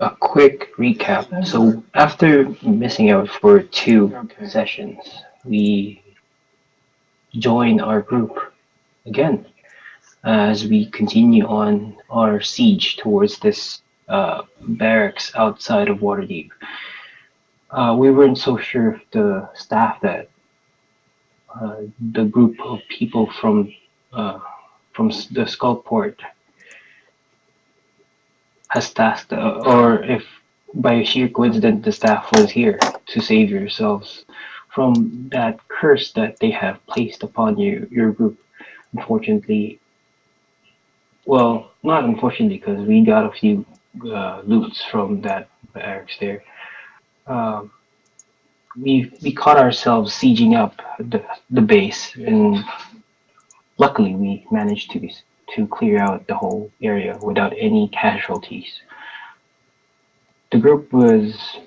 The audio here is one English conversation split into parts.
a quick recap. So after missing out for two sessions, we join our group again as we continue on our siege towards this barracks outside of Waterdeep. We weren't so sure if the staff that the group of people uh, from the Skullport has tasked, or if by sheer coincidence the staff was here to save yourselves from that curse that they have placed upon your group. Unfortunately, well, not unfortunately, because we got a few loots from that barracks there. Um, we caught ourselves sieging up the base, and luckily we managed to clear out the whole area without any casualties. The group was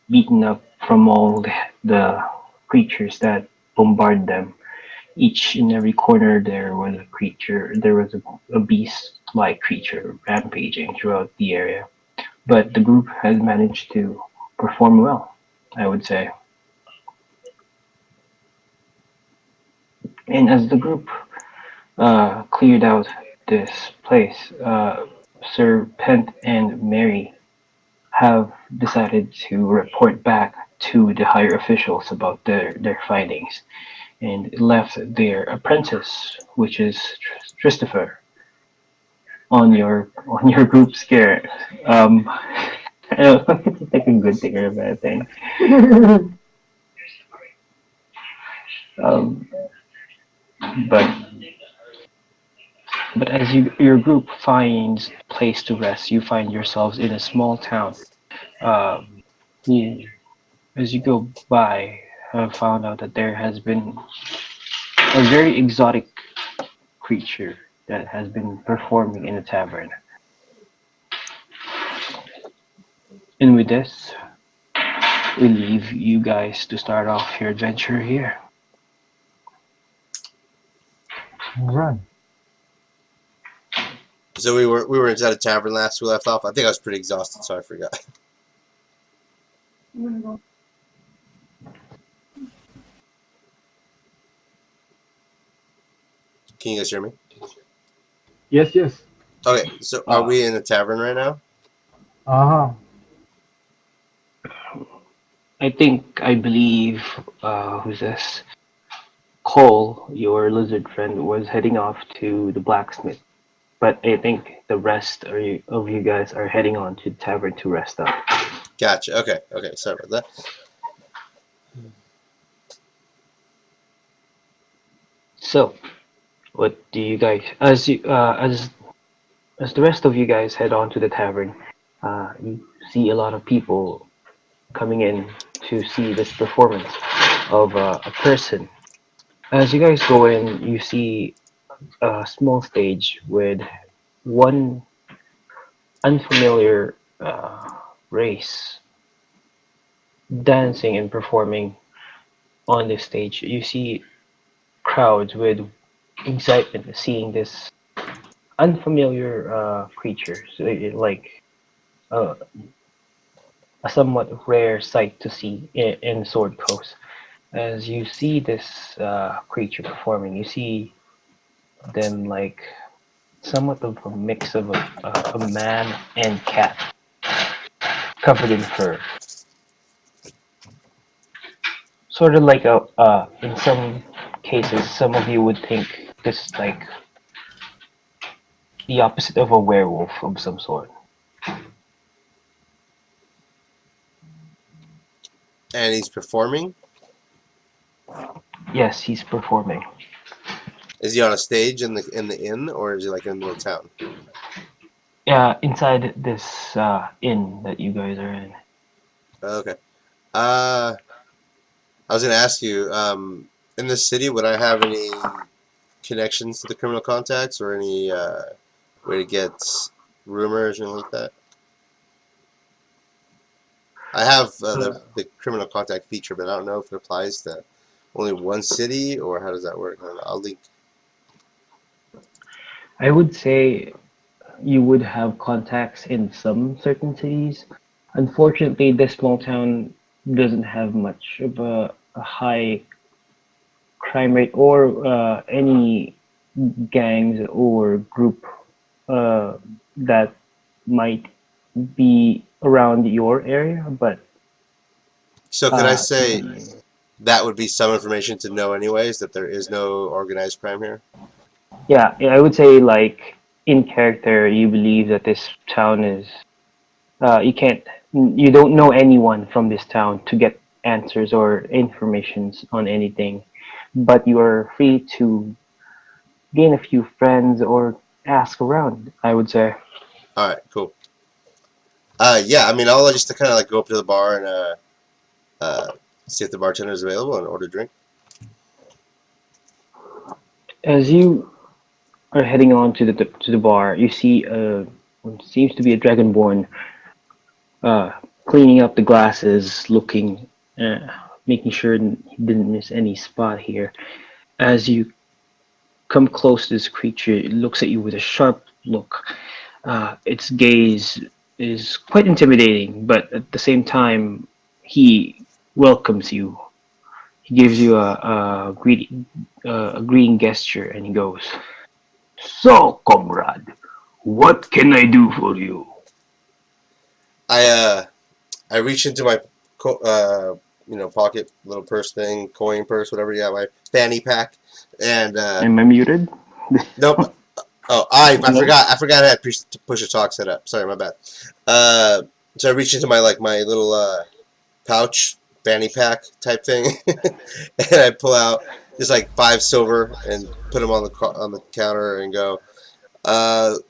beaten up from all the creatures that bombarded them. Each and every corner there was a creature, there was a beast-like creature rampaging throughout the area. But the group has managed to perform well, I would say. And as the group cleared out this place, Sir Pent and Mary have decided to report back to the higher officials about their findings and left their apprentice, which is Christopher, on your group scare. I don't know if it's like a good thing or a bad thing. Um, but but as your group finds place to rest, you find yourselves in a small town. Um, you, as you go by, have found out that there has been a very exotic creature that has been performing in a tavern. And with this, we leave you guys to start off your adventure here. Right. So we were inside a tavern last we left off. I think I was pretty exhausted, so I forgot. Can you guys hear me? Yes, yes. Okay, so are we in a tavern right now? Uh-huh. I believe, who's this? Cole, your lizard friend, was heading off to the blacksmith. But I think the rest of you guys are heading on to the tavern to rest up. Gotcha. Okay. Sorry about that. So, what do you guys, as the rest of you guys head on to the tavern, you see a lot of people coming in to see this performance of a person. As you guys go in, you see a small stage with one unfamiliar race dancing and performing on this stage. You see crowds with excitement seeing this unfamiliar creature, so like uh, a somewhat rare sight to see in Sword Coast. As you see this creature performing, you see them like somewhat of a mix of a man and cat covered in fur. Sort of like in some cases, some of you would think this is like the opposite of a werewolf of some sort. And he's performing. Yes, he's performing. Is he on a stage in the inn, or is he like in the middle of town? Inside this inn that you guys are in. Okay. I was gonna ask you. In this city, would I have any connections to the criminal contacts, or any way to get rumors or anything like that? I have the criminal contact feature, but I don't know if it applies to only one city, or how does that work? I don't know. I'll link. I would say you would have contacts in some certain cities, Unfortunately, this small town doesn't have much of a high crime rate or any gangs or group uh, that might be around your area. But So could I to say be that would be some information to know anyways, that there is no organized crime here? yeah, I would say like in character, you believe that this town is you don't know anyone from this town to get answers or informations on anything, but you are free to gain a few friends or ask around, I would say. All right, cool. Yeah, I mean, I'll just to kind of like go up to the bar and uh, see if the bartender is available and order a drink. As you are heading on to the bar, you see what seems to be a dragonborn uh, cleaning up the glasses, looking, making sure he didn't miss any spot here. As you come close to this creature, it looks at you with a sharp look. Its gaze is quite intimidating, but at the same time, he welcomes you. He gives you a greeting gesture, and he goes, "So, comrade, what can I do for you?" I I reach into my pocket, little purse thing, coin purse, whatever you got, my fanny pack, and Am I muted? nope. Oh, I No. forgot. I forgot I had push a talk set up. Sorry, my bad. Uh, so I reach into my little pouch fanny pack type thing, and I pull out just like 5 silver and put them on the counter and go,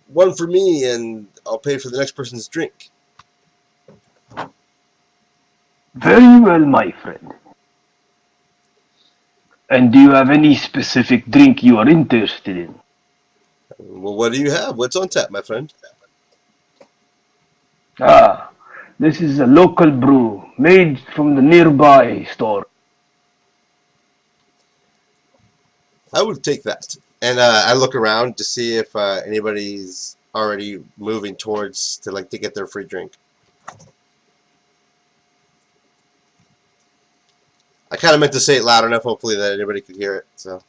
one for me, and I'll pay for the next person's drink. Very well, my friend. And do you have any specific drink you are interested in? Well, what do you have? What's on tap, my friend? Ah, this is a local brew made from the nearby store. I would take that. And I look around to see if anybody's already moving towards to get their free drink. I kind of meant to say it loud enough, hopefully that anybody could hear it. So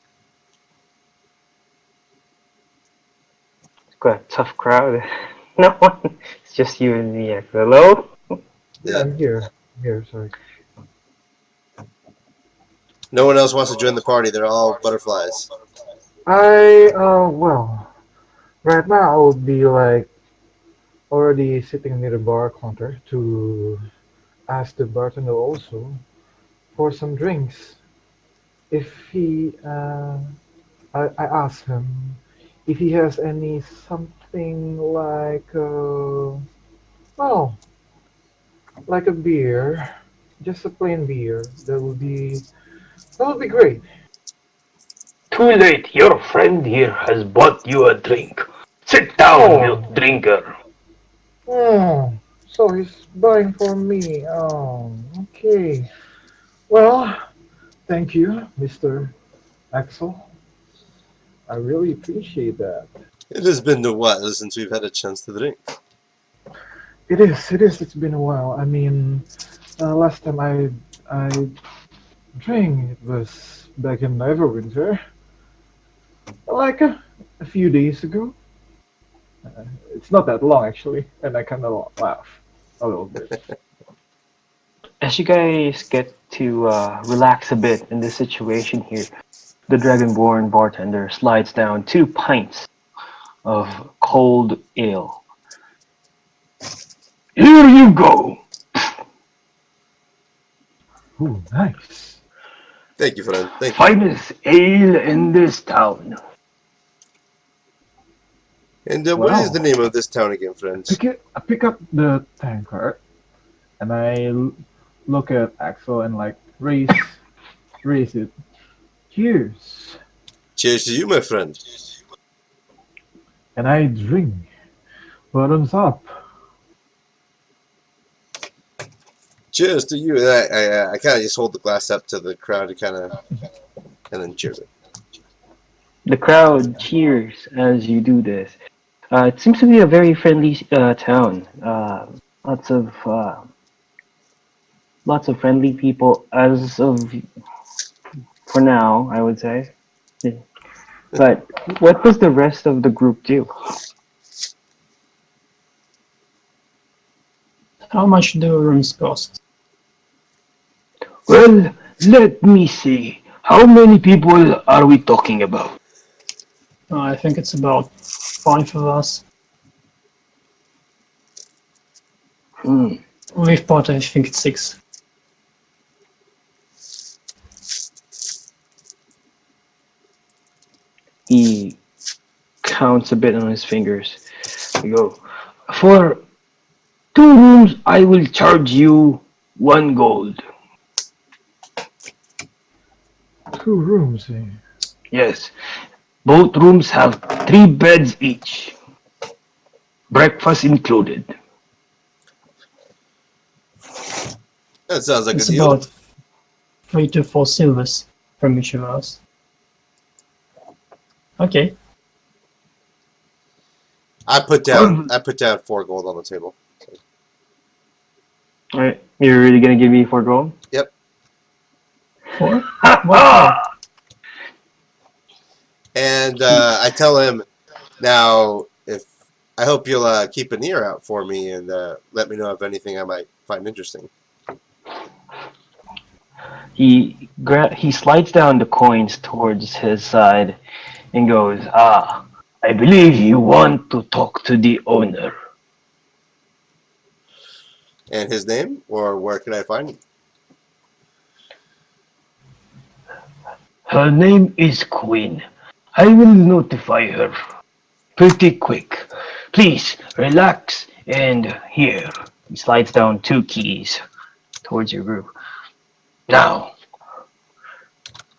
Quite a tough crowd. No one. It's just you and me. Hello? Yeah, yeah, I'm here. I'm here, sorry. no one else wants to join the party. They're all butterflies. Well, right now I would be like already sitting near the bar counter to ask the bartender also for some drinks. If I asked him if he has any something like, well, like a beer, just a plain beer. That would be great. Too late. Your friend here has bought you a drink. Sit down, Oh, milk drinker. oh, so he's buying for me. Oh, okay. Well, thank you, Mr. Axel. I really appreciate that. It has been a while since we've had a chance to drink. It is. It is. It's been a while. I mean, last time I drank it was back in Neverwinter, like a few days ago. It's not that long actually, and I kind of laugh a little bit. As you guys get to relax a bit in this situation here, the Dragonborn bartender slides down 2 pints of cold ale. Here you go. Ooh, nice. Thank you, friend. Thank you. Finest ale in this town. And what is the Wow. name of this town again, friends? I pick up the tankard and look at Axel and like raise it. Cheers. Cheers to you, my friend. And I drink. Bottoms up. Cheers to you. And I kind of just hold the glass up to the crowd to and then cheers it. The crowd cheers as you do this. It seems to be a very friendly town. Lots of lots of friendly people as of for now, I would say. But what does the rest of the group do? How much do rooms cost? Well, let me see. How many people are we talking about? I think it's about 5 of us. Hmm. With pot, I think it's 6. He counts a bit on his fingers. We go. For 2 rooms, I will charge you 1 gold. 2 rooms, eh? Yes. Both rooms have 3 beds each. Breakfast included. That sounds like It's a deal. about 3 to 4 silvers from each of us. Okay. I put down 4 gold on the table. Alright, you're really gonna give me 4 gold? 4? Wow. And I tell him, now, if I hope you'll keep an ear out for me and let me know of anything I might find interesting. He slides down the coins towards his side and goes, Ah, I believe you want to talk to the owner. And his name, or where can I find him? Her name is Queen. I will notify her pretty quick. Please relax and here. he slides down 2 keys towards your group. Now,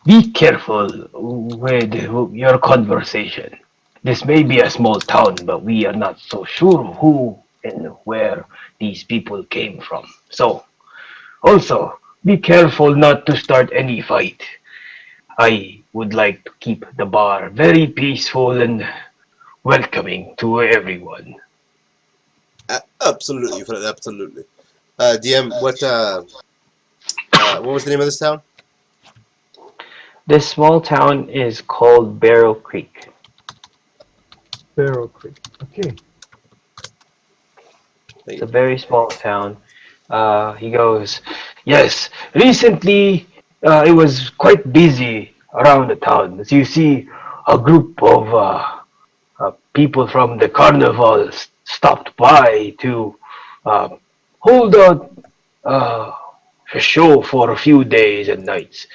be careful with your conversation. This may be a small town, but we are not so sure who and where these people came from. So, also, be careful not to start any fight. I would like to keep the bar very peaceful and welcoming to everyone. Absolutely, Fred, absolutely. DM, what was the name of this town? This small town is called Barrow Creek. Barrow Creek. Okay. It's a very small town. He goes, Yes, recently it was quite busy around the town. As you see, a group of people from the carnival stopped by to uh, hold uh, a show for a few days and nights.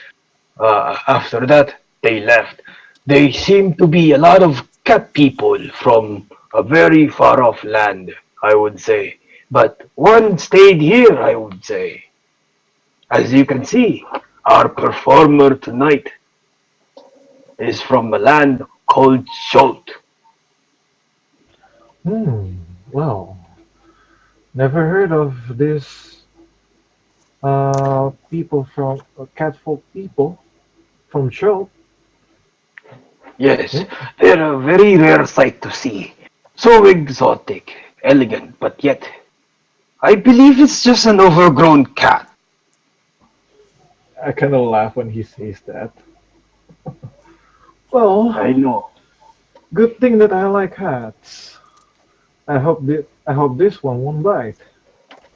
After that, they left. They seem to be a lot of cat people from a very far off land, I would say. But one stayed here, I would say. As you can see, our performer tonight is from a land called Schult. Well, never heard of this people from catfolk people from show. Yes, they're a very rare sight to see. So exotic, elegant, but yet I believe it's just an overgrown cat. I kind of laugh when he says that. Well, I know. good thing that I like hats. I hope this one won't bite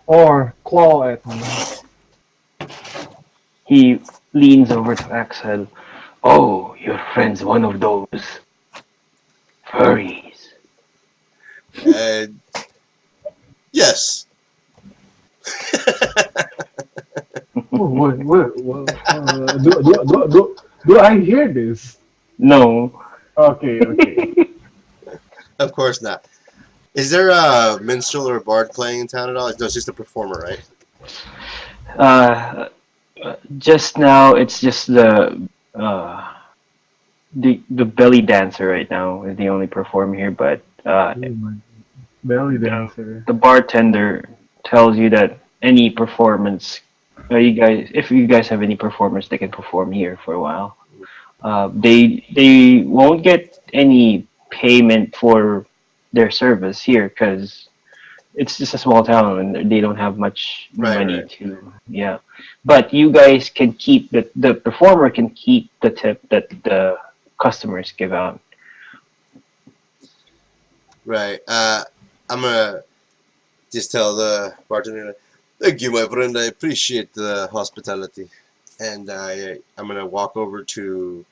or claw at me. he leans over to Axel. Oh, your friend's one of those furries. And yes. Oh, do I hear this? No, Okay, okay. Of course not. Is there a minstrel or a bard playing in town at all? No, it's just a performer, right? uh, just now it's just the belly dancer right now is the only performer here. But Oh my belly dancer. the bartender tells you that any performance, if you guys have any performers, they can perform here for a while. They won't get any payment for their service here because it's just a small town and they don't have much Right, money right. to, yeah. But you guys can keep the performer can keep the tip that the customers give out. Right. I'm gonna just tell the bartender, "Thank you, my friend. I appreciate the hospitality." And I'm gonna walk over to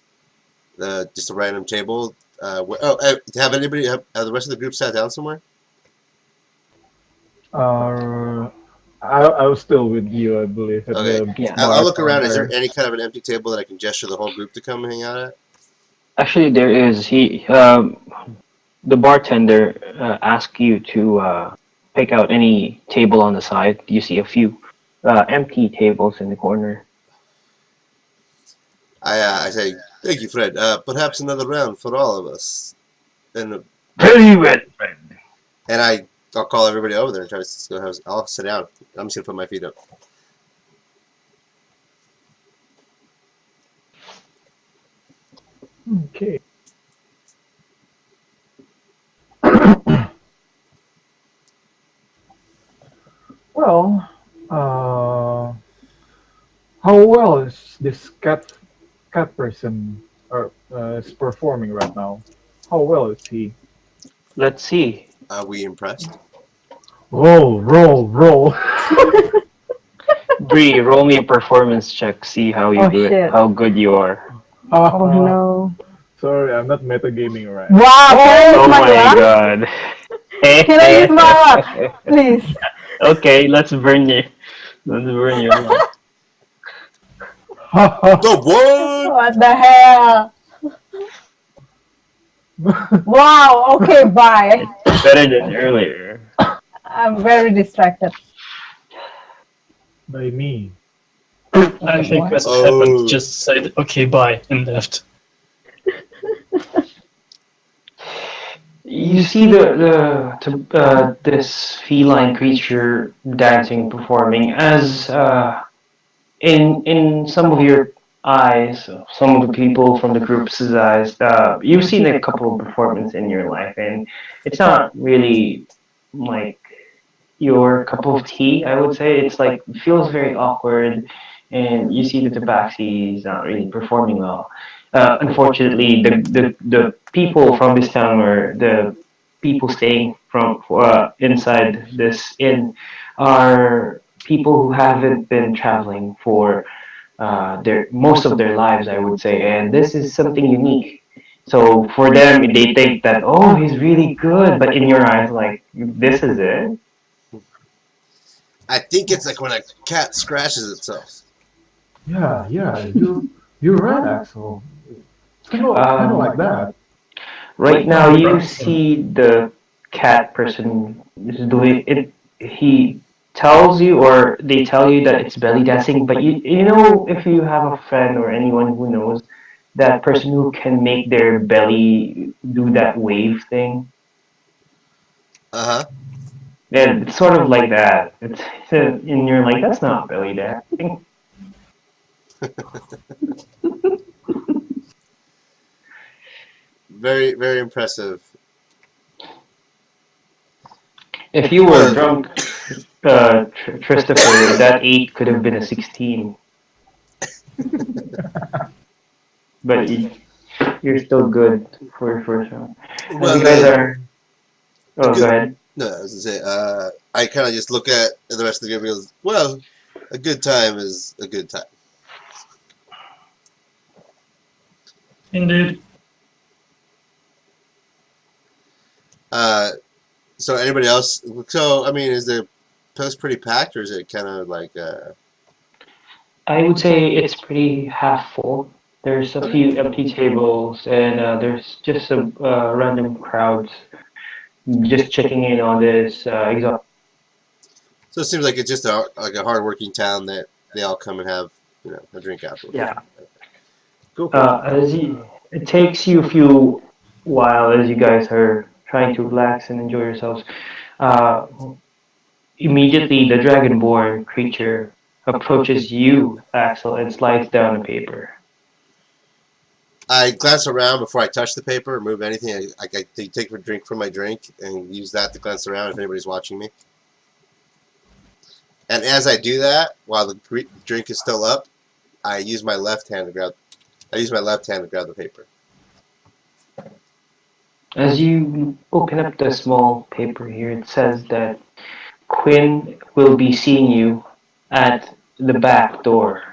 the just a random table. Have anybody have the rest of the group sat down somewhere? Uh, I was still with you, I believe, at Okay. the Yeah. I'll bar look around. Is there counter. any kind of an empty table that I can gesture the whole group to come hang out at? Actually, there is the bartender asks you to pick out any table on the side. You see a few empty tables in the corner. I say, "Thank you, Fred. Perhaps another round for all of us." And Very well, friend. and I'll call everybody over there and try to go have. I'll sit down. I'm just gonna put my feet up. Okay. Well, how well is this cat person is performing right now? How well is he? Let's see. Are we impressed? Roll, roll, roll. Bree, roll me a performance check. See how Oh shit. how good you are. Oh no. Sorry, I'm not metagaming right. Wow, can I Oh use my my luck? god. Can I use my luck? Please. Okay, let's burn you. Let's burn your luck. The what? What the hell? Wow, okay, bye. Better than earlier. I'm very distracted. By me. I think What? that's what Oh. happened. Just said, okay, bye, and left. You see this feline creature dancing, performing as in some of your eyes, some of the people from the group's eyes. You've seen a couple of performances in your life, and it's not really like your cup of tea. I would say it's like it feels very awkward, and you see that the Tabaxi is not really performing well. Unfortunately, the people from this town or the people staying from inside this inn are people who haven't been traveling for their most of their lives, I would say, and this is something unique. So for them, they think that oh, he's really good, but in your eyes, like this is it. I think it's like when a cat scratches itself. Yeah, you're right, Axel. It's kind of like that. Right now, you see the cat person is doing it. He tells you, or they tell you that it's belly dancing. But you know, if you have a friend or anyone who knows that person who can make their belly do that wave thing, Uh huh. then it's sort of like that. And you're like, that's not belly dancing. Very, very impressive. If you were drunk, Christopher, that 8 could have been a 16. But you're still good for your first round. Well, You guys are. Oh, good- go ahead. No, I was gonna say. I kind of just look at the rest of the group and goes, "Well, a good time is a good time." Indeed. So anybody else? So I mean, is the post pretty packed, or is it kind of like? I would say it's pretty half full. There's a few empty tables, and there's just some random crowds just checking in on this exhaust. So it seems like it's just like a hardworking town that they all come and have a drink afterwards. Yeah. Cool. Cool. It takes you a few while as you guys are trying to relax and enjoy yourselves. Uh, Immediately, the dragonborn creature approaches you, Axel, and slides down a paper. I glance around before I touch the paper or move anything. I take a drink from my drink and use that to glance around if anybody's watching me. And as I do that, while the drink is still up, I use my left hand to grab. I use my left hand to grab the paper. As you open up the small paper here, it says that Quinn will be seeing you at the back door.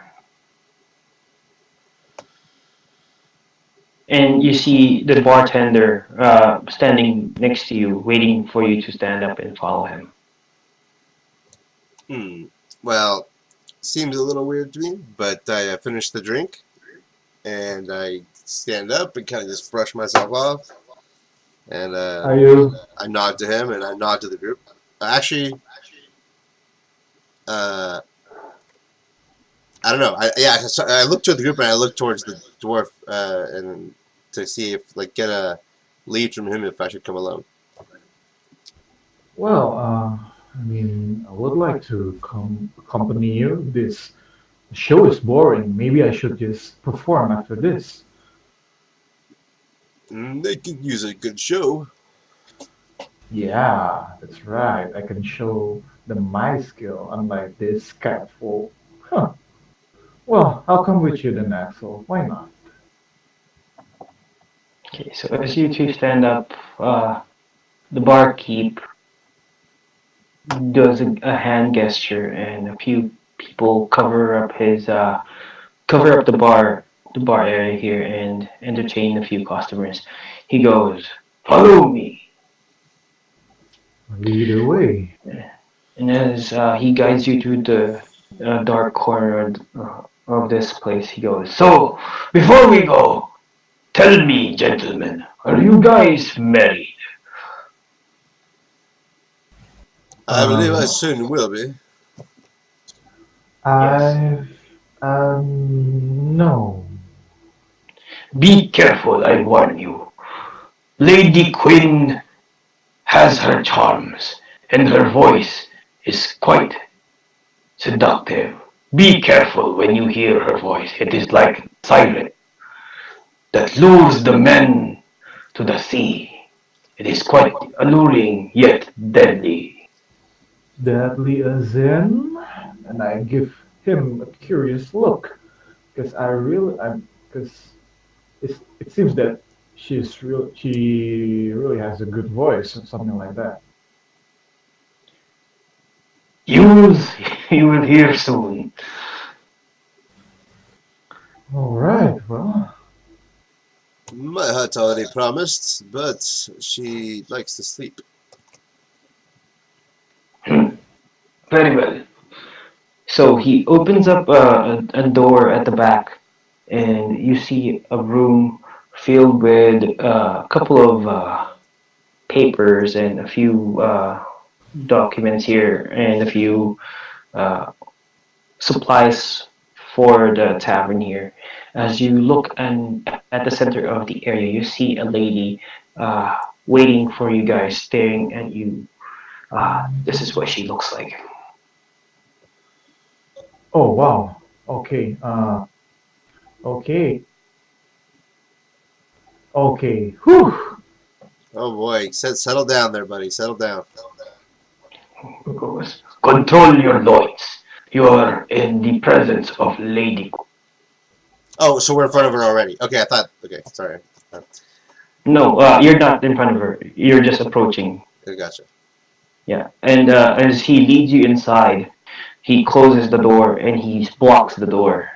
And you see the bartender standing next to you, waiting for you to stand up and follow him. Well, seems a little weird to me, but I finish the drink, and I stand up and kind of just brush myself off, and Are you? I nod to him, and I nod to the group. Actually, I don't know. I look toward the group, and I look towards the dwarf, and to see if get a lead from him if I should come alone. Well, I mean, I would like to accompany you. This show is boring. Maybe I should just perform after this. They could use a good show. Yeah, that's right. I can show them my skill, unlike this scaffold. Huh. Well, I'll come with you then, Axel. Why not? Okay, so as you two stand up, the barkeep does a hand gesture, and a few people cover up the bar area here, and entertain a few customers. He goes, "Follow me," Lead the way. and as he guides you to the dark corner of this place, he goes, "So, before we go, tell me, gentlemen, are you guys married?" I believe I soon will be. No. Be careful, I warn you. Lady Quinn has her charms, and her voice is quite seductive. Be careful when you hear her voice. It is like a siren that lures the men to the sea. It is quite alluring yet deadly. Deadly as in, and I give him a curious look because it seems that she really has a good voice or something like that. You will, you will hear soon. All right, well, My heart already promised, but she likes to sleep. Very well. So he opens up a door at the back, and you see a room filled with a couple of papers and a few documents here, and a few uh, supplies for the tavern here. As you look at the center of the area, you see a lady waiting for you guys, staring at you. This is what she looks like. oh wow, okay, okay, okay, whew. Oh boy, settle down there, buddy. Settle down. Control your loins. You are in the presence of Lady. Oh, so we're in front of her already. Okay, I thought. Okay, sorry. No, you're not in front of her. You're just approaching. I gotcha. Yeah, and as he leads you inside, he closes the door and he blocks the door.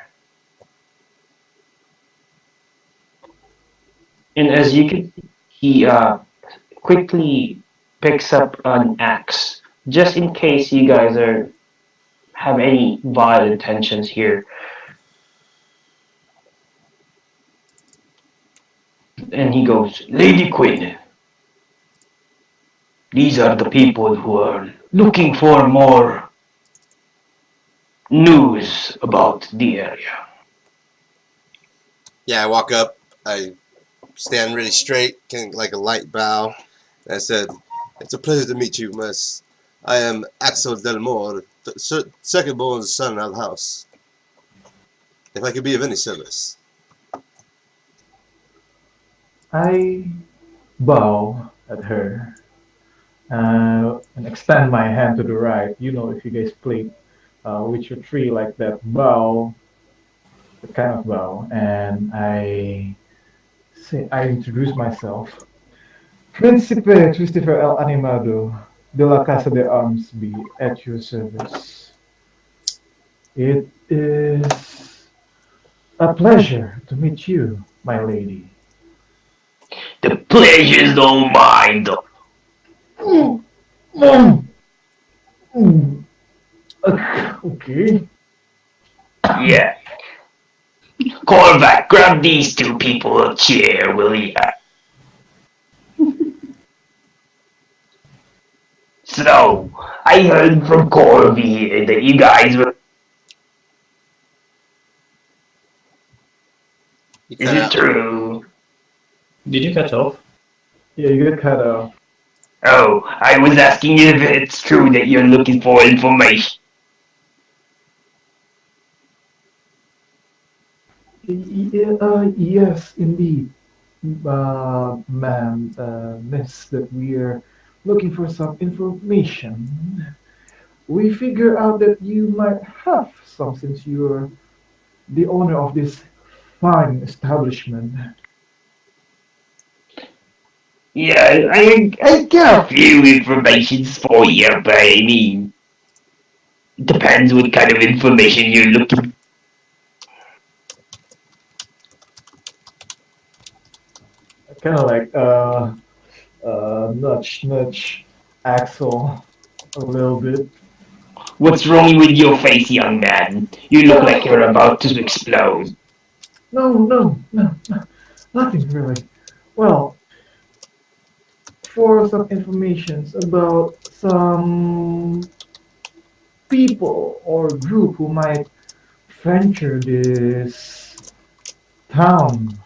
And as you can, he quickly picks up an axe, just in case you guys have any vile intentions here. And he goes, Lady Queen, these are the people who are looking for more news about the area. Yeah, I walk up. I stand really straight, like a light bow. And I said, "It's a pleasure to meet you, miss. I am Axel Delmore, second born son of the house. If I could be of any service." I bow at her and extend my hand to the right. You know, if you guys played with your tree like that bow, the kind of bow, and I introduce myself. Príncipe Christopher El Animado de la Casa de Arms be at your service. It is a pleasure to meet you, my lady. The pleasure's all mine. Mm, mm, mm. Okay. Yeah. Corvac, grab these two people a chair, will ya? So, I heard from Corby here that you guys were. You Is cut it out. true? Did you cut off? Yeah, you get cut off. Oh, I was asking if it's true that you're looking for information. Yes, indeed, ma'am, miss, that we're looking for some information. We figure out that you might have some since you're the owner of this fine establishment. Yeah, I got a few informations for you, but I mean, it depends what kind of information you're looking. Kind of like nudge, nudge, Axel a little bit. What's wrong with your face, young man? You look like you're about to explode. No, nothing really. Well, for some informations about some people or group who might venture this town.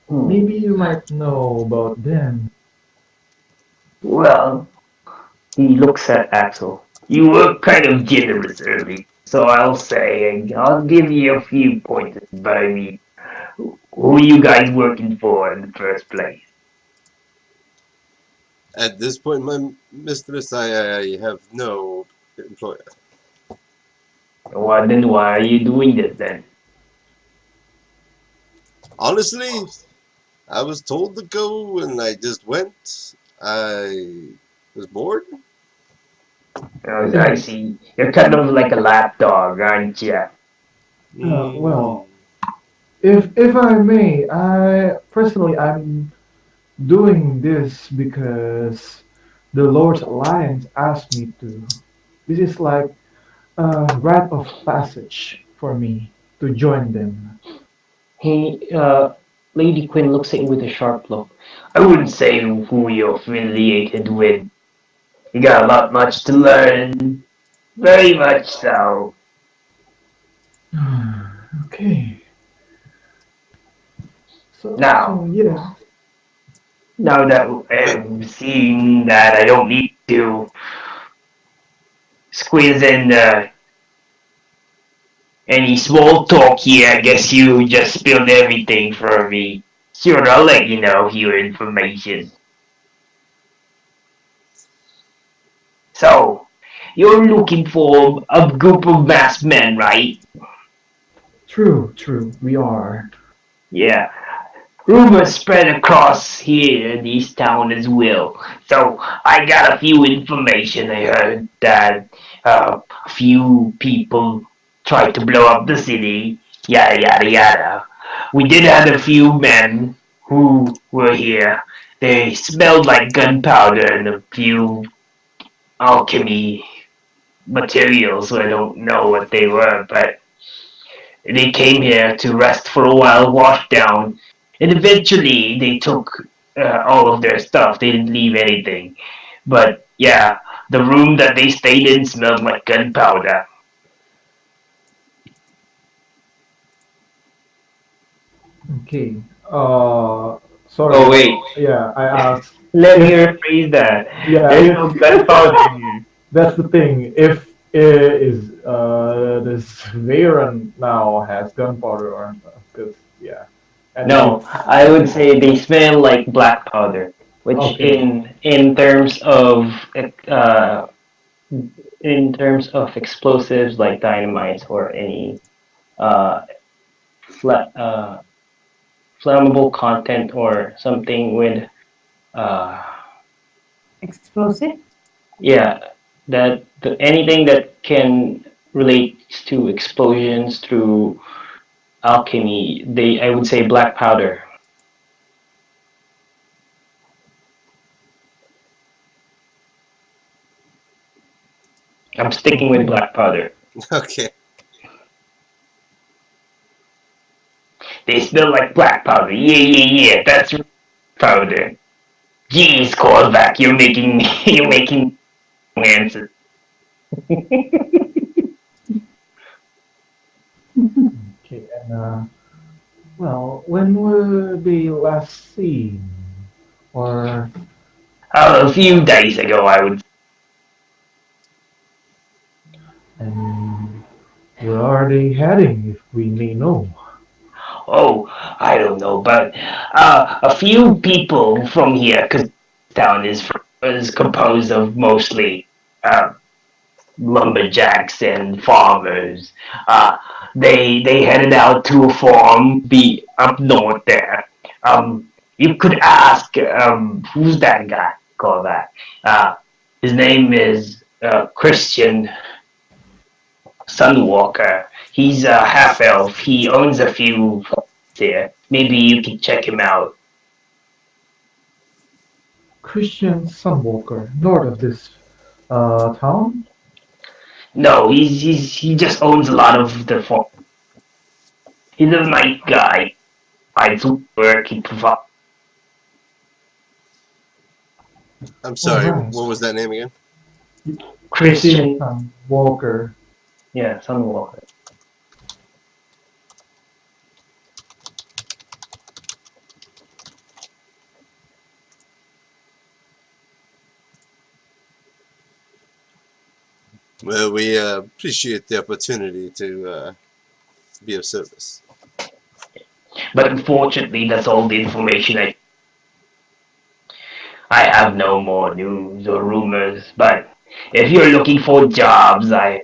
Maybe you might know about them. Well, he looks at Axel. You were kind of generous early, so I'll say I'll give you a few pointers. But I mean, who are you guys working for in the first place? At this point, my mistress, I have no employer. Well, then why are you doing this then? Honestly, I was told to go and I just went. I was bored. Oh, I see. You're kind of like a lapdog, aren't you? Well, if I may, I personally I'm doing this because the Lord's Alliance asked me to. This is like a rite of passage for me to join them. Hey, Lady Quinn looks at you with a sharp look. I wouldn't say who you're affiliated with. You got a lot much to learn. Very much so. Okay. Now. So yeah. Now that I've seen that, I don't need to squeeze in any small talk here. I guess you just spilled everything for me. Sure, I'll let you know your information. So, you're looking for a group of masked men, right? True. We are. Yeah. Rumors spread across here in this town as well. So I got a few information. I heard that a few people tried to blow up the city. Yada yada yada. We did have a few men who were here. They smelled like gunpowder and a few alchemy materials. I don't know what they were, but they came here to rest for a while, wash down, and eventually they took all of their stuff. They didn't leave anything. But yeah, the room that they stayed in smelled like gunpowder. Okay. Sorry. Oh wait, Yeah, I asked. let me rephrase that. Yeah, There's no gunpowder here. that's the thing. If this Veyron now has gunpowder or because yeah. And No, I would say they smell like black powder. which Okay. uh, in terms of explosives like dynamite or any uh, fla- uh, flammable content or something with uh, Explosive? yeah, anything that can relate to explosions through alchemy, they I would say black powder. I'm sticking with Okay. black powder. Okay. They smell like black powder. Yeah, yeah, yeah. That's powder. Jeez, Korvac, you're making you're making answers. Okay. And well, when were they last seen? Or A few days ago, I would. and where are they heading, if we may know? Oh, I don't know, but a few people from here, because town is composed of mostly uh, lumberjacks and farmers. Uh, they headed out to a farm be up north there. You could ask who's that guy called that? His name is Christian Sunwalker. He's a half elf. He owns a few farms there. Maybe you can check him out. Christian Sunwalker, north of this town? No, he just owns a lot of the farm. He's a nice guy. I do work. He provides. I'm All sorry. right. What was that name again? Christian Christian, Walker. yeah, Sunwalker. Well, we appreciate the opportunity to be of service. But unfortunately, that's all the information I have no more news or rumors. But if you're looking for jobs, I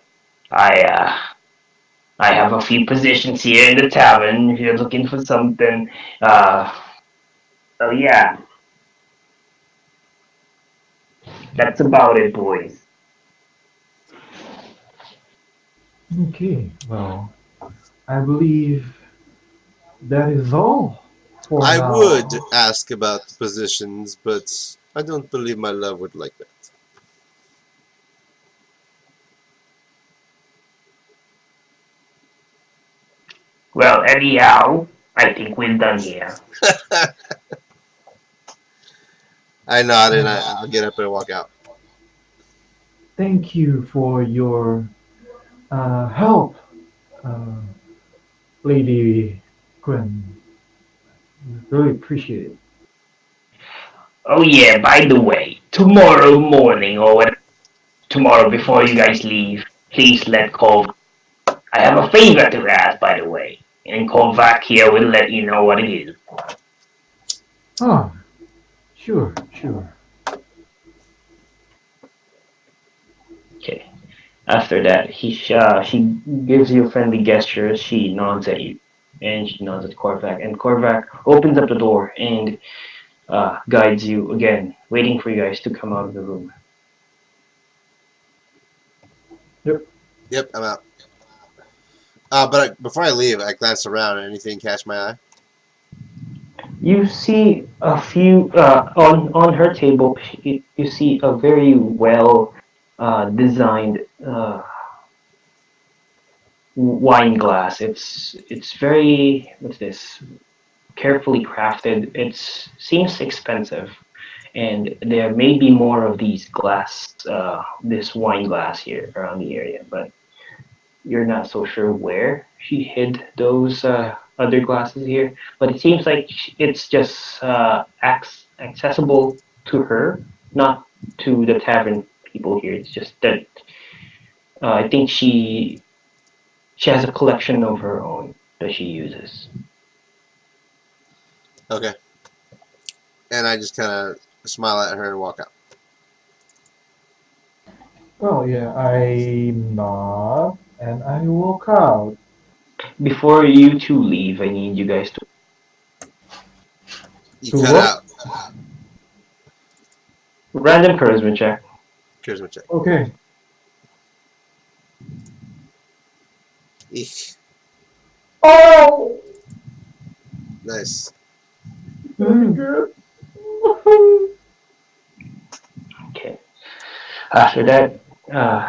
uh, I have a few positions here in the tavern. If you're looking for something, uh, so yeah, that's about it, boys. Okay, well, I believe that is all for I would now. ask about the positions, but I don't believe my love would like Well, anyhow, I think we're done here. that. I nod and Uh, I'll get up and walk out. Thank you for your help, uh, Lady Gwen. Really appreciate it. Oh yeah, by the way, tomorrow morning or tomorrow before you guys leave, please let Cole. I have a favor to ask, by the way, and Kovac here will let you know what it is. Ah, sure, sure. Okay. After that, she gives you a friendly gesture. She nods at you, and she nods at Korvac, and Korvac opens up the door and guides you again, waiting for you guys to come out of the room. Yep. Yep, I'm out. Before I leave, I glance around. Anything catch my eye? You see a few on her table. You see a very well designed wine glass. It's very what's this carefully crafted. It seems expensive, and there may be more of these glass, this wine glass here around the area, but you're not so sure where she hid those other glasses here. But it seems like it's just accessible to her, not to the tavern people here. It's just that I think she has a collection of her own that she uses. Okay. And I just kind of smile at her, and walk out. Well, yeah, I nod and I walk out. Before you two leave, I need you guys to. You To cut what? out. Random charisma check. Charisma check. Okay. Eek. Oh! Nice. Very good. Okay. After that,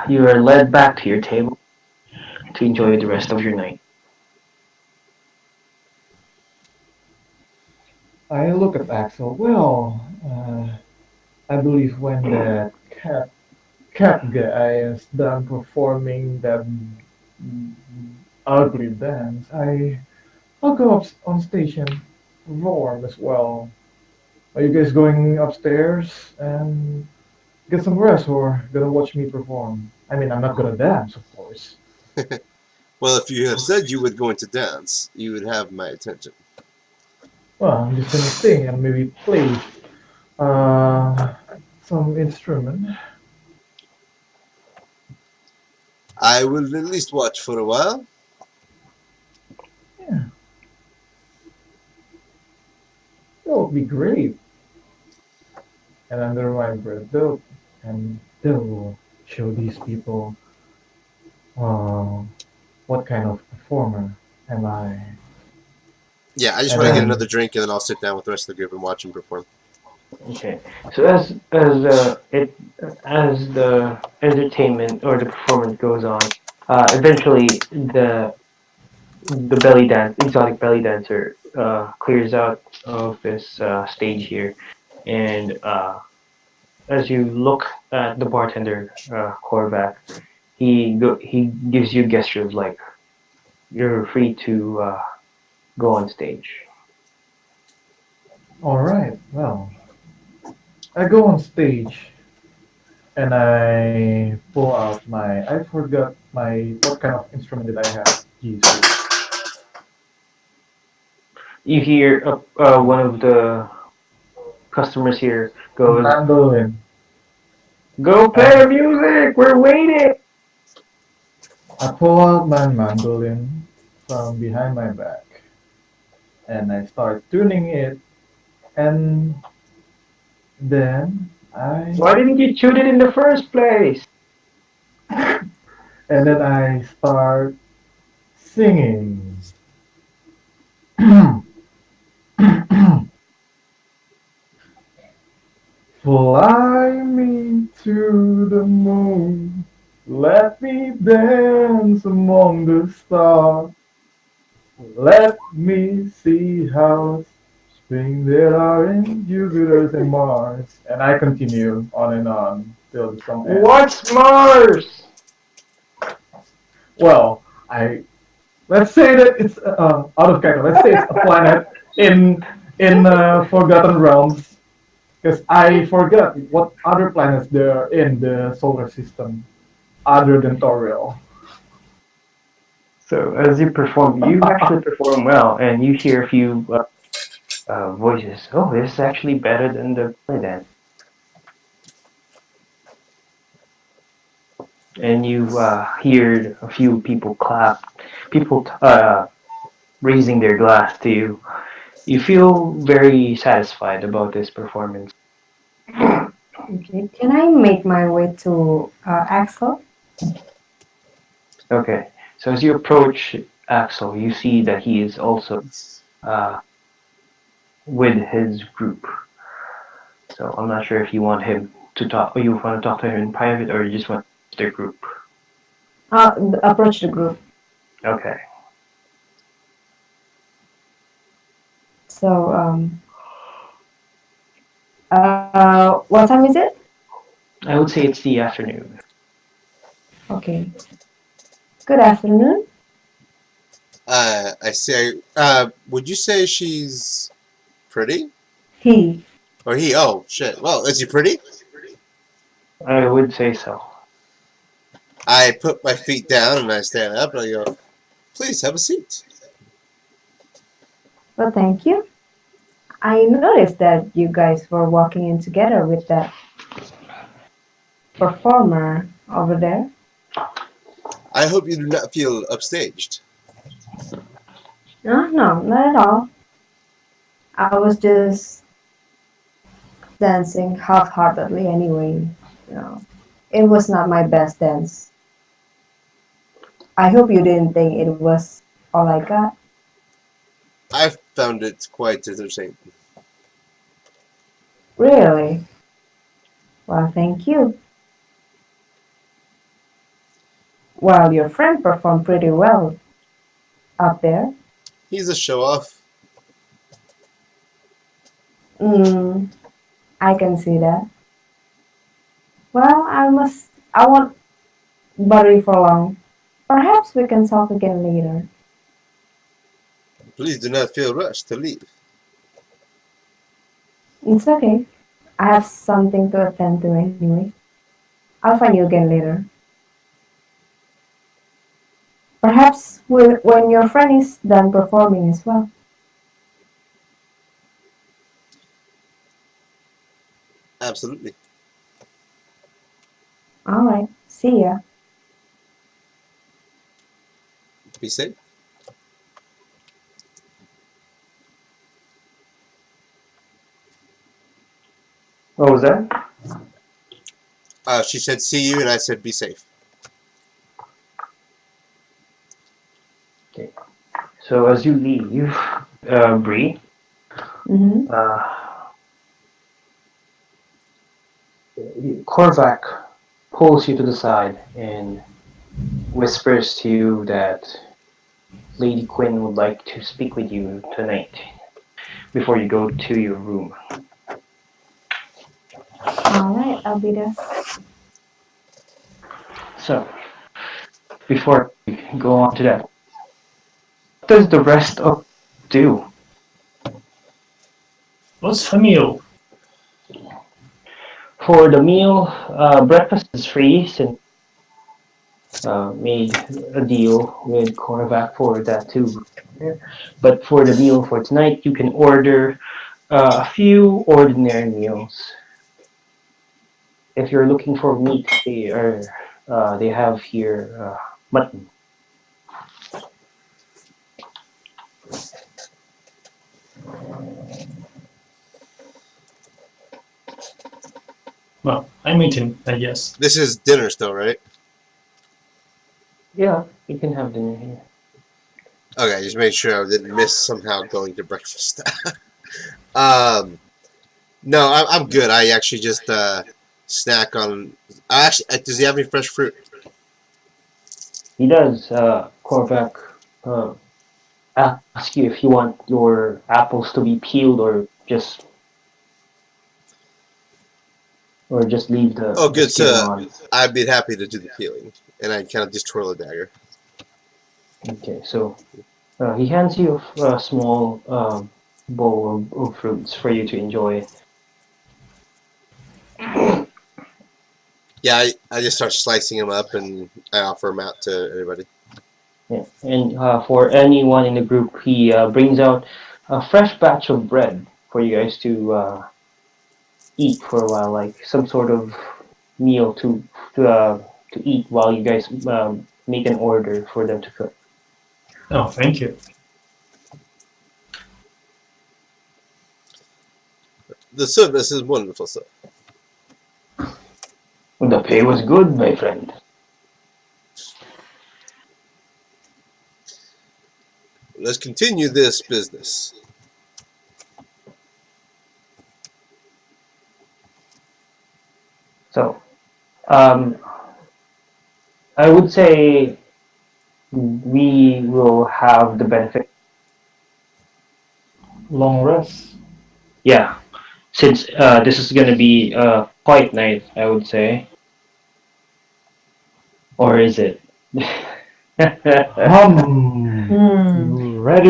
you are led back to your table to enjoy the rest of your night. I look at Axel. Well, I believe when the cat guy is done performing that ugly dance, I'll go up on stage and perform as well. Are you guys going upstairs and get some rest, or gonna watch me perform? I mean, I'm not gonna dance, of course. Well, if you had said you were going to dance, you would have my attention. Well, I'm just gonna sing and maybe play uh, some instrument. I will at least watch for a while. Yeah, that would be great. And under my breath, they'll show these people uh, what kind of performer am I. Yeah, I just And want to get then, another drink, and then I'll sit down with the rest of the group and watch him perform. Okay. So as the entertainment or the performance goes on, eventually the exotic belly dancer, clears out of this stage here, and as you look at the bartender, Korvac, he gives you gestures like you're free to go on stage. all right, well, I go on stage and I pull out my. I forgot my. What kind of instrument did I have? Jesus. You hear one of the customers here goes, Mandolin. "Go play I, music. We're waiting." I pull out my mandolin from behind my back and I start tuning it, and then Why didn't you shoot it in the first place? I start singing. Fly me to the moon, let me dance among the stars. Let me see how spring there are in Jupiter and Mars. And I continue on and on till the song ends. What's Mars? Well, I let's say that it's out of character. Let's say it's a planet in Forgotten Realms, because I forgot what other planets there are in the solar system other than Toriel. So as you perform, you actually perform well, and you hear a few voices. Oh, this is actually better than the play dance. And you hear a few people clap, people raising their glass to you. You feel very satisfied about this performance. Okay. Can I make my way to Axel? Okay, so as you approach Axel, you see that he is also uh, with his group. So I'm not sure if you want him to talk, or you want to talk to him in private, or you just want their group. Approach the group. Okay. So, what time is it? I would say it's the afternoon. Okay. Good afternoon. I say, would you say she's pretty? He. Or he? Oh, shit. Well, is he pretty? I would say so. I put my feet down and I stand up and I go, please have a seat. Well, thank you. I noticed that you guys were walking in together with that performer over there. I hope you do not feel upstaged. No, no, not at all. I was just dancing half-heartedly anyway. You know, it was not my best dance. I hope you didn't think it was all I got. I found it quite entertaining. Really? Well, thank you. Well, your friend performed pretty well up there. He's a show off. Hmm, I can see that. Well, I won't bother you for long. Perhaps we can talk again later. Please do not feel rushed to leave. It's okay. I have something to attend to anyway. I'll find you again later. Perhaps when your friend is done performing as well. Absolutely. Alright, see ya. Be safe. What was that? She said, see you, and I said, be safe. Okay. So as you leave, Bree, Mm-hmm. Korvac pulls you to the side and whispers to you that Lady Quinn would like to speak with you tonight before you go to your room. Alright, I'll be there. So, before we go on to that, what does the rest of do? What's the meal? For the meal, breakfast is free since made a deal with Korvac for that too. But for the meal for tonight, you can order a few ordinary meals. If you're looking for meat, they have here mutton. Well, I'm eating, I guess. This is dinner still, right? Yeah, you can have dinner here. Okay, just make sure I didn't miss somehow going to breakfast. um, no, I'm good. I actually just snack on. Does he have any fresh fruit? He does. Korvac ask you if you want your apples to be peeled or just leave Oh, the good. skin So on. I'd be happy to do the peeling, and I'd kind of just twirl a dagger. Okay, so he hands you a small bowl of fruits for you to enjoy. Yeah, I just start slicing them up, and I offer them out to everybody. Yeah. And for anyone in the group, he brings out a fresh batch of bread for you guys to eat for a while, like some sort of meal to eat while you guys make an order for them to cook. Oh, thank you. The service is wonderful, sir. The pay was good, my friend. Let's continue this business. So, I would say we will have the benefit. Long rest. Yeah, since this is gonna be a quiet night, I would say. Or is it? Ready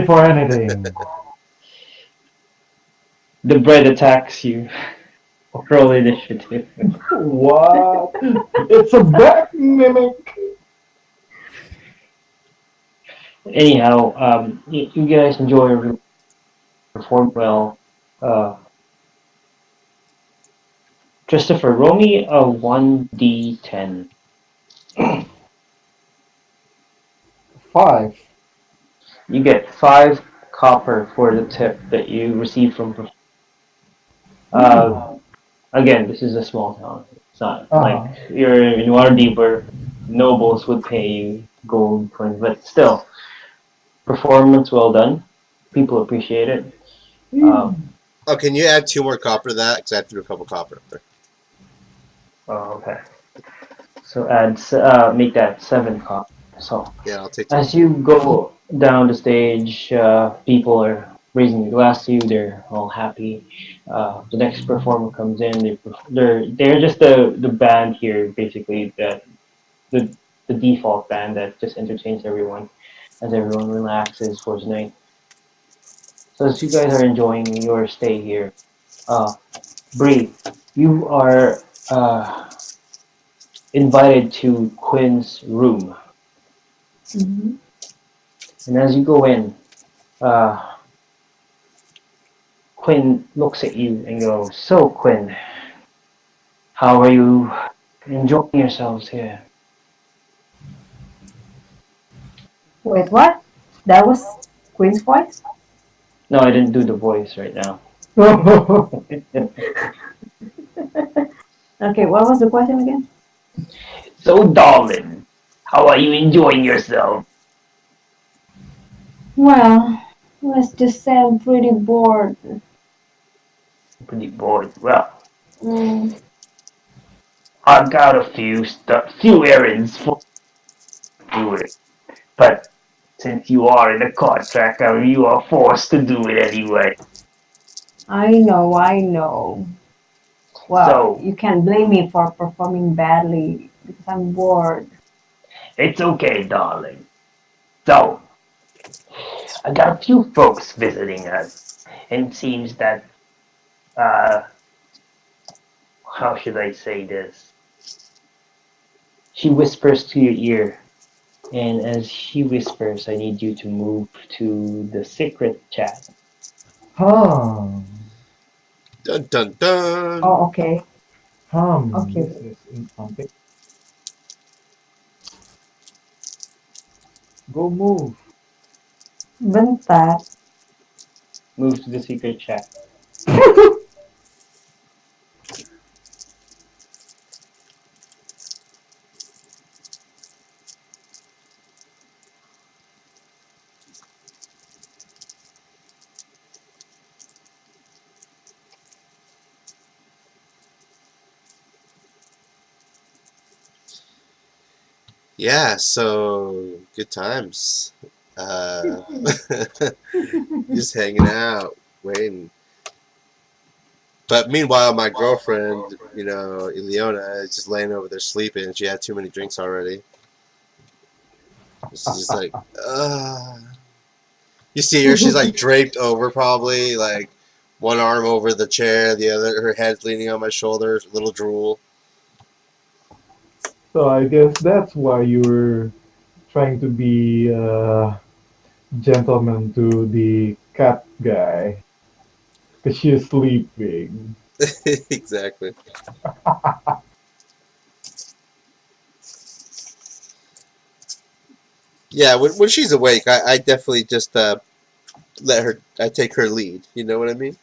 for anything. The bread attacks you. Roll initiative. What? It's a back mimic. Anyhow, you guys enjoy, perform well. Uh, Christopher, roll me a 1d10. 5. You get 5 copper for the tip that you received from. Uh, Again, this is a small town. It's not like Uh-huh. you're in Waterdeep where nobles would pay you gold coins, but still, performance well done. People appreciate it. Um, Oh, can you add 2 more copper to that? Because I threw a couple copper up there. okay. So make that 7 copper. So Yeah, I'll take 2 as more. you go down the stage, people are raising a glass to you. They're all happy. The next performer comes in. They're just the band here, basically the the default band that just entertains everyone as everyone relaxes for tonight. So as you guys are enjoying your stay here, uh, Bree, you are invited to Quinn's room, Mm-hmm. and as you go in, uh, Quinn looks at you and goes, "So, Quinn, how are you enjoying yourselves here?" Wait, what? That was Queen's voice? No, I didn't do the voice right now. Okay, what was the question again? So, darling, how are you enjoying yourself? Well, let's just say I'm pretty bored. Pretty bored. Well, Mm, I've got a few errands for you to do it. But since you are in a contract, you are forced to do it anyway. I know, I know. Well, So, you can't blame me for performing badly because I'm bored. it's okay, darling. So, I got a few folks visiting us, and it seems that, uh, how should I say this? She whispers to your ear, and as she whispers, I need you to move to the secret chat. Huh. Dun dun dun! Oh, okay. This Okay. is something. Go move. Bentar. Move to the secret chat. Yeah, so good times. Uh, just hanging out, waiting. But meanwhile, my girlfriend, Ileona, is just laying over there sleeping. She had too many drinks already. She's just like, You see her, she's like draped over, probably, like one arm over the chair, the other, her head's leaning on my shoulder, a little drool. So I guess that's why you were trying to be gentleman to the cat guy. Because she's sleeping. Exactly. Yeah, when she's awake, I definitely just I take her lead. You know what I mean?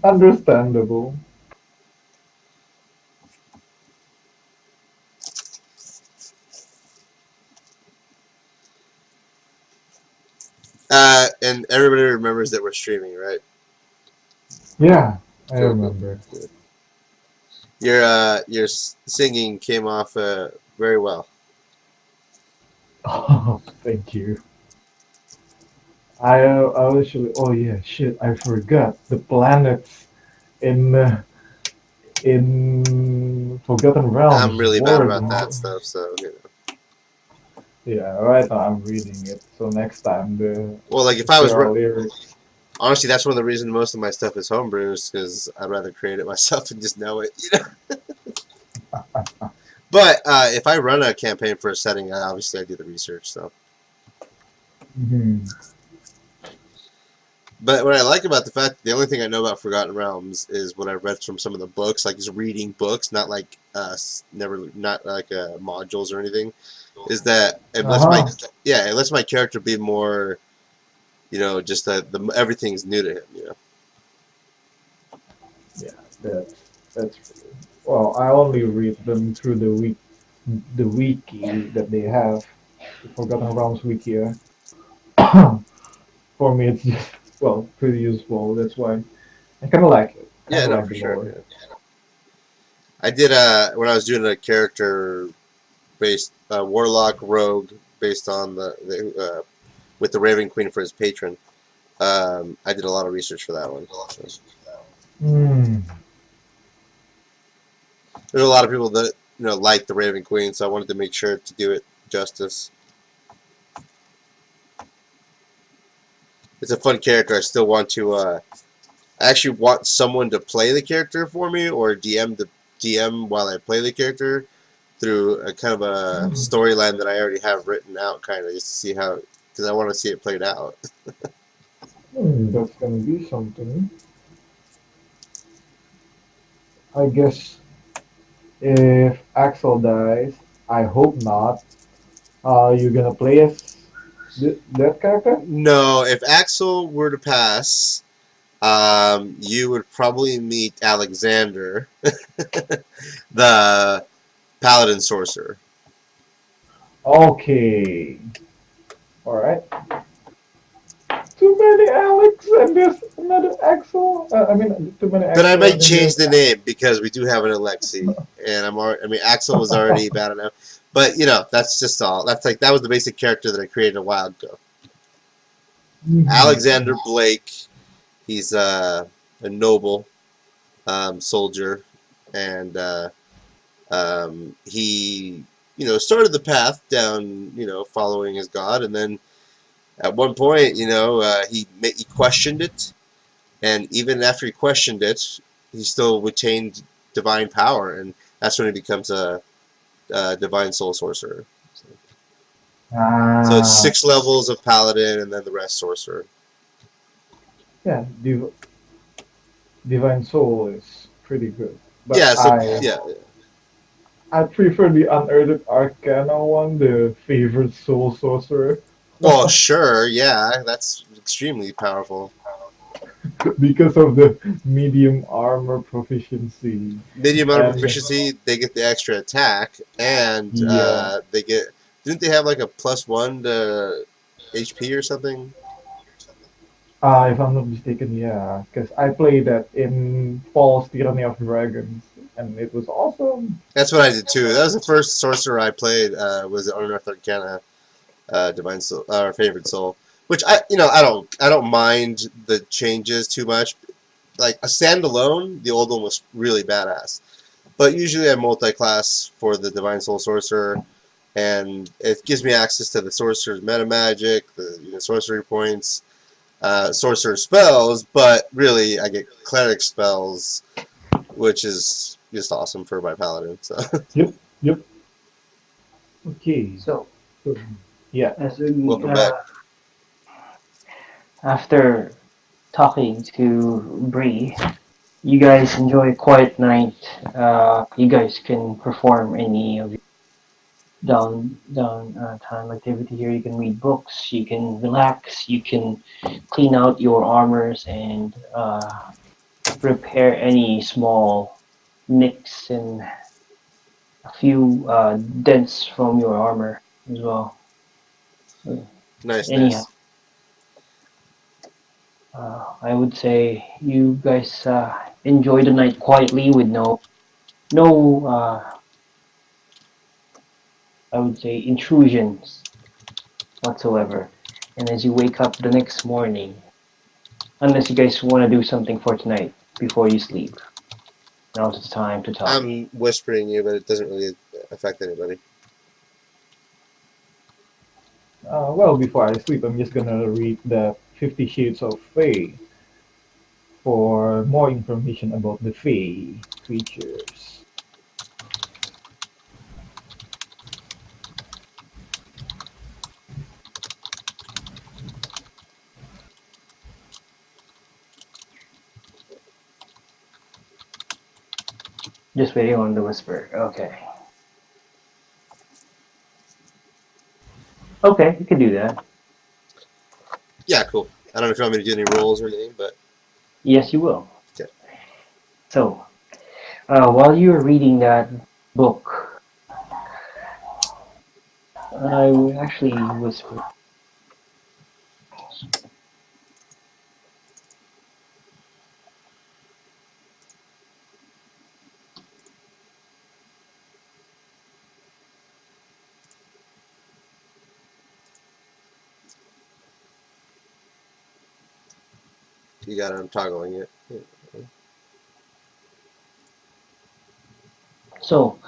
Understandable. And everybody remembers that we're streaming, right? Yeah, I Cool, cool. remember. Good. Your singing came off very well. Oh, thank you. I actually. Oh yeah, shit! I forgot the planets in Forgotten I'm Realms really bad ward. about that stuff, so you know. Yeah, right now I'm reading it. So next time Well, like if if I was there are lyrics. honestly, that's one of the reasons most of my stuff is homebrews because I'd rather create it myself and just know it, you know. But if I run a campaign for a setting, obviously I do the research. So Mhm. But what I like about the fact that the only thing I know about Forgotten Realms is what I read from some of the books, like just reading books, not like not like modules or anything, is that it lets my it lets my character be more, just the everything's new to him, Yeah, that's true. Well, I only read them through the wiki that they have, the Forgotten Realms wiki. For me, it's just pretty useful. That's why I kind of like it. Kind Yeah, of no, like for the sure. lore. Yeah. I did when I was doing a character based warlock rogue based on the with the Raven Queen for his patron. I did a lot of research for that one. So. Hmm. There's a lot of people that like the Raven Queen, so I wanted to make sure to do it justice. It's a fun character. I still want to. I actually want someone to play the character for me, or DM while I play the character through a kind of a storyline that I already have written out, kind of just to see how, because I want to see it played out. That's gonna be something. I guess if Axel dies, I hope not. You're gonna play as that character? No, if Axel were to pass, you would probably meet Alexander, the Paladin Sorcerer. Okay. Alright. Too many Alex and there's another Axel. I mean, too many But I Axel might and then change there's. the name because we do have an Alexi, and I mean, Axel was already bad enough. But that's just all. That was the basic character that I created a while ago. Alexander Blake. He's a noble soldier, and he started the path down following his god, and then at one point he questioned it, and even after he questioned it, he still retained divine power, and that's when he becomes a divine soul sorcerer. So it's 6 levels of paladin, and then the rest sorcerer. Yeah, Divine Soul is pretty good. But Yeah. So yeah. I prefer the Unearthed Arcana one, the favorite Soul Sorcerer. Well, sure. Yeah, that's extremely powerful. Because of the medium armor proficiency. Medium armor And proficiency, they get the extra attack, and yeah, they get. Didn't they have like a +1 to HP or something? if I'm not mistaken, yeah. Because I played that in Paul's Tyranny of Dragons, and it was awesome. That's what I did too. That was the first sorcerer I played. Was the Unearthed Arcana, Divine Soul, Favorite Soul. Which I don't mind the changes too much. Like a standalone, the old one was really badass. But usually I multi-class for the Divine Soul Sorcerer, and it gives me access to the Sorcerer's meta magic, the sorcery points, Sorcerer spells, but really I get Cleric spells, which is just awesome for my Paladin. So. Yep. Okay. So, So, yeah. as we, Welcome back. after talking to Bree, you guys enjoy a quiet night. You guys can perform any of your time activity here. You can read books. You can relax. You can clean out your armors and repair any small nicks and a few dents from your armor as well. So, Nice. anyhow, I would say you guys enjoy the night quietly with no I would say intrusions whatsoever. And as you wake up the next morning, unless you guys want to do something for tonight before you sleep, now's the time to talk. I'm whispering you, but it doesn't really affect anybody. Well, before I sleep, I'm just gonna read the 50 Shades of Fae for more information about the Fae creatures. Just waiting on the whisper. Okay. Okay, you can do that. Yeah, cool. I don't know if you want me to do any rolls or anything, but Yes, you will. Okay. So, while you're reading that book, I will actually whisper. you got it. I'm toggling it. Yeah. So,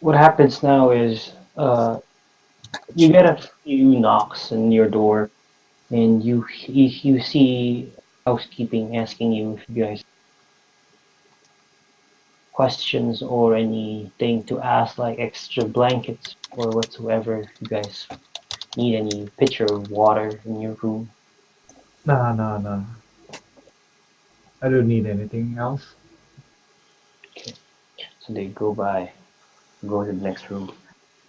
what happens now is you get a few knocks on your door, and you see housekeeping asking you if you guys questions or anything to ask, like extra blankets or whatsoever. If you guys need any pitcher of water in your room. Nah, nah, nah. I don't need anything else. Okay. So they go to the next room.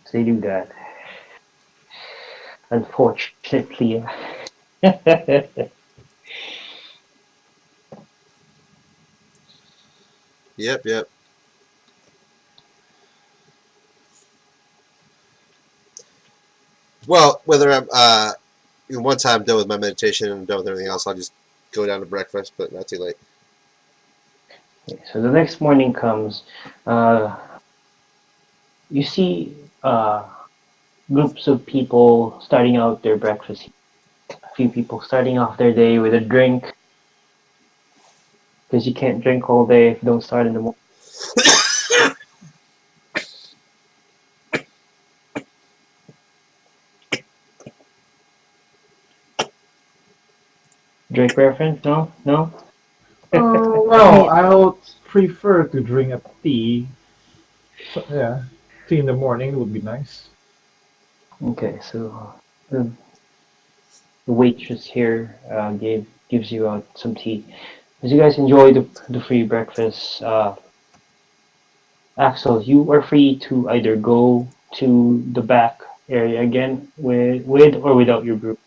So they do that. Unfortunately, Yep, yep. Well, whether I'm once I'm done with my meditation and done with everything else, I'll just go down to breakfast, but not too late. so the next morning comes. Uh, you see groups of people starting out their breakfast. A few people starting off their day with a drink because you can't drink all day if you don't start in the morning. Drink reference? No, no. Well, I'll prefer to drink a tea. So, yeah, tea in the morning would be nice. Okay, so the waitress here gives you out some tea. As you guys enjoy the free breakfast, Axel, you are free to either go to the back area again with or without your group.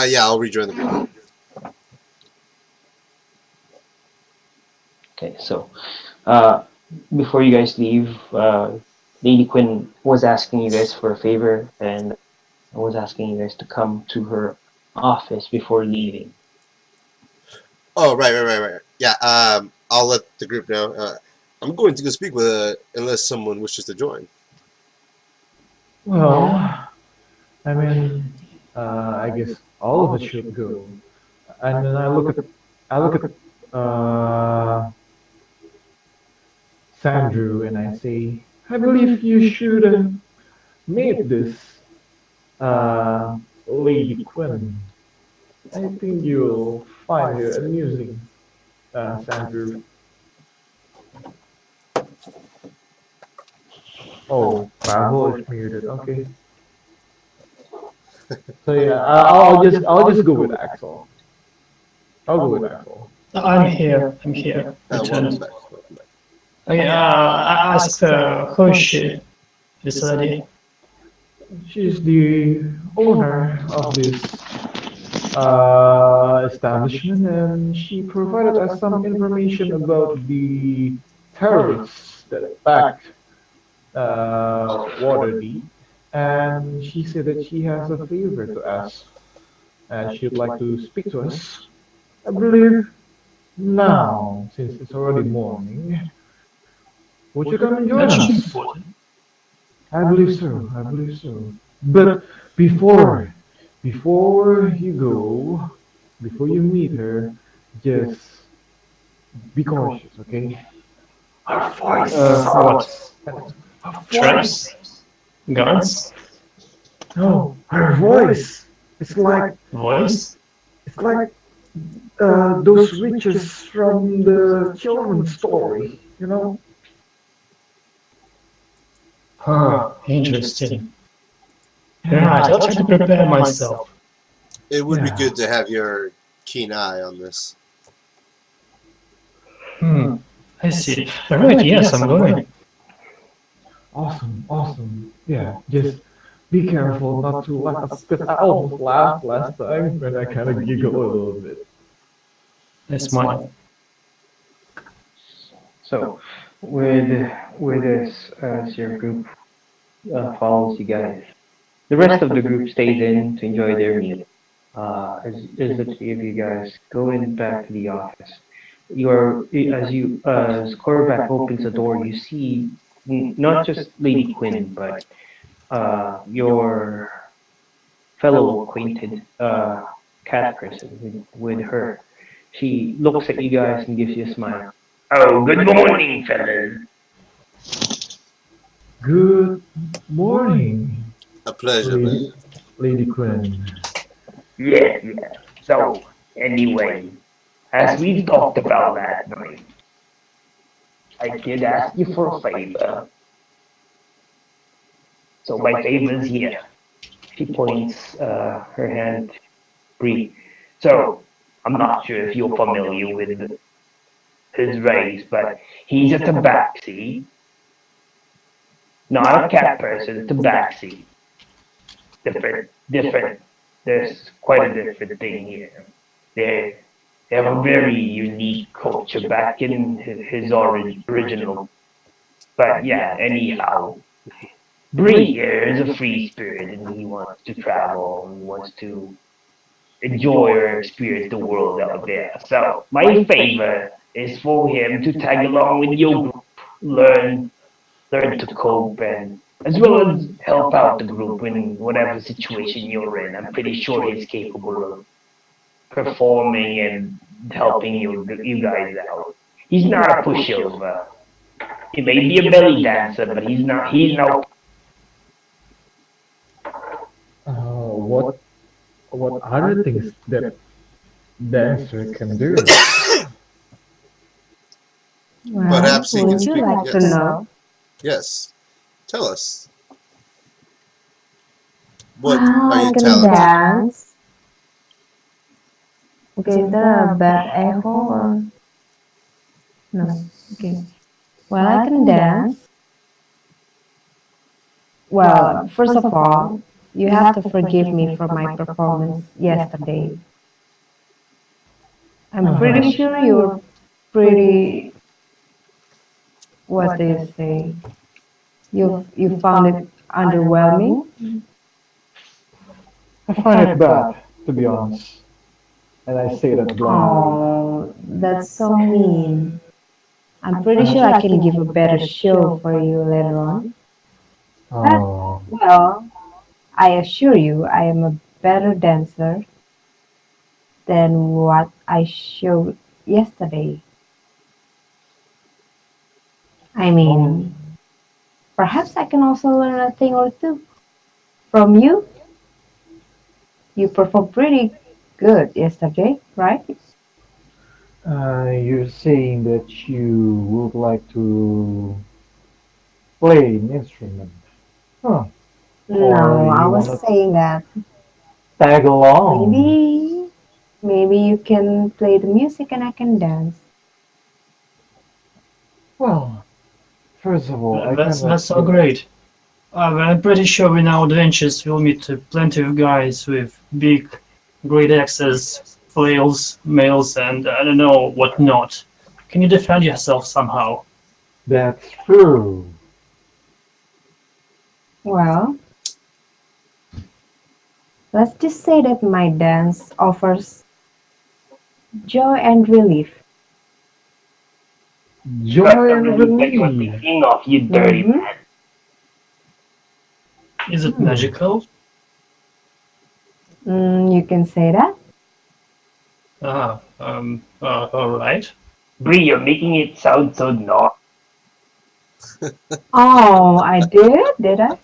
Yeah, I'll rejoin the group. Okay, so uh, before you guys leave, Lady Quinn was asking you guys for a favor and was asking you guys to come to her office before leaving. Oh, right. Yeah, I'll let the group know. I'm going to go speak with unless someone wishes to join. Well, I mean, I guess all of us should go. And then I look at Sandrew and I say, I believe you should meet this uh, Lady Quinn. I think you'll find her amusing, Sandrew. Oh, Marvel is muted. Okay. So yeah, I'll just go with Axel. I'll go with Axel. I'm here. I'm here. Welcome Returned. back. Welcome back. Okay, I asked who is she? This lady. She's the owner of this establishment, and she provided us some information about the terrorists that attacked Waterdeep. And she said that she has a favor to ask, and she'd like to speak to us. I believe now, since it's already morning, would you come and join That should be us? important. I believe so. I believe so. But before, before you go, before you meet her, just be cautious, okay? Her voice What? sucks. Her voice. Traps? Guards? No, her voice. It's like Voice? it's like those witches from the children's story. You know? Huh, interesting. Alright, I'll try to prepare myself. It would be Yeah. good to have your keen eye on this. I see. Alright, yes, I'm going. Awesome, awesome. Yeah, just be careful not to laugh, because I almost laughed last time when I kind of giggle a little bit. I smile. So, with this as your group follows you guys, the rest of the group stays in to enjoy their meal. As the three of you guys go in back to the office, as Korvac opens the door, you see not just Lady Quinn, but your fellow acquainted cat person with her. She looks at you guys and gives you a smile. Oh, good morning, fellas. Good morning, A pleasure, Lady man. Lady Quinn. Yeah, yeah. So, anyway, as we talked about last night, I could ask you for a favor. So my favor's here. She points her hand to Bree. So, I'm not sure if you're familiar with his race, but he's a tabaxi, not a cat person, a tabaxi. Different. There's quite a different thing here. They they have a very unique culture back in his original. But yeah, anyhow, Bree here is a free spirit and he wants to travel and wants to enjoy or experience the world out there. So my favor is for him to tag along with your group, learn to cope and as well as help out the group in whatever situation you're in. I'm pretty sure he's capable of performing and helping you guys out. He's not a pushover. He may be a belly dancer, but he's no. What other things that dancer can do? Well, Perhaps he can would you speak. like to Yes. know? Yes. Tell us. What Well, are I you can talented? dance. Okay, is there a bad echo or no? Okay. Well, I can dance. Well, first of all, you have to forgive me for my performance yesterday. I'm pretty sure you're pretty, what do you say? You found it underwhelming? I find it bad, to be honest, and I say that bluntly. Oh, that's so mean. I'm pretty sure I can give a better show for you later on. But, Oh, well, I assure you, I am a better dancer than what I showed yesterday. I mean, perhaps I can also learn a thing or two from you. You performed pretty good yesterday, right? you're saying that you would like to play an instrument, huh? Or No, I you was want to saying that tag along? maybe you can play the music and I can dance. Well, first of all, I cannot That's so give. great. I'm pretty sure in our adventures we'll meet plenty of guys with big, great axes, flails, mails, and I don't know what not. Can you defend yourself somehow? That's true. Well, let's just say that my dance offers joy and relief. Got Joy the and relief that you were relief. thinking of, you dirty Mm-hmm. man. Is it Hmm. magical? You can say that. Alright. Bree, you're making it sound so naughty. Oh, I did I?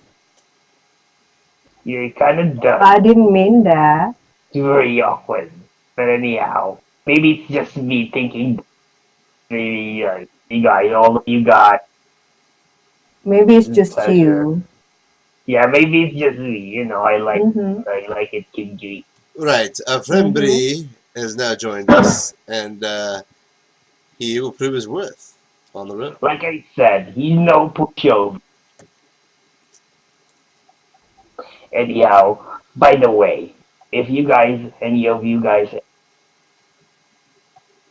You're kind of dumb. I didn't mean that. It's very awkward. But anyhow, maybe it's just me thinking. Maybe you got all you got Maybe it's just pleasure. you. Yeah, maybe it's just me. You know, Mm-hmm. I like it kinky. Right. Friend Mm-hmm. Bree has now joined us, and He will prove his worth on the road. Like I said, he's no pushover. Anyhow, by the way, if you guys, any of you guys,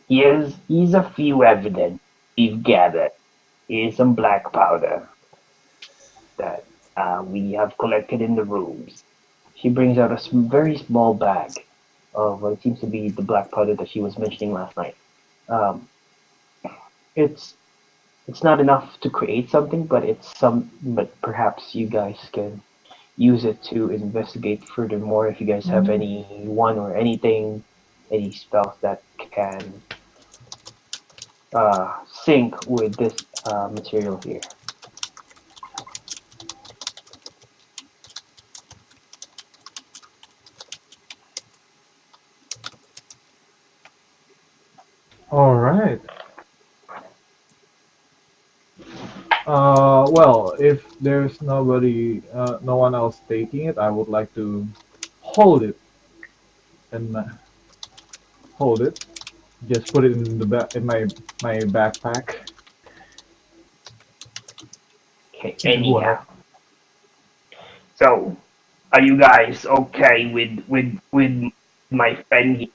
here's a few evidence we've gathered. Here's some black powder that we have collected in the rooms. She brings out a very small bag of what seems to be the black powder that she was mentioning last night. Um, it's it's not enough to create something, but it's some. But perhaps you guys can use it to investigate furthermore. If you guys have anyone or anything, any spells that can sync with this material here. All right. Well, if there's no one else taking it, I would like to hold it and hold it. Just put it in the back in my backpack. Okay, anyhow. So, are you guys okay with my friend here?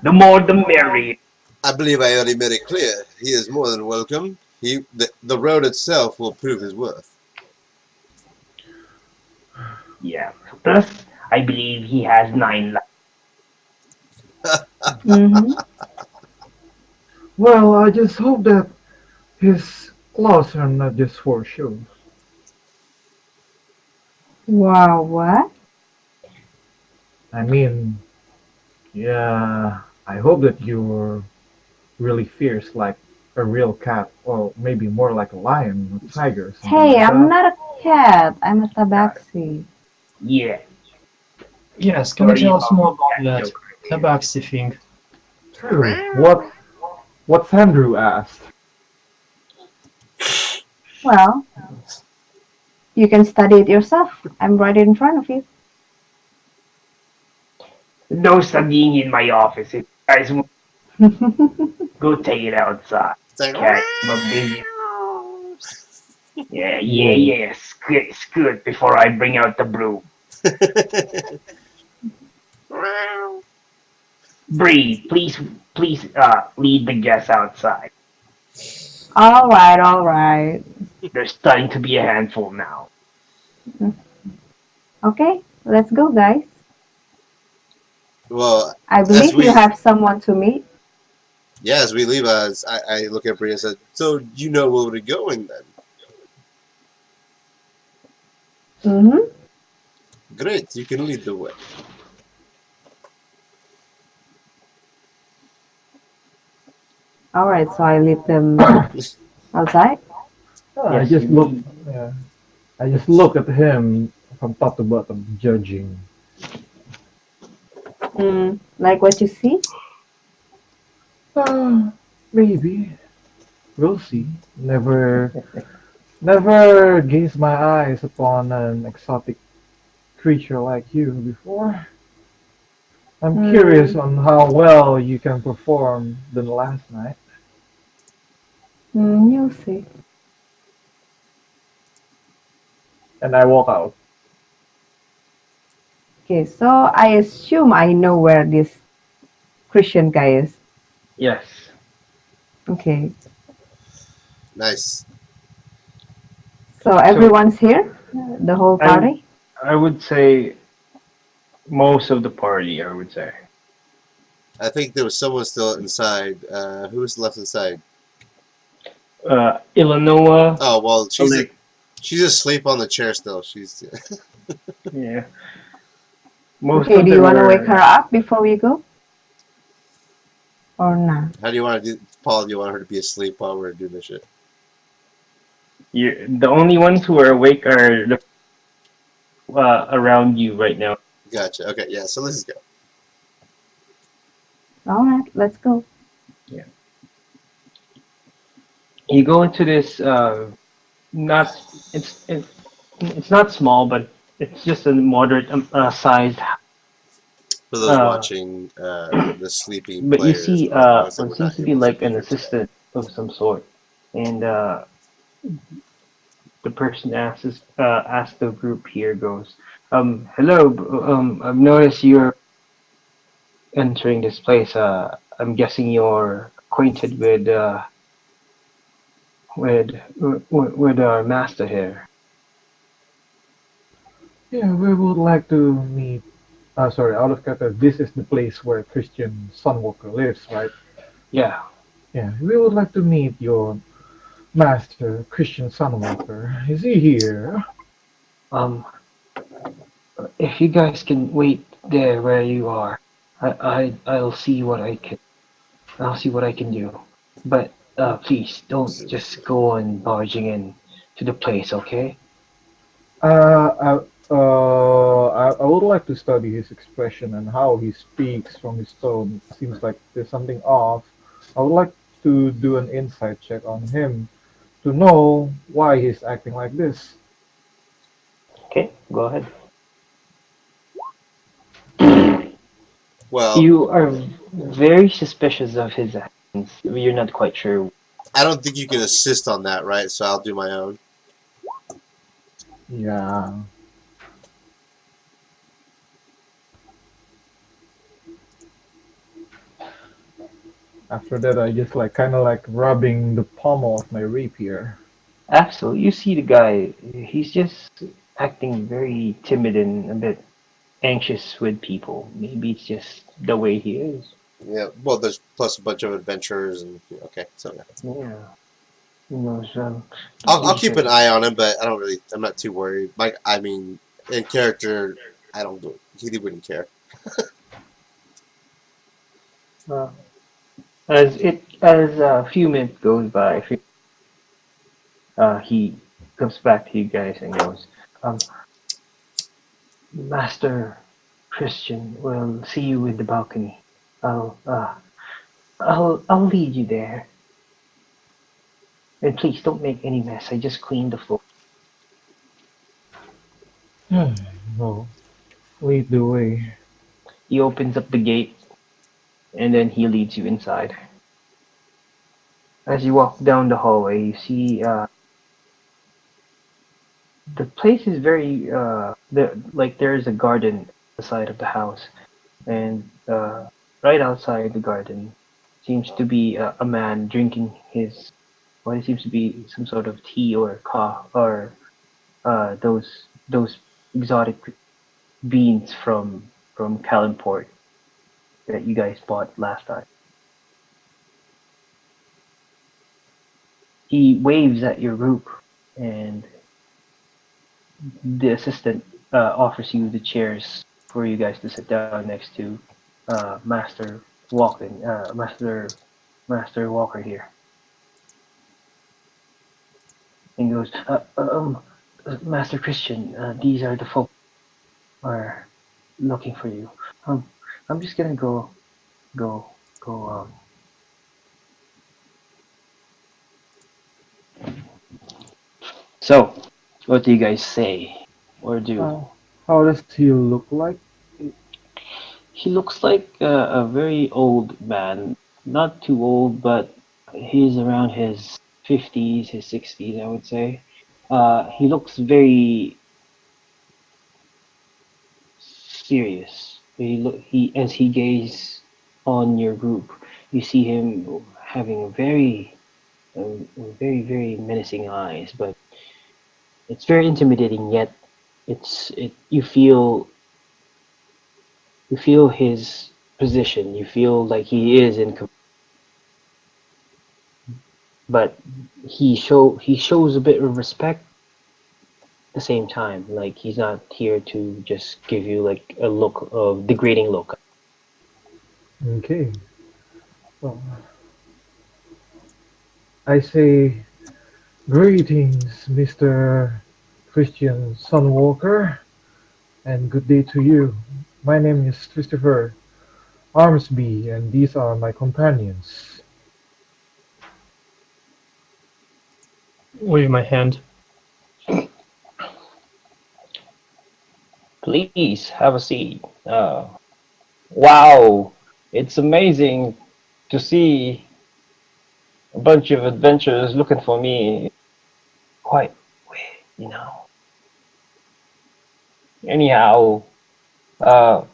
The more the merrier. I believe I already made it clear. He is more than welcome. The road itself will prove his worth. Yeah. Plus, I believe he has 9 lives. Mm-hmm. Well, I just hope that his claws are not just for show. Wow, what? I mean, yeah, I hope that you're really fierce like a real cat, or maybe more like a lion or tiger or something Hey, like I'm that. not a cat. I'm a tabaxi. Yeah. Yes, can you Sorry tell us about more about that that joke. tabaxi thing? True. What's Andrew asked? Well, you can study it yourself. I'm right in front of you. No studying in my office. If you guys want, go take it outside. It's like, Okay, I'm busy. Yeah. Scoot before I bring out the broom. Bree, please, lead the guests outside. All right, all right. They're starting to be a handful now. Okay, let's go, guys. Well, I as believe you we have someone to meet. as we leave, I look at Bree and said, "So you know where we're going then? Mm-hmm. Great, you can lead the way." All right, so I lead them outside. I Yes, just you look. need. Yeah, I just look at him from top to bottom, judging. Like what you see? Maybe we'll see. Never gazed my eyes upon an exotic creature like you before. I'm curious on how well you can perform than last night. You'll see. And I walk out. Okay, so I assume I know where this Christian guy is. Yes. Okay, Nice. so everyone's here? The whole I party? I would say most of the party. I would say. I think there was someone still inside. Who was left inside? Illinois. Oh well, Alec. she's asleep on the chair still. She's Yeah. Most Okay, of do you them want to wake her were. up before we go? Or not? How do you want to do, Paul? Do you want her to be asleep while we're doing this shit? The only ones who are awake are the around you right now. Gotcha. Okay, yeah. So let's go. All right, let's go. You go into this not it's not small, but it's just a moderate sized For those watching the sleeping But you players, see, notice that what we're seems not to be able to like be an here today. assistant of some sort, and the person asks the group here goes, hello, I've noticed you're entering this place. I'm guessing you're acquainted with with our master here. Yeah, we would like to meet. Sorry, out of character. This is the place where Christian Sunwalker lives, right? Yeah. Yeah, we would like to meet your master, Christian Sunwalker. Is he here? Um, if you guys can wait there where you are, I'll see what I can. I'll see what I can do. But please don't just go on barging in to the place, okay? I would like to study his expression and how he speaks from his tone. It seems like there's something off. I would like to do an insight check on him to know why he's acting like this. Okay, go ahead. Well, You are very suspicious of his actions. You're not quite sure. I don't think you can assist on that, right? So I'll do my own. Yeah. After that, I just like kind of like rubbing the pommel of my rapier. Axel, you see the guy. He's just acting very timid and a bit anxious with people. Maybe it's just the way he is. Yeah. Well, there's plus a bunch of adventurers and okay. So yeah. Yeah. Who knows? I'll We keep an should. eye on him, but I don't really. I'm not too worried. Like I mean, in character, I don't do it. He wouldn't care. Uh, as a few minutes goes by, he comes back to you guys and goes, Master Christian will see you in the balcony. I'll uh, I'll lead you there. And please don't make any mess. I just cleaned the floor. Oh, lead the way. He opens up the gate and then he leads you inside. As you walk down the hallway, you see the place is very like there is a garden at the side of the house, and right outside the garden seems to be a man drinking his what it seems to be some sort of tea or coffee or those exotic beans from Kalimport that you guys bought last time. He waves at your group, and the assistant offers you the chairs for you guys to sit down next to Master Walken, Master Walker here. And he goes, Master Christian, these are the folk who are looking for you. Um, I'm just gonna go, go. So, what do you guys say or do? How does he look like? He looks like a very old man. Not too old, but he's around his 50s, his 60s, I would say. He looks very serious. He as he gazes on your group, you see him having very menacing eyes, but it's very intimidating. Yet, you feel his position. You feel like he is in but he shows a bit of respect at the same time. Like he's not here to just give you like a look of degrading look. Okay. Well, I say greetings, Mr. Christian Sunwalker, and good day to you. My name is Christopher Armsby, and these are my companions. Wave my hand. Please have a seat. Wow, it's amazing to see a bunch of adventurers looking for me. Quite weird, you know. Anyhow, uh,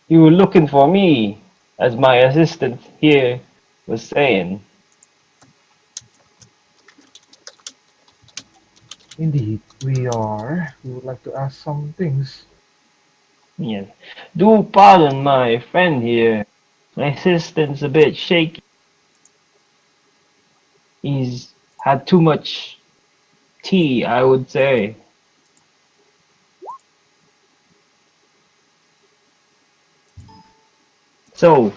you were looking for me, as my assistant here was saying. Indeed, we are. We would like to ask some things. Yes. Do pardon my friend here. My assistant's a bit shaky. He's had too much tea, I would say. So,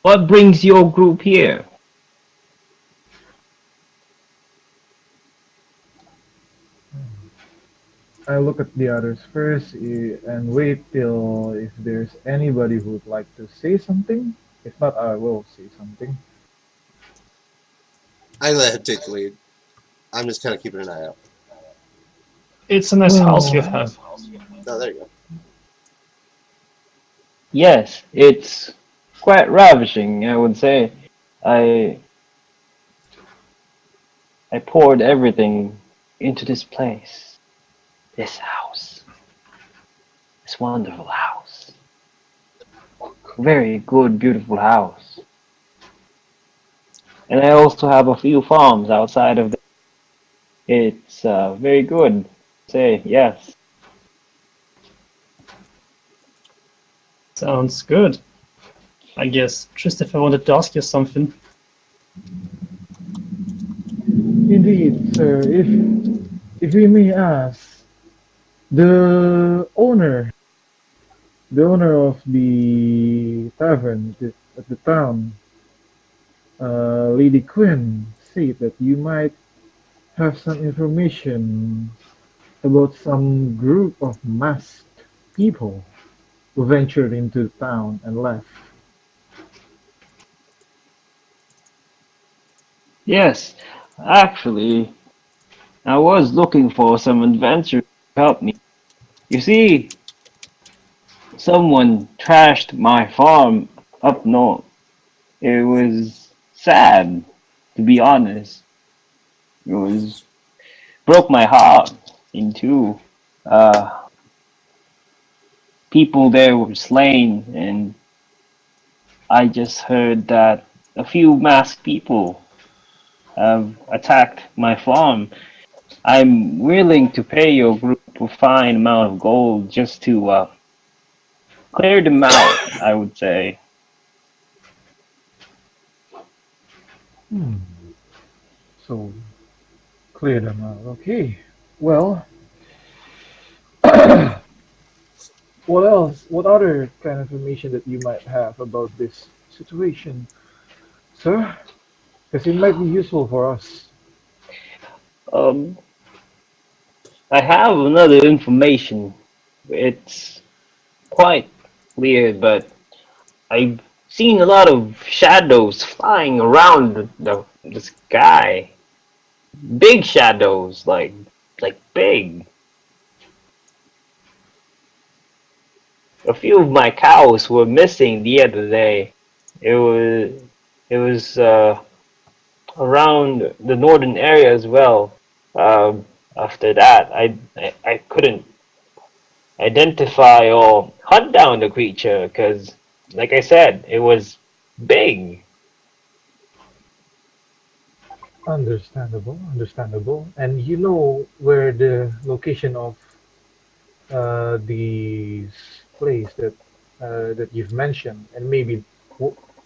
what brings your group here? I look at the others first and wait till if there's anybody who would like to say something. If not, I will say something. I let him take the lead. I'm just kind of keeping an eye out. It's a nice house you Well, have. Oh, there you go. Yes, it's quite ravishing, I would say. I I poured everything into this place. This house. This wonderful house. Very good, beautiful house. And I also have a few farms outside of it's very good. Say yes. Sounds good. I guess Christopher wanted to ask you something. indeed, sir. If we may ask, the owner of the tavern at the town, Lady Quinn, said that you might have some information about some group of masked people who ventured into the town and left. Yes. Actually, I was looking for some adventure to help me. You see, someone trashed my farm up north. It was sad, to be honest. It was broke my heart in two. Uh, People there were slain, and I just heard that a few masked people have attacked my farm. I'm willing to pay your group a fine amount of gold just to clear them out, I would say. Hmm. So clear them out. Okay. Well, what else? What other kind of information that you might have about this situation, sir? Because it might be useful for us. Um, I have another information. It's quite weird, but I've seen a lot of shadows flying around the sky. Big shadows, like big. A few of my cows were missing the other day. It was it was around the northern area as well. After that, I couldn't identify or hunt down the creature because, like I said, it was big. Understandable, understandable. And you know where the location of the place that you've mentioned, and maybe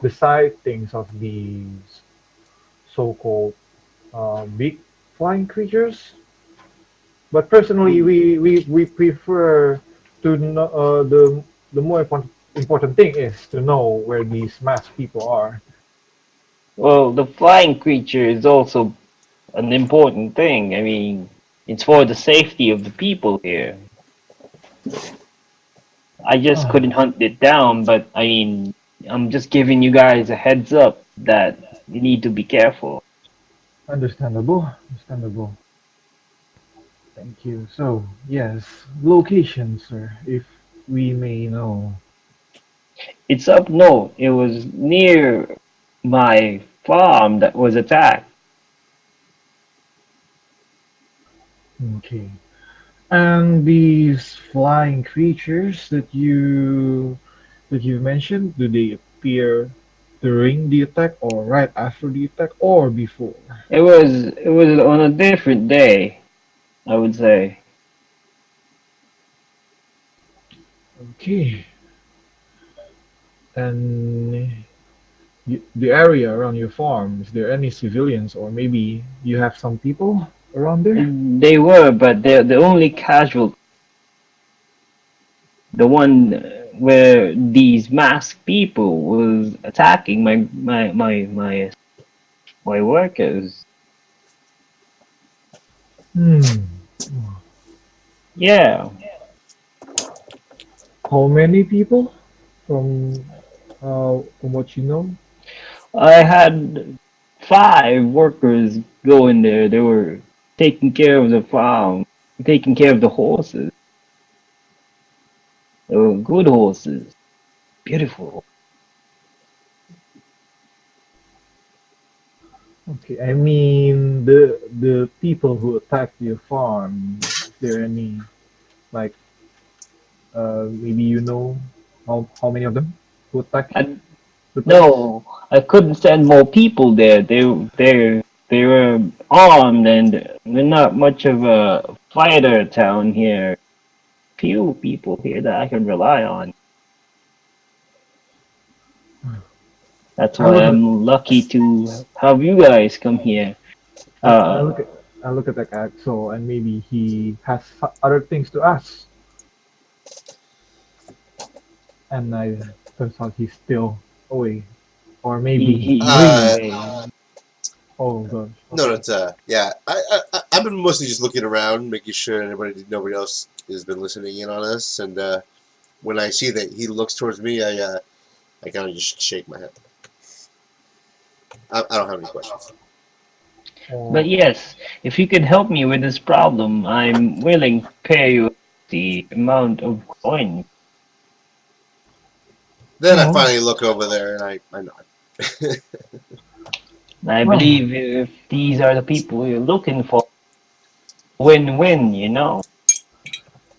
the sightings of these so-called big flying creatures. But personally, we prefer to know the more important thing is to know where these masked people are. Well, the flying creature is also an important thing. I mean, it's for the safety of the people here. I just Ah, couldn't hunt it down, but I mean, I'm just giving you guys a heads up that you need to be careful. understandable, understandable. Thank you. So yes, location, sir, if we may know. It's up north. It was near my farm that was attacked. Okay. And these flying creatures that you mentioned, do they appear during the attack or right after the attack or before? It was on a different day, I would say. Okay. And the area around your farm, is there any civilians or maybe you have some people around there? They were, but the only casual, the one where these masked people was attacking my workers. Hmm. Yeah, How many people from what you know? I had 5 workers go in there. They were taking care of the farm, taking care of the horses. They were good horses, beautiful. Okay, I mean the people who attacked your farm. Is there any like maybe you know how many of them who attacked I the place? No, I couldn't send more people there. They were armed and we're not much of a fighter town here. Few people here that I can rely on. That's I why look at I'm lucky to have you guys come here. I Uh, look at I look at that Axel and maybe he has other things to ask, and I turns out he's still away, or maybe he went Uh, dreaming. away. Oh gosh. no, Okay. that's yeah. I've been mostly just looking around, making sure nobody else has been listening in on us. And when I see that he looks towards me, I kind of just shake my head. I don't have any questions. But Oh. yes, if you could help me with this problem, I'm willing to pay you the amount of coin. Then I Well. finally look over there and I nod. I Well. believe if these are the people you're looking for, win-win, you know?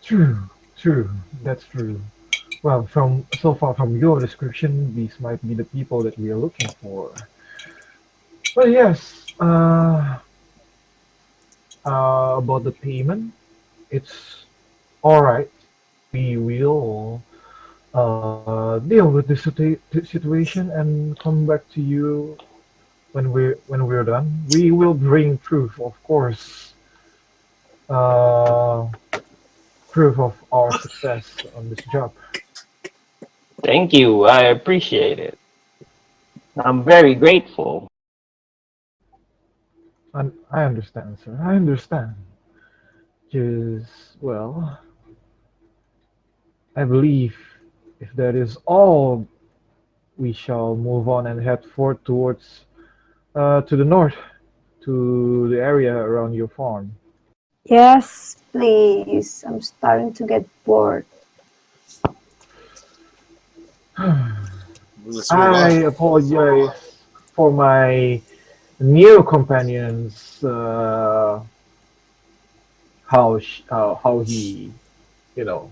True. True. That's true. Well, from so far from your description, these might be the people that we are looking for. Well, yes. About the payment, it's all right. We will deal with the situation and come back to you when we're done. We will bring proof, of course, uh, proof of our success on this job. Thank you. I appreciate it. I'm very grateful. And I understand, sir. I understand. Just well, I believe if that is all, we shall move on and head forth towards to the north, to the area around your farm. Yes, please. I'm starting to get bored. Let's move I on. apologize for my new companions. How he, you know,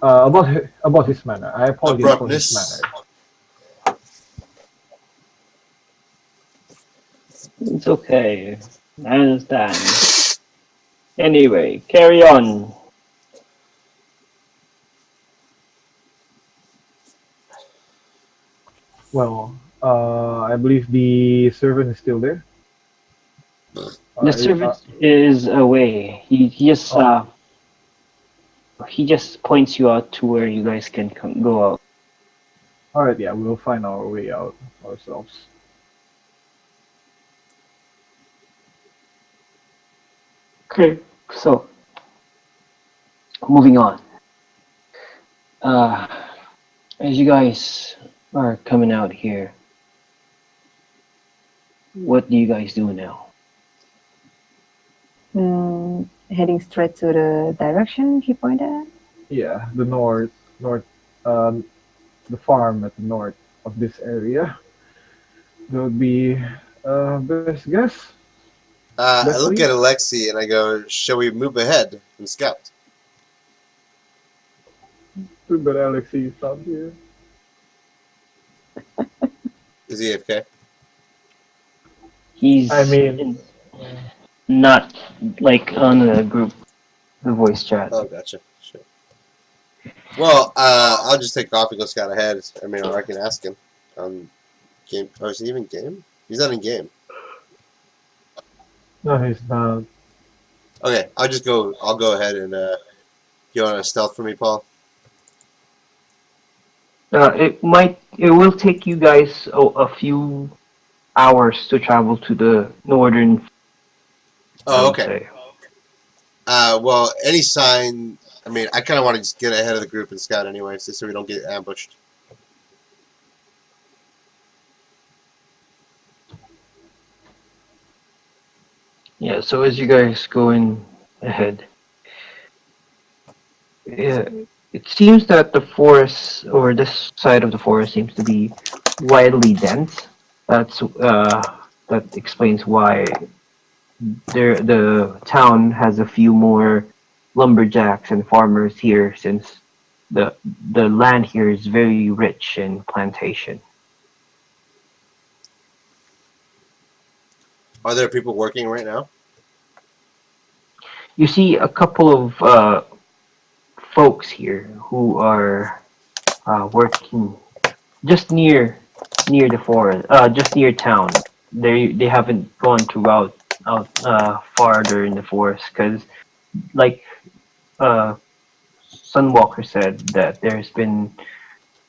about his manner. I apologize for his Abruptness. manner. It's okay. I understand. Anyway, carry on. Well, I believe the servant is still there. The servant is away. Oh, He just points you out to where you guys can go out. all right. Yeah, we'll find our way out ourselves. Okay. So, moving on. Uh, as you guys are coming out here, what do you guys do now? Heading straight to the direction he pointed at. Yeah, the north, north, um, the farm at the north of this area. That would be best guess. I Best look lead. at Alexi and I go, "Shall we move ahead and scout?" Too bad Alexi is not here. Is he AFK? He's I mean, not like on a group, the voice chat. Oh, gotcha. Sure. Well, I'll just take off and go scout ahead. I mean, or I can ask him. Game. Oh, is he even game? He's not in game. no, he's not. Okay, I'll just go. I'll go ahead and you want a stealth for me, Paul? It will take you guys a few hours to travel to the northern. I Oh, would okay. say. Well, any sign. I mean, I kind of want to just get ahead of the group and scout anyway, so we don't get ambushed. Yeah. So as you guys going ahead, yeah, it seems that the forest or this side of the forest seems to be widely dense. That explains why the town has a few more lumberjacks and farmers here, since the the land here is very rich in plantation. Are there people working right now? You see a couple of folks here who are working just near the forest, just near town. They haven't gone throughout out farther in the forest because, like uh, Sunwalker said, that there's been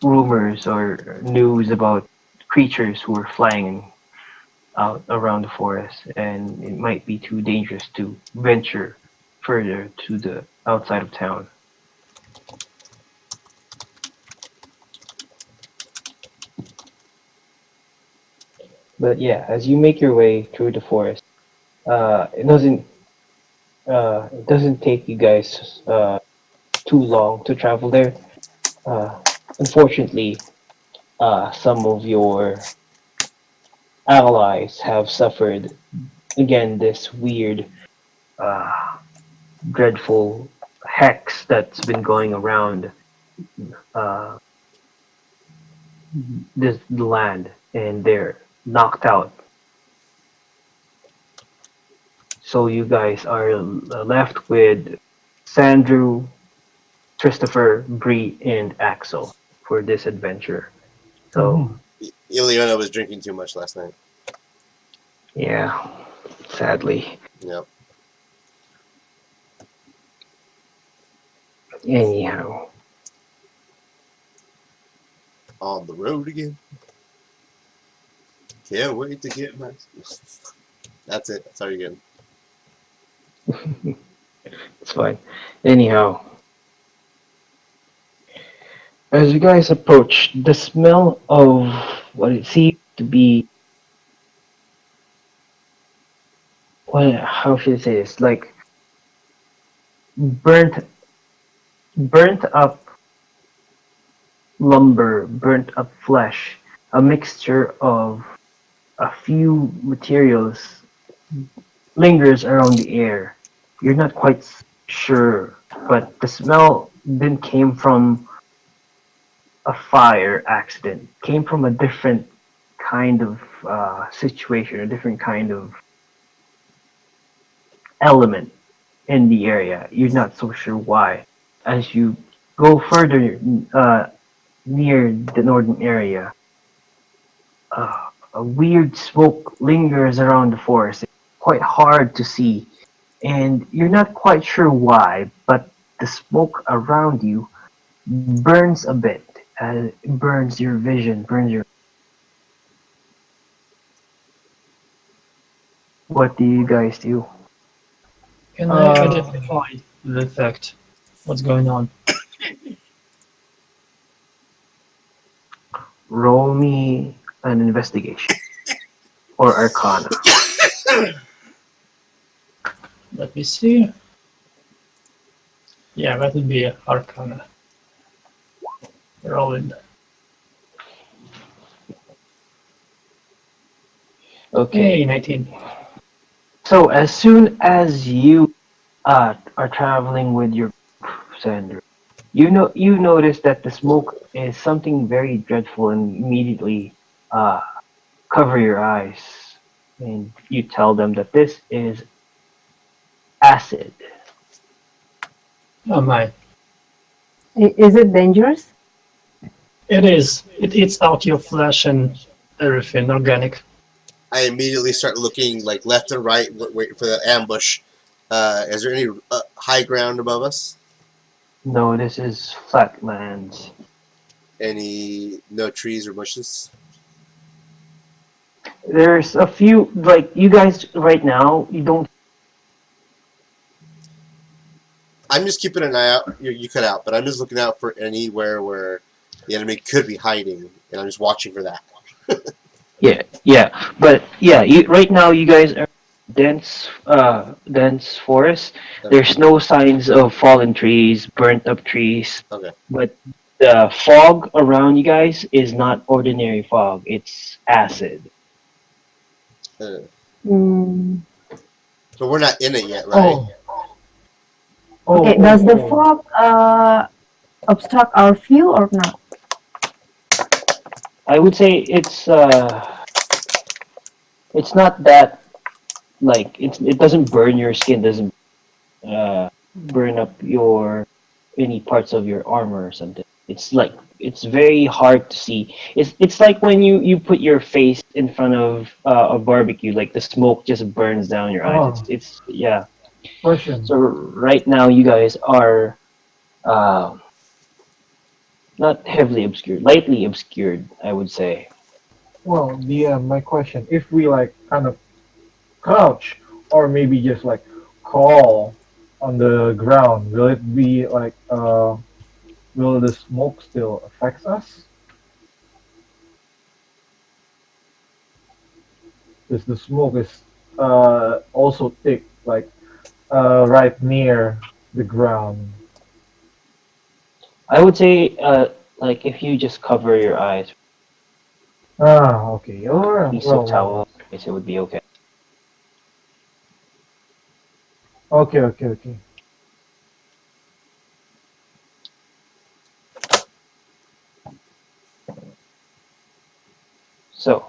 rumors or news about creatures who are flying out around the forest, and it might be too dangerous to venture further to the outside of town. But yeah, as you make your way through the forest, uh, it doesn't it doesn't take you guys too long to travel there. Uh, Unfortunately, some of your allies have suffered again this weird, uh, dreadful hex that's been going around uh, the land, and they're knocked out. So you guys are left with Sandrew, Christopher, Bree, and Axel for this adventure. So Mhm. Ileana was drinking too much last night. yeah, sadly. Yep. Anyhow, On the road again. Can't wait to get my. That's it. That's all you're getting. it's fine. Anyhow, as you guys approach, the smell of what it seems to be, what, how should I say this? Like burnt, burnt up lumber, burnt up flesh, a mixture of a few materials lingers around the air. You're not quite sure, but the smell didn't came from a fire accident. Came from a different kind of situation, a different kind of element in the area. You're not so sure why. As you go further near the northern area, a weird smoke lingers around the forest. It's quite hard to see, and you're not quite sure why, but the smoke around you burns a bit. It burns your vision, burns your. What do you guys do? Can I Uh, identify the effect? What's going on? Roll me an investigation or Arcana. Let me see. Yeah, that would be Arcana. Rolling. Okay. Yay, 19. So as soon as you are traveling with your Sandra, you notice that the smoke is something very dreadful, and immediately uh, cover your eyes, and you tell them that this is acid. Oh my. Is it dangerous? It is. It eats out your flesh and everything organic. I immediately start looking like left and right, waiting for that ambush. Is there any high ground above us? No, this is flatlands. No trees or bushes? There's a few, like you guys right now. You don't. I'm just keeping an eye out. You cut out, but I'm just looking out for anywhere where the enemy could be hiding, and I'm just watching for that. Yeah, but yeah, right now you guys are dense forest. Okay. There's no signs of fallen trees, burnt up trees, Okay. but the fog around you guys is not ordinary fog. It's acid. Uh, Mm. so we're not in it yet, right? Okay, does the fog obstruct our view or not? I would say it's not that like it doesn't burn your skin, doesn't burn up your any parts of your armor or something. It's like it's very hard to see. It's like when you put your face in front of a barbecue, like the smoke just burns down your eyes. It's yeah. Question. So right now you guys are uh, not heavily obscured, lightly obscured, I would say. Well, my question: if we like kind of crouch, or maybe just like crawl on the ground, will it be like will the smoke still affect us? Because the smoke is also thick, like right near the ground. I would say like if you just cover your eyes, Ah, okay. All right. piece of Well, towel, I guess it would be okay. okay. So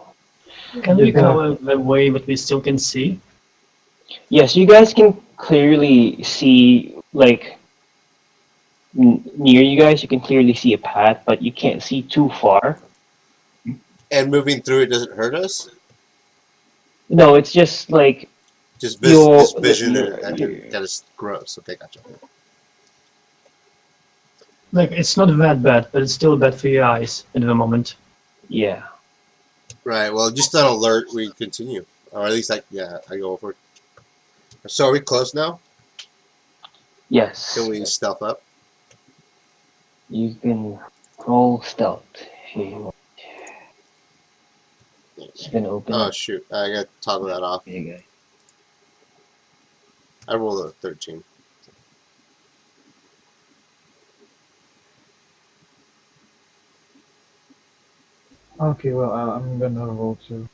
Can we Just gonna. cover the way that we still can see? yes, you guys can clearly see like near you guys. You can clearly see a path, but you can't see too far. And moving through it doesn't hurt us. No, it's just like Just your vision your, and your that is gross. Okay, gotcha. Like, it's not that bad, but it's still bad for your eyes at the moment. yeah. Right. Well, just on alert, we continue, or at least I go for it. So are we close now? Yes. Can we stealth up? You can roll stealth. If you want. It's gonna open Oh up. shoot! I got to toggle that off. There you go. I rolled a 13. Okay, well, I'm gonna roll too,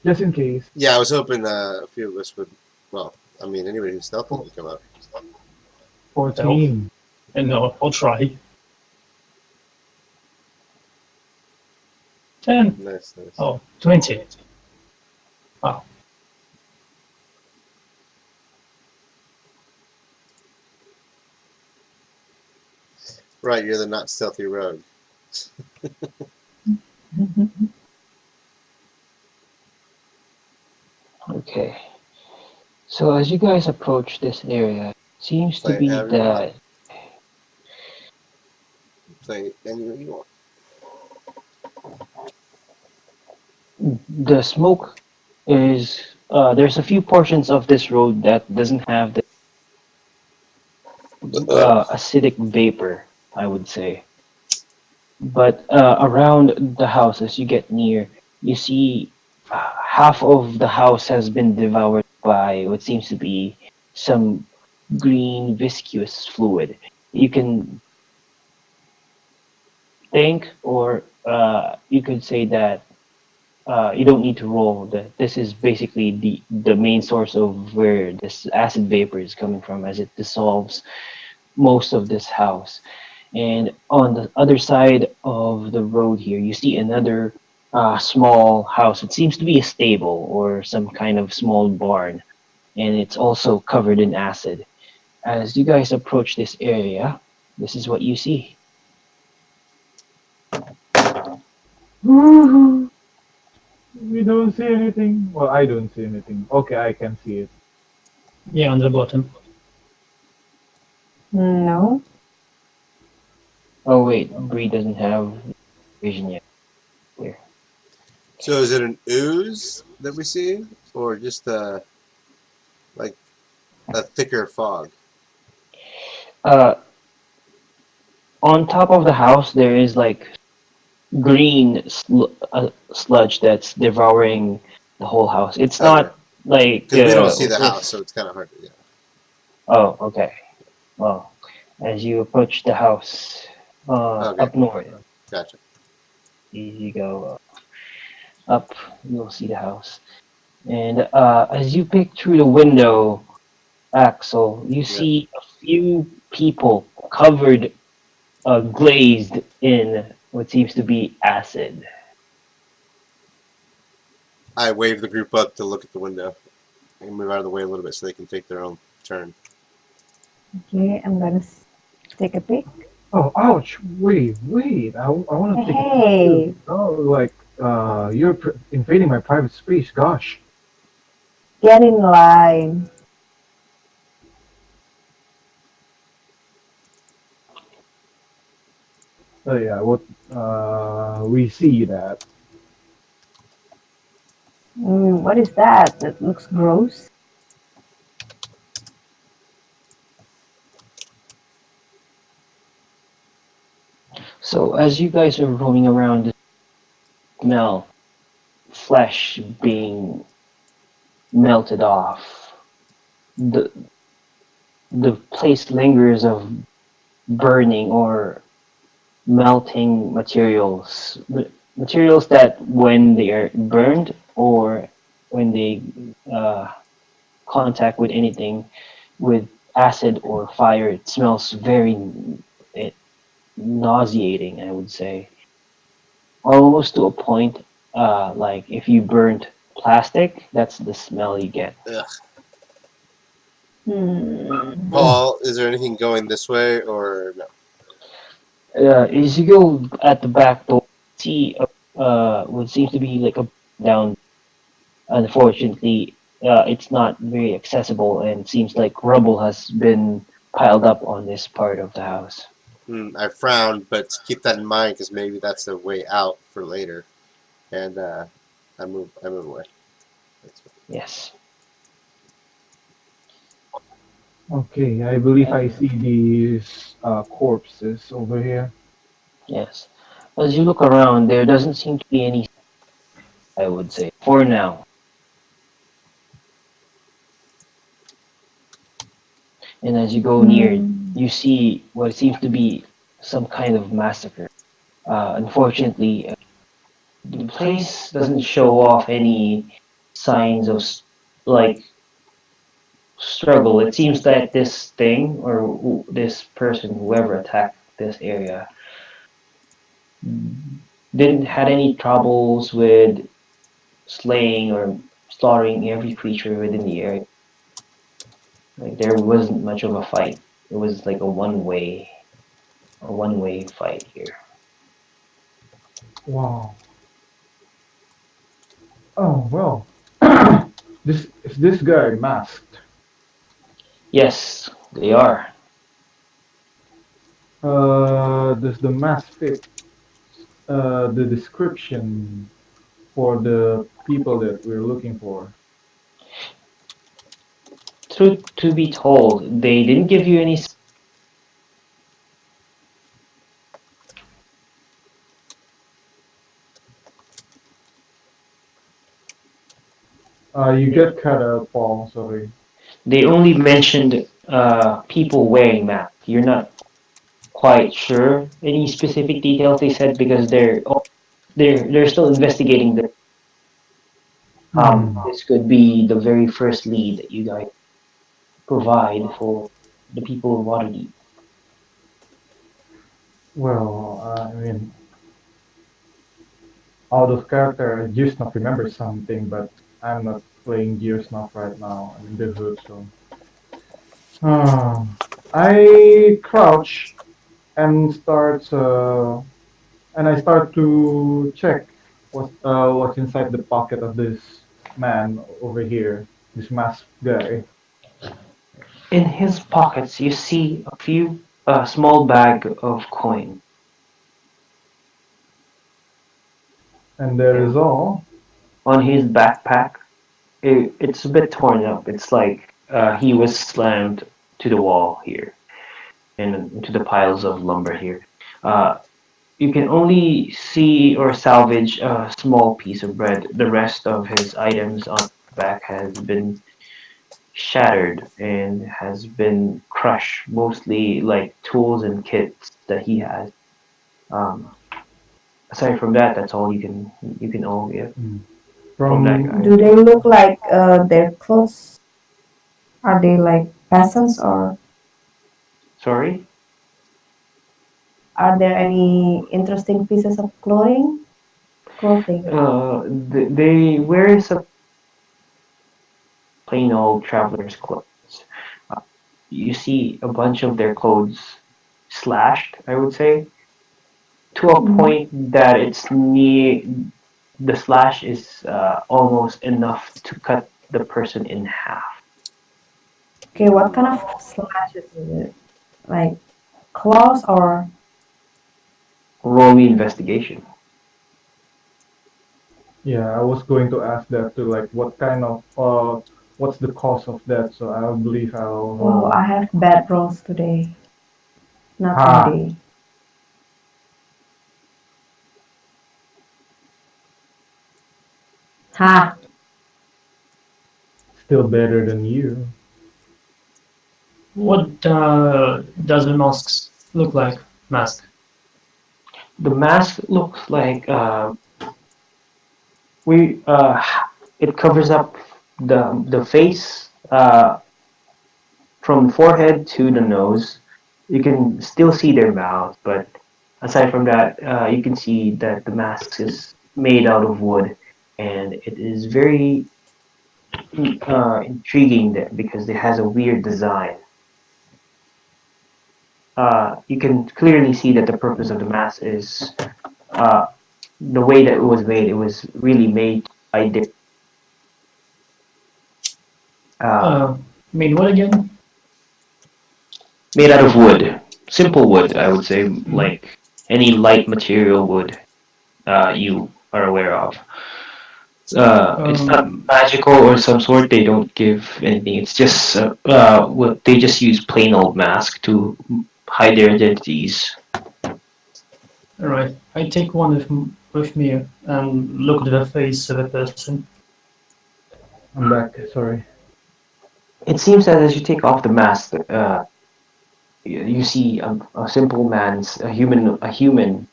just in case. Yeah, I was hoping a few of us would. Well, I mean, anybody who's stealthy would come up. 14. And no, I'll try. 10. Nice. Oh, 20. Wow. Right, you're the not stealthy rogue. Okay. So as you guys approach this area, it seems to Play be however you want. that Play anywhere you want. the smoke is there's a few portions of this road that doesn't have the acidic vapor, I would say. But around the house, as you get near, you see half of the house has been devoured by what seems to be some green viscous fluid. You can think, or you could say that you don't need to roll. This is basically the main source of where this acid vapor is coming from, as it dissolves most of this house. And on the other side of the road here, you see another small house. It seems to be a stable or some kind of small barn, and it's also covered in acid. As you guys approach this area, this is what you see. Woohoo! We don't see anything. Well, I don't see anything. Okay, I can see it. Yeah, on the bottom. No. Oh wait, Bree doesn't have vision yet. Here. So is it an ooze that we see, or just like a thicker fog? Uh, on top of the house, there is like green sludge that's devouring the whole house. It's Okay. not like Because we don't see the if- house, so it's kind of hard to. Yeah. Oh, okay. Well, as you approach the house Okay. up north, Gotcha. you go up, you'll see the house. And as you peek through the window, Axel, you see a few people covered, glazed in what seems to be acid. I wave the group up to look at the window and move out of the way a little bit so they can take their own turn. Okay, I'm gonna take a peek. Oh, ouch! Wait. I want to take a Hey. peek. Oh, like, you're invading my private space. Gosh. Get in line. Oh yeah. What? We see that. What is that? That looks gross. So as you guys are roaming around, you smell flesh being melted off. The the place lingers of burning or melting materials that when they are burned or when they uh, contact with anything with acid or fire, it smells very eh, nauseating, I would say, almost to a point like if you burnt plastic, that's the smell you get. Ugh. Hmm. Paul, is there anything going this way or no? As you go at the back door, see what seems to be like a down. Unfortunately, it's not very accessible, and seems like rubble has been piled up on this part of the house. I frowned, but keep that in mind because maybe that's the way out for later. And I move away. Yes. Okay, I believe I see these corpses over here. Yes. As you look around, there doesn't seem to be any, I would say, for now. And as you go near, you see what seems to be some kind of massacre. Unfortunately, the place doesn't show off any signs of like struggle. It seems that this thing or this person, whoever attacked this area, didn't had any troubles with slaying or slaughtering every creature within the area. Like there wasn't much of a fight. It was like a one-way fight here. Wow. Oh well. This guy masked. Yes, they are. Does the mask fit the description for the people that we're looking for? Truth to be told, they didn't give you any. You get cut out, Paul. Sorry. They only mentioned people wearing masks. You're not quite sure any specific details they said because they're still investigating This could be the very first lead that you guys provide for the people of Waterdeep. Well, I mean, out of character, Gearsnuff remembers something, but I'm not playing Gearsnuff right now. I'm in the hood, so. Uh, I crouch and I start to check what's inside the pocket of this man over here, this masked guy. In his pockets, you see a small bag of coin. And there is all. On his backpack, it's a bit torn up. It's like he was slammed to the wall here and into the piles of lumber here. Uh, you can only see or salvage a small piece of bread. The rest of his items on the back has been shattered and has been crushed, mostly like tools and kits that he has. Um, aside from that, that's all you can all get from that From guy. Do they look like their clothes? Are they like peasants, or Sorry. are there any interesting pieces of clothing? Clothing. They wear some plain old traveler's clothes. Uh, you see a bunch of their clothes slashed, I would say, to a Mhm. point that it's near the slash is almost enough to cut the person in half. Okay, what kind of slashes is it? Like claws or Roll me investigation. Yeah, I was going to ask that too, like what's the cause of that? So I believe I'll oh, roll. I have bad rolls today. Not my Ha! day. Ha! Still better than you. What does the masks look like? Mask. The mask looks like we it covers up the face from forehead to the nose. You can still see their mouth, but aside from that, you can see that the mask is made out of wood, and it is very intriguing there because it has a weird design. You can clearly see that the purpose of the mask is uh, the way that it was made. It was really made by uh, Made what again? made out of wood, simple wood, I would say, Mhm. like any light material wood you are aware of. It's not Um, magical or some sort. They don't give anything. It's just they just use plain old mask to hide their identities. all right. I take one with me and look at the face of a person. I'm back. Sorry. It seems that as you take off the mask, you see a simple man's a human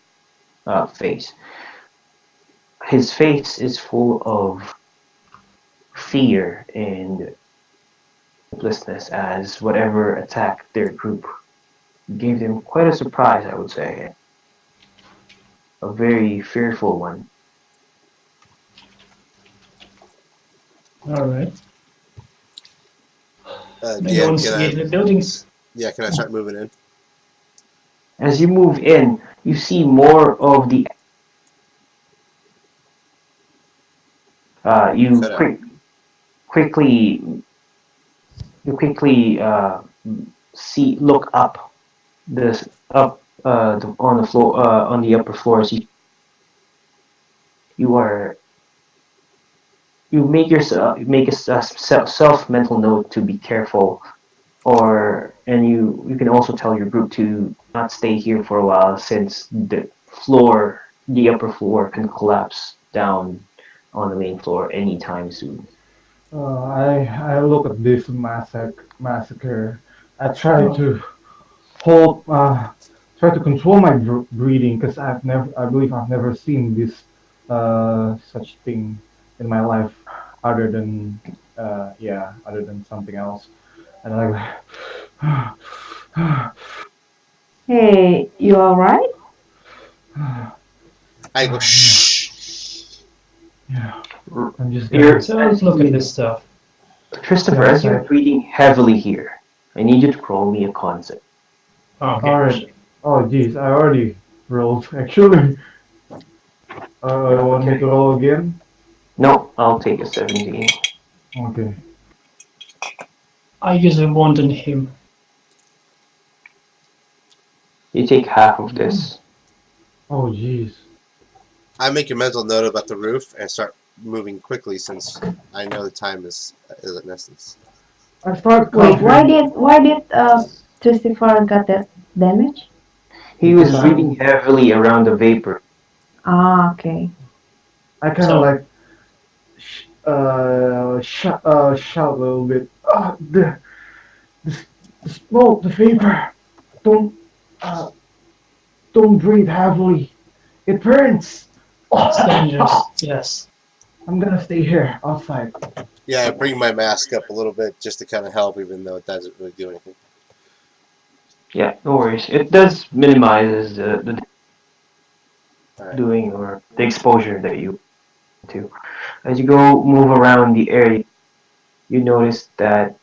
face. His face is full of fear and helplessness as whatever attacked their group gave them quite a surprise, I would say, a very fearful one. All right. I go DM, can I? investigate the buildings. Yeah, can I start moving in? As you move in, you see more of the. You cut out. Quickly you quickly see look up this up on the floor on the upper floors. You are you make a self mental note to be careful, or and you can also tell your group to not stay here for a while since the upper floor can collapse down on the main floor anytime soon. I look at this massacre. I Oh, hold try to control my breathing because I believe I've never seen this such thing in my life. other than other than something else. And I'm like, Hey, you alright? I go, shh. yeah, R- I'm just You're, gonna. So let's look at this stuff. Christopher, Yeah, as you're breathing heavily here, I need you to roll me a concept. Okay. all right. Oh, geez, I already rolled actually. Want me Okay. to roll again? No, I'll take a 17. Okay. I use a wand on him. You take half of this. Oh, jeez. I make a mental note about the roof and start moving quickly since I know the time is an essence. I start Wait, coughing why did Christopher got that damage? He was because breathing heavily around the vapor. Ah, okay. I kind of So- like shout a little bit. The smoke, the vapor. Don't uh, don't breathe heavily. It burns. It's dangerous. Yes. I'm gonna stay here outside. Yeah, I bring my mask up a little bit just to kind of help, even though it doesn't really do anything. Yeah, no worries. It does minimize the Alright. doing or the exposure that you to. As you go move around the area, you notice that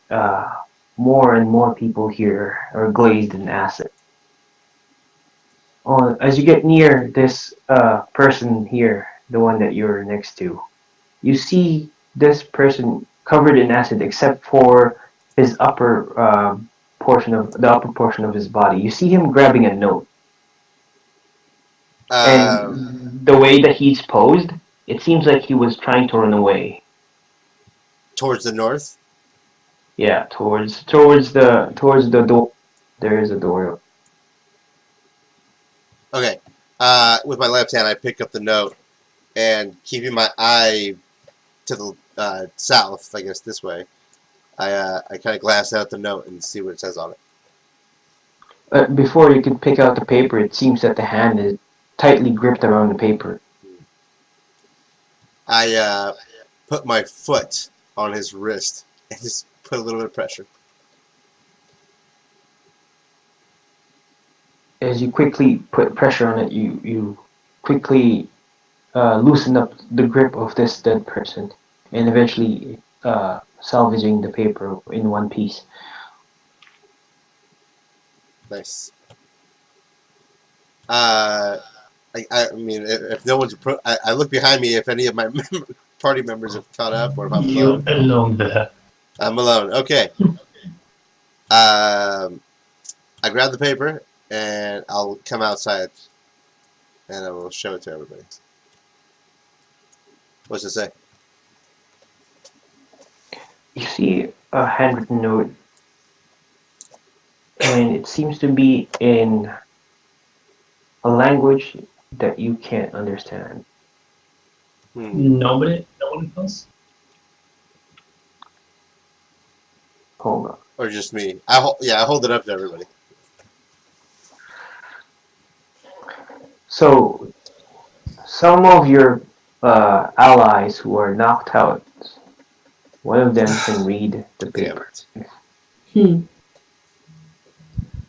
more and more people here are glazed in acid. As you get near this person here, the one that you're next to, you see this person covered in acid except for his upper portion of his body. You see him grabbing a note, Um, and the way that he's posed, it seems like he was trying to run away. towards the north. Yeah, towards the door. There is a door. Okay. With my left hand, I pick up the note and keeping my eye to the south, I guess this way. I kind of glance out the note and see what it says on it. Before you can pick out the paper, it seems that the hand is tightly gripped around the paper. I put my foot on his wrist and just put a little bit of pressure. As you quickly put pressure on it, you quickly loosen up the grip of this dead person, and eventually salvaging the paper in one piece. Nice. I mean, if no one's I look behind me if any of my party members have caught up or if I'm You're alone. alone there. I'm alone. Okay. I grab the paper and I'll come outside and I will show it to everybody. What's it say? You see a handwritten note, and it seems to be in a language that you can't understand. Nobody knows. Hold on. Or just me? I hold it up to everybody. So, some of your allies who are knocked out, one of them can read the Damn paper. it. Hmm.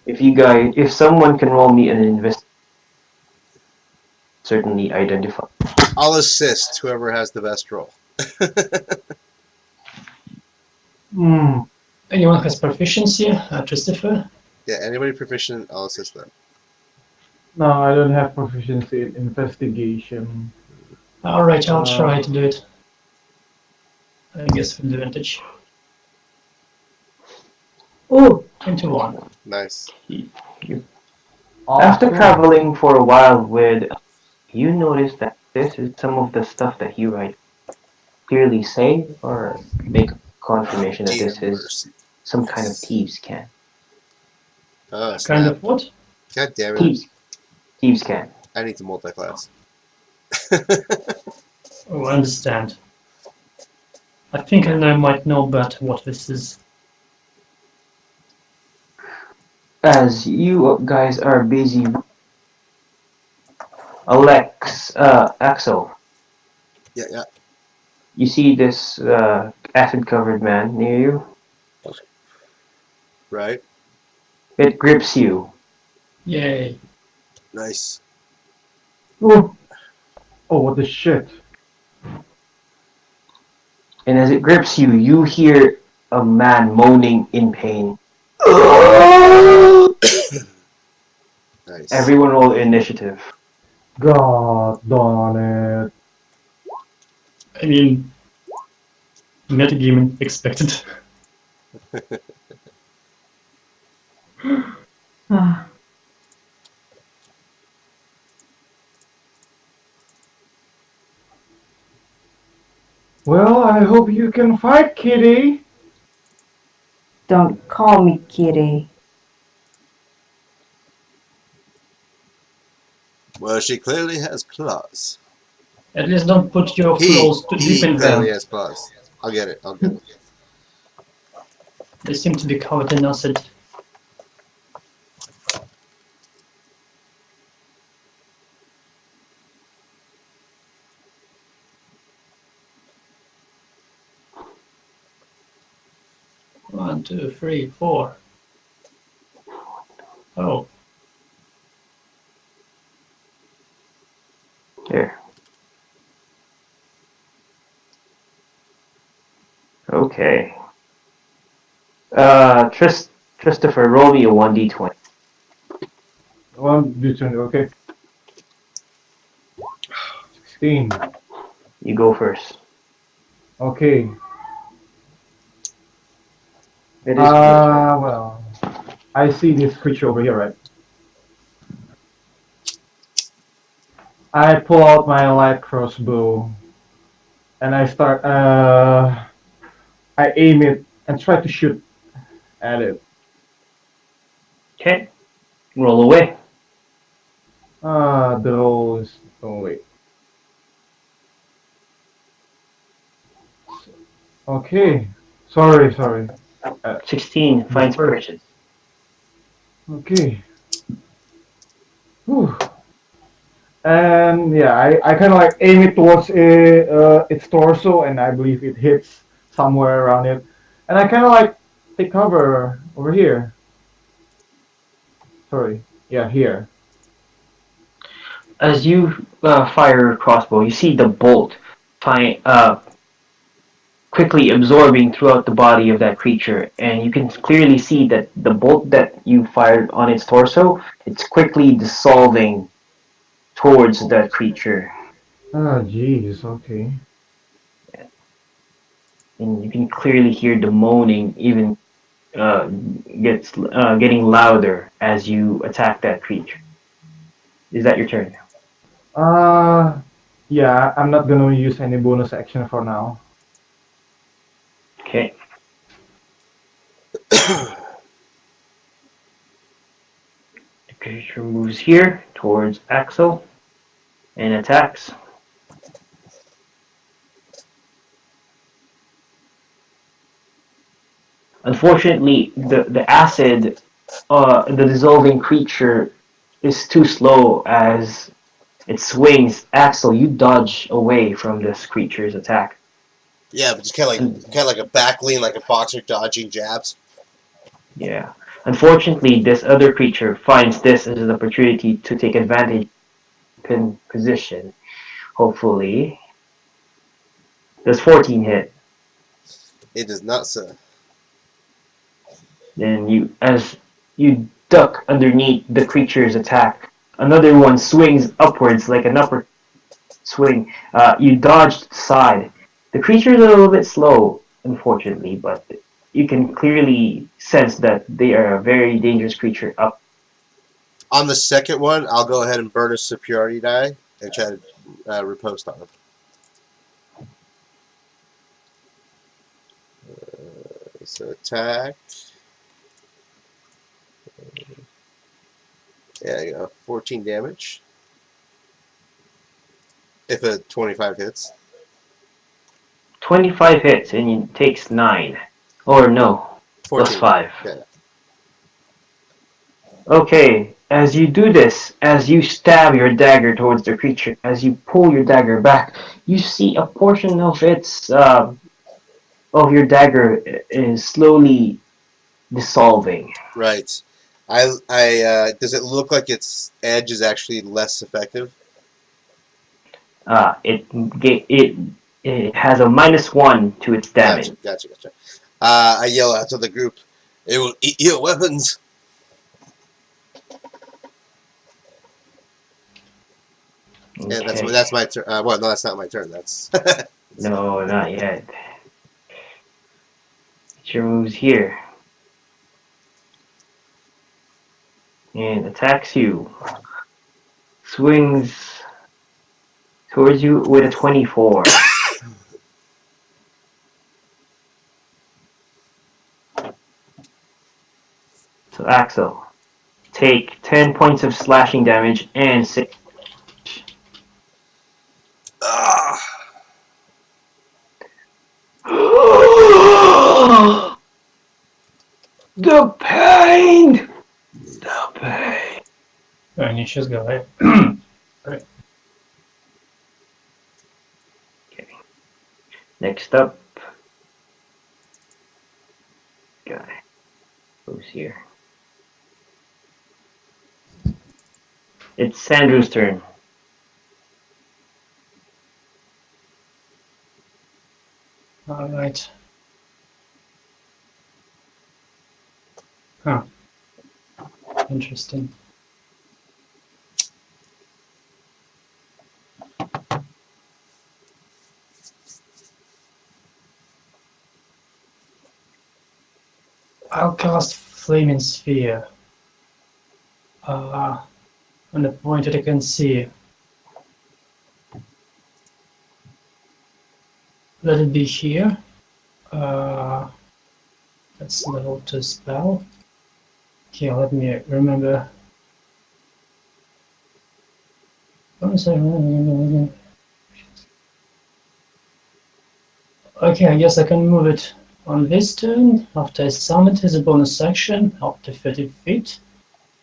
If someone can roll me an invest, certainly identify. I'll assist whoever has the best roll. Hmm. Anyone has proficiency? Christopher? Yeah, anybody proficient, I'll assist them. No, I don't have proficiency in investigation. Alright, I'll try to do it. I guess with advantage. Oh, 21. Nice. After traveling for a while with, you notice that this is some of the stuff that he writes. Clearly say or make confirmation that Dear this is mercy. some kind of thieves' can. Oh, Kind snap. of what? God damn it. Thieves' can. I need to multi-class. Oh, I understand. I think I might know better what this is. As you guys are busy, Axel, Yeah, yeah. you see this acid-covered man near you. Right? It grips you. Yay. Nice. Oh, oh, what the shit? And as it grips you, you hear a man moaning in pain. Nice. Everyone roll initiative. God darn it. I mean, metagaming expected. Ah, Well, I hope you can fight, kitty. don't call me kitty. Well, she clearly has claws. At least don't put your claws too deep He in clearly them. has claws. I'll get it. I'll get it. They seem to be covered in acid. One, two, three, four. Oh, There. Okay. Christopher, roll me a 1d20. 1d20, okay. 16. You go first. Okay. It is your turn. Well, I see this creature over here, right? I pull out my light crossbow and I start, I aim it and try to shoot at it. Okay. Roll away. The roll is, oh wait. Okay. Sorry. 16 finds first. purchase. Okay. Whew. And yeah, I kind of like aim it towards its torso, and I believe it hits somewhere around it. And I kind of like take cover over here. Sorry, yeah, here. As you fire a crossbow, you see the bolt quickly absorbing throughout the body of that creature, and you can clearly see that the bolt that you fired on its torso, it's quickly dissolving towards that creature, Ah, jeez, okay. and you can clearly hear the moaning even getting louder as you attack that creature. Is that your turn? Yeah, I'm not gonna use any bonus action for now. Okay. The creature moves here towards Axel and attacks. Unfortunately, the acid, the dissolving creature is too slow as it swings. Axel, you dodge away from this creature's attack. Yeah, but just kind of like a back lean, like a boxer dodging jabs. Yeah. Unfortunately, this other creature finds this as an opportunity to take advantage of pin position. Hopefully. Does 14 hit? It does not, sir. Then as you duck underneath the creature's attack, another one swings upwards like an upper swing. You dodge to the side. The creature is a little bit slow, unfortunately, but you can clearly sense that they are a very dangerous creature up. On the second one, I'll go ahead and burn a superiority die and try to riposte on him. So attack. Yeah, you go. 14 damage. If a 25 hits. 25 hits and it takes 9. Or no, 14. plus 5. Yeah. Okay, as you do this, as you stab your dagger towards the creature, as you pull your dagger back, you see a portion of of your dagger is slowly dissolving. Right. Does it look like its edge is actually less effective? Uh, it it it has a -1 to its damage. Gotcha. I yell out to the group, "It will eat your weapons." And Okay. that's my turn. Well, no, that's not my turn. That's No, not yet. Creature moves here and attacks you. Swings towards you with a 24. So Axel, take 10 points of slashing damage and 6. ah. The pain! The pain. And she's go ahead. Next up, guy goes here. It's Sandrew's turn. All right. Huh. Interesting. I'll cast Flaming Sphere. On the point that I can see. Let it be here. That's level 2 spell. Okay, let me remember. Okay, I guess I can move it on this turn. After I summon it as a bonus action, up to 30 feet.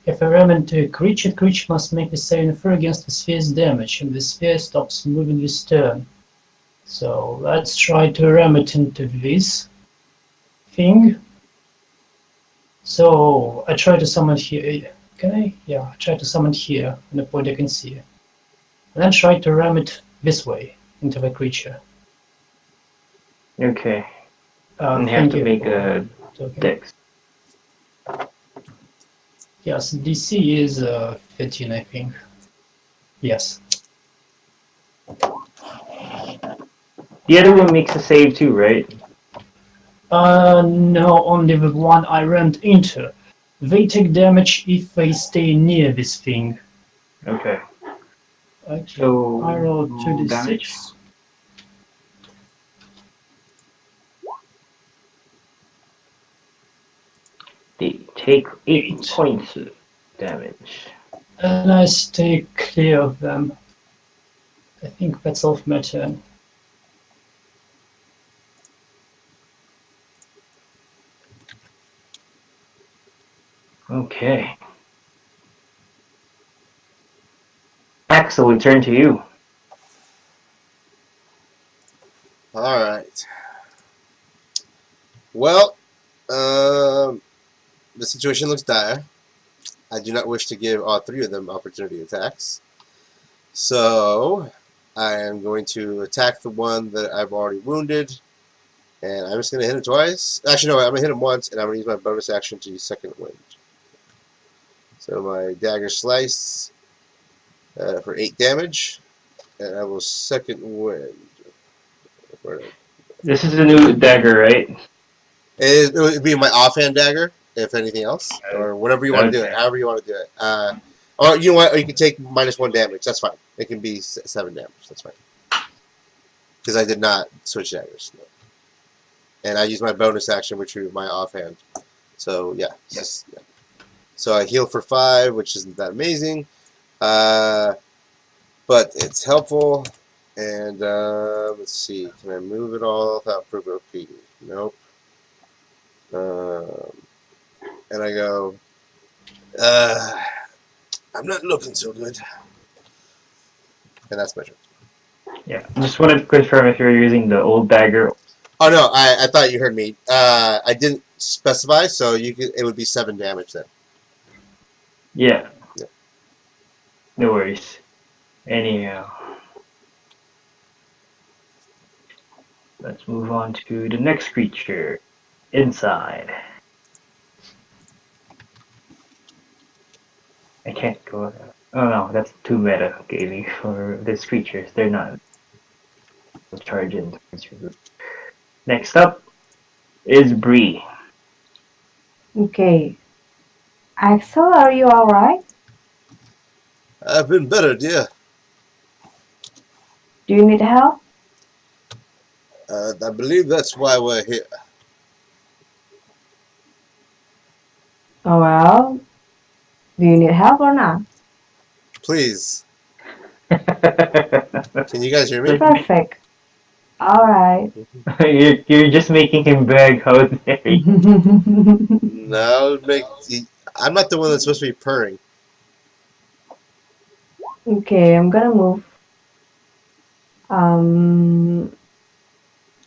If I ram into a creature, the creature must make the saving throw against the sphere's damage, and the sphere stops moving this turn. So let's try to ram it into this thing. So I try to summon here. Can I? Yeah, I try to summon here on the point I can see. And then try to ram it this way into the creature. Okay. And you have Thank to you make for a talking. dex. Yes, DC is 13, I think. Yes. The other one makes a save too, right? No, only the one I rammed into. They take damage if they stay near this thing. Okay. Okay, So I rolled roll 2d6. They take 8 8. points of damage. And I stay clear of them. I think that's all for my turn. Okay. Axel, we turn to you. All right. Well, the situation looks dire. I do not wish to give all three of them opportunity attacks. So, I am going to attack the one that I've already wounded. And I'm just going to hit him twice. Actually, no, I'm going to hit him once, and I'm going to use my bonus action to use second wind. So my dagger slice for 8 damage. And I will second wind. This is the new dagger, right? It would be my offhand dagger, if anything else, or whatever you want to do it. Okay. However you want to do it. Or you know what? Or you can take -1 damage. That's fine. It can be 7 damage. That's fine. Because I did not switch daggers. No. And I used my bonus action, which was my offhand. So yeah. Yes. Yeah. So I heal for 5, which isn't that amazing, but it's helpful. And let's see. Can I move it all without provoking? Nope. And I go, I'm not looking so good. And that's my turn. Yeah. Just wanted to confirm if you're using the old dagger. Oh no, I thought you heard me. I didn't specify, so it would be 7 damage then. Yeah. Yeah. No worries. Anyhow. Let's move on to the next creature. Inside. I can't go. Oh no, that's too meta gaming for these creatures. They're not charging. Next up is Bree. Okay. Axel, are you alright? I've been better, dear. Do you need help? I believe that's why we're here. Oh, well, do you need help or not? Please, you're, can you guys hear me? Perfect. Alright. you're just making him beg how dare you. No, I'm not the one that's supposed to be purring. Okay, I'm gonna move.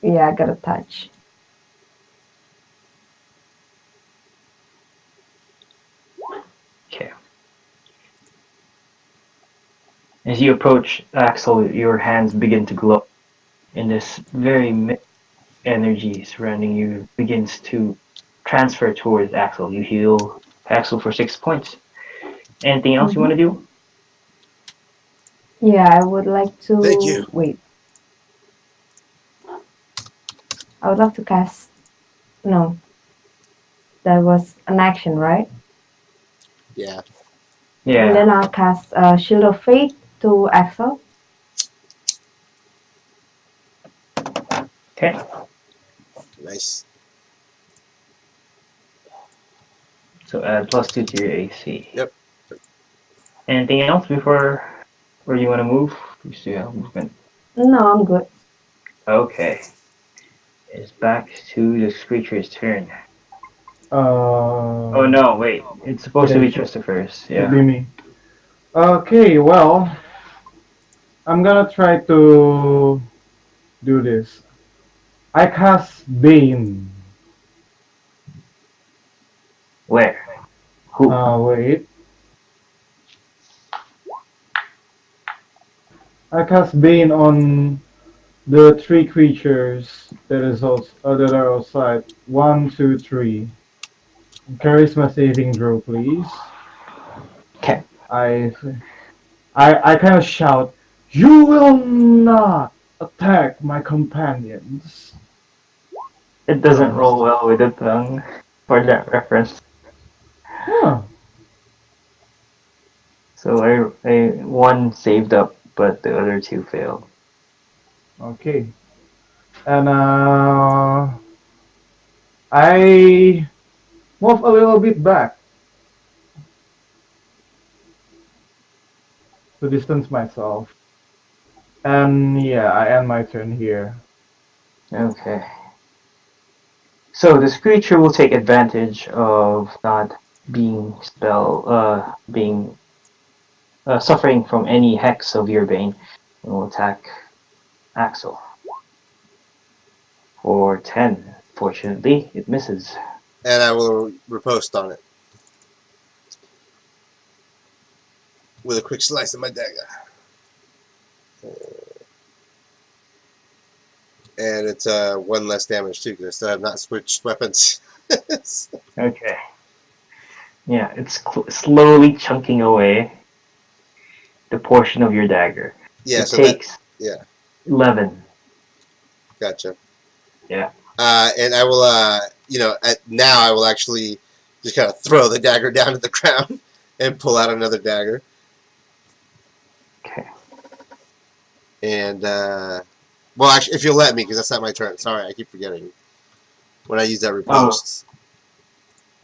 Yeah, I gotta touch. Okay. As you approach Axel, your hands begin to glow, and this very energy surrounding you begins to transfer towards Axel. You heal Axel for 6 points. Anything else you want to do? Yeah, I would like to. Thank you. Wait. I would love to cast. No. That was an action, right? Yeah. Yeah. And then I'll cast Shield of Faith to Axel. Okay. Nice. So add +2 to your AC. Yep. Anything else before where you want to move? You still have movement. No, I'm good. Okay. It's back to the creature's turn. Oh no, wait. It's supposed to be Trista first. It'd Yeah. be me. Okay, well, I'm gonna try to do this. I cast Bane. Where? Who? Wait. I cast Bane on the 3 creatures that are outside. 1, 2, 3. Charisma saving throw, please. Okay. I kind of shout, "You will not attack my companions." It doesn't roll well with the tongue for that reference. Huh. So one saved up, but the other 2 failed. Okay. And I move a little bit back to distance myself. And yeah, I end my turn here. Okay. So this creature will take advantage of not being suffering from any hex of your bane, and will attack Axel for 10. Fortunately, it misses. And I will riposte on it with a quick slice of my dagger. And it's 1 less damage too, because I still have not switched weapons. Okay. Yeah, it's slowly chunking away the portion of your dagger. Yeah, it so takes yeah. 11. Gotcha. Yeah. And I will, now I will actually just kind of throw the dagger down to the ground and pull out another dagger. Okay. And, well, actually, if you'll let me, because that's not my turn. Sorry, I keep forgetting when I use that riposte.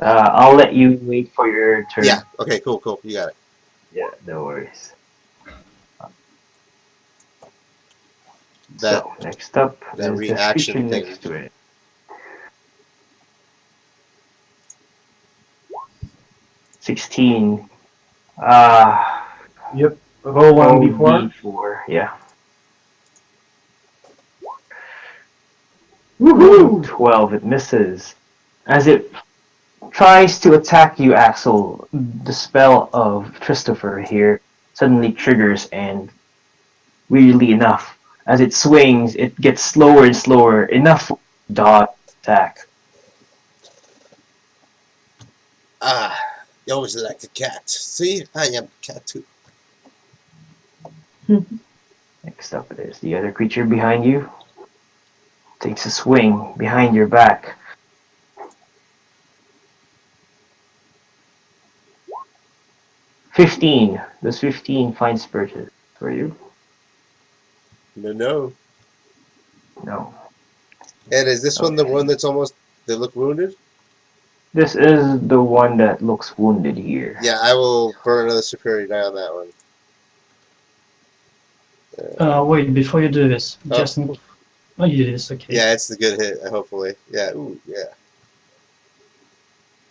I'll let you wait for your turn. Yeah, okay, cool. You got it. Yeah, no worries. That, so, next up that is reaction the thing. next to it. 16. Uh, Yep. Roll one d4. D4. Yeah. Woohoo! 12. It misses. As it tries to attack you, Axel, the spell of Christopher here suddenly triggers, and weirdly enough, as it swings, it gets slower and slower, enough dot attack. Ah, you always like a cat. See, I am a cat too. Next up is the other creature behind you. Takes a swing behind your back. $15. Does 15 find Spirited for you? No. No. And is this one the one that's almost, they look wounded? This is the one that looks wounded here. Yeah, I will burn another superiority die on that one. Wait, before you do this, Oh. just oh, you did this, okay. Yeah, it's the good hit, hopefully. Yeah, ooh, yeah.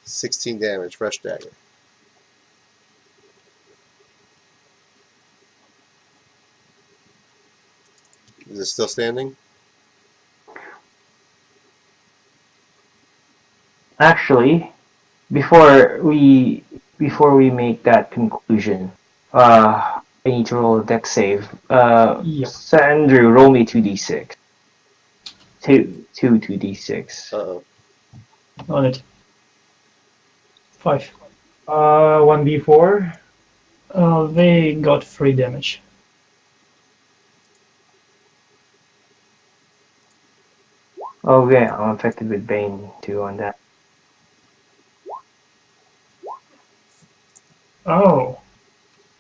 16 damage, fresh dagger. Is it still standing? Actually, before we make that conclusion, I need to roll a dex save. Yeah. Sandru, roll me 2d6. 2d6. Uh-oh. On it. 5. 1d4. They got 3 damage. Oh yeah, I'm affected with Bane too on that. Oh.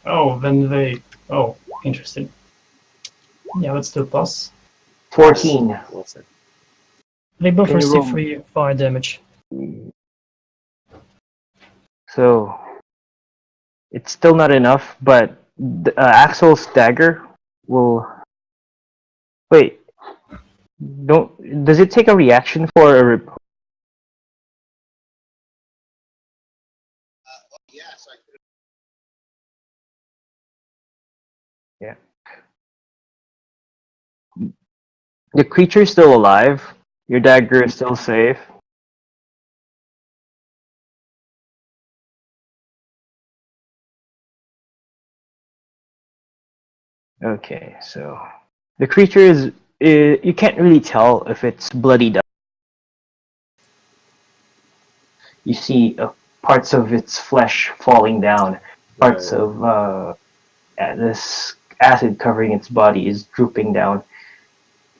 Oh, then they... Oh, interesting. Yeah, let's do plus. 14. What's that? They both Can you receive roll? 3 fire damage. So it's still not enough, but Axel's dagger will. Wait. Don't. Does it take a reaction for a? Yes, I could. Yeah. The creature is still alive. Your dagger is still safe. Okay, so the creature is. You can't really tell if it's bloodied up. You see parts of its flesh falling down. Parts Right. of this acid covering its body is drooping down.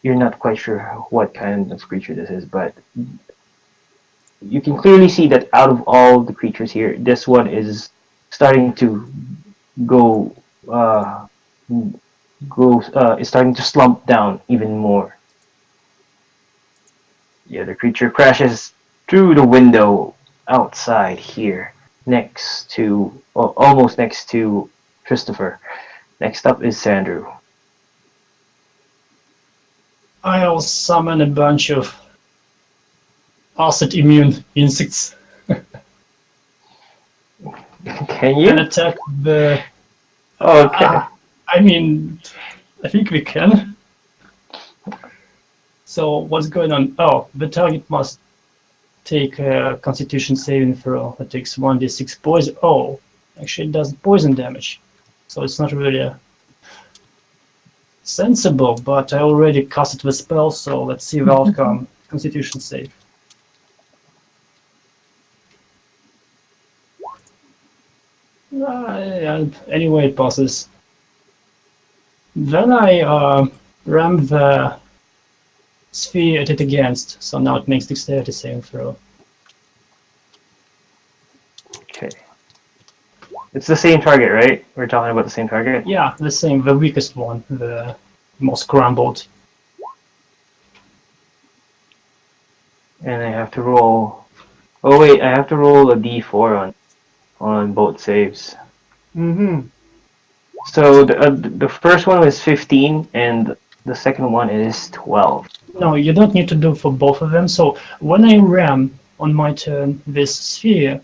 You're not quite sure what kind of creature this is, but you can clearly see that out of all the creatures here, this one is starting to go is starting to slump down even more. The other creature crashes through the window outside here, next to, well, almost next to Christopher. Next up is Sandru. I'll summon a bunch of acid immune insects Can you? and attack the... Okay. I mean, I think we can. So what's going on? Oh, the target must take a Constitution saving throw that takes 1d6 poison. Oh, actually it does poison damage. So it's not really sensible, but I already casted the spell, so let's see the outcome. Constitution save. And anyway, it passes. Then I ram the sphere at it against, so now it makes dexterity saving throw. Okay. It's the same target, right? We're talking about the same target? Yeah, the same, the weakest one, the most crumbled. And I have to roll... Oh wait, I have to roll a d4 on both saves. Mm-hmm. So the first one was 15 and the second one is 12. No, you don't need to do for both of them. So when I ram on my turn this sphere,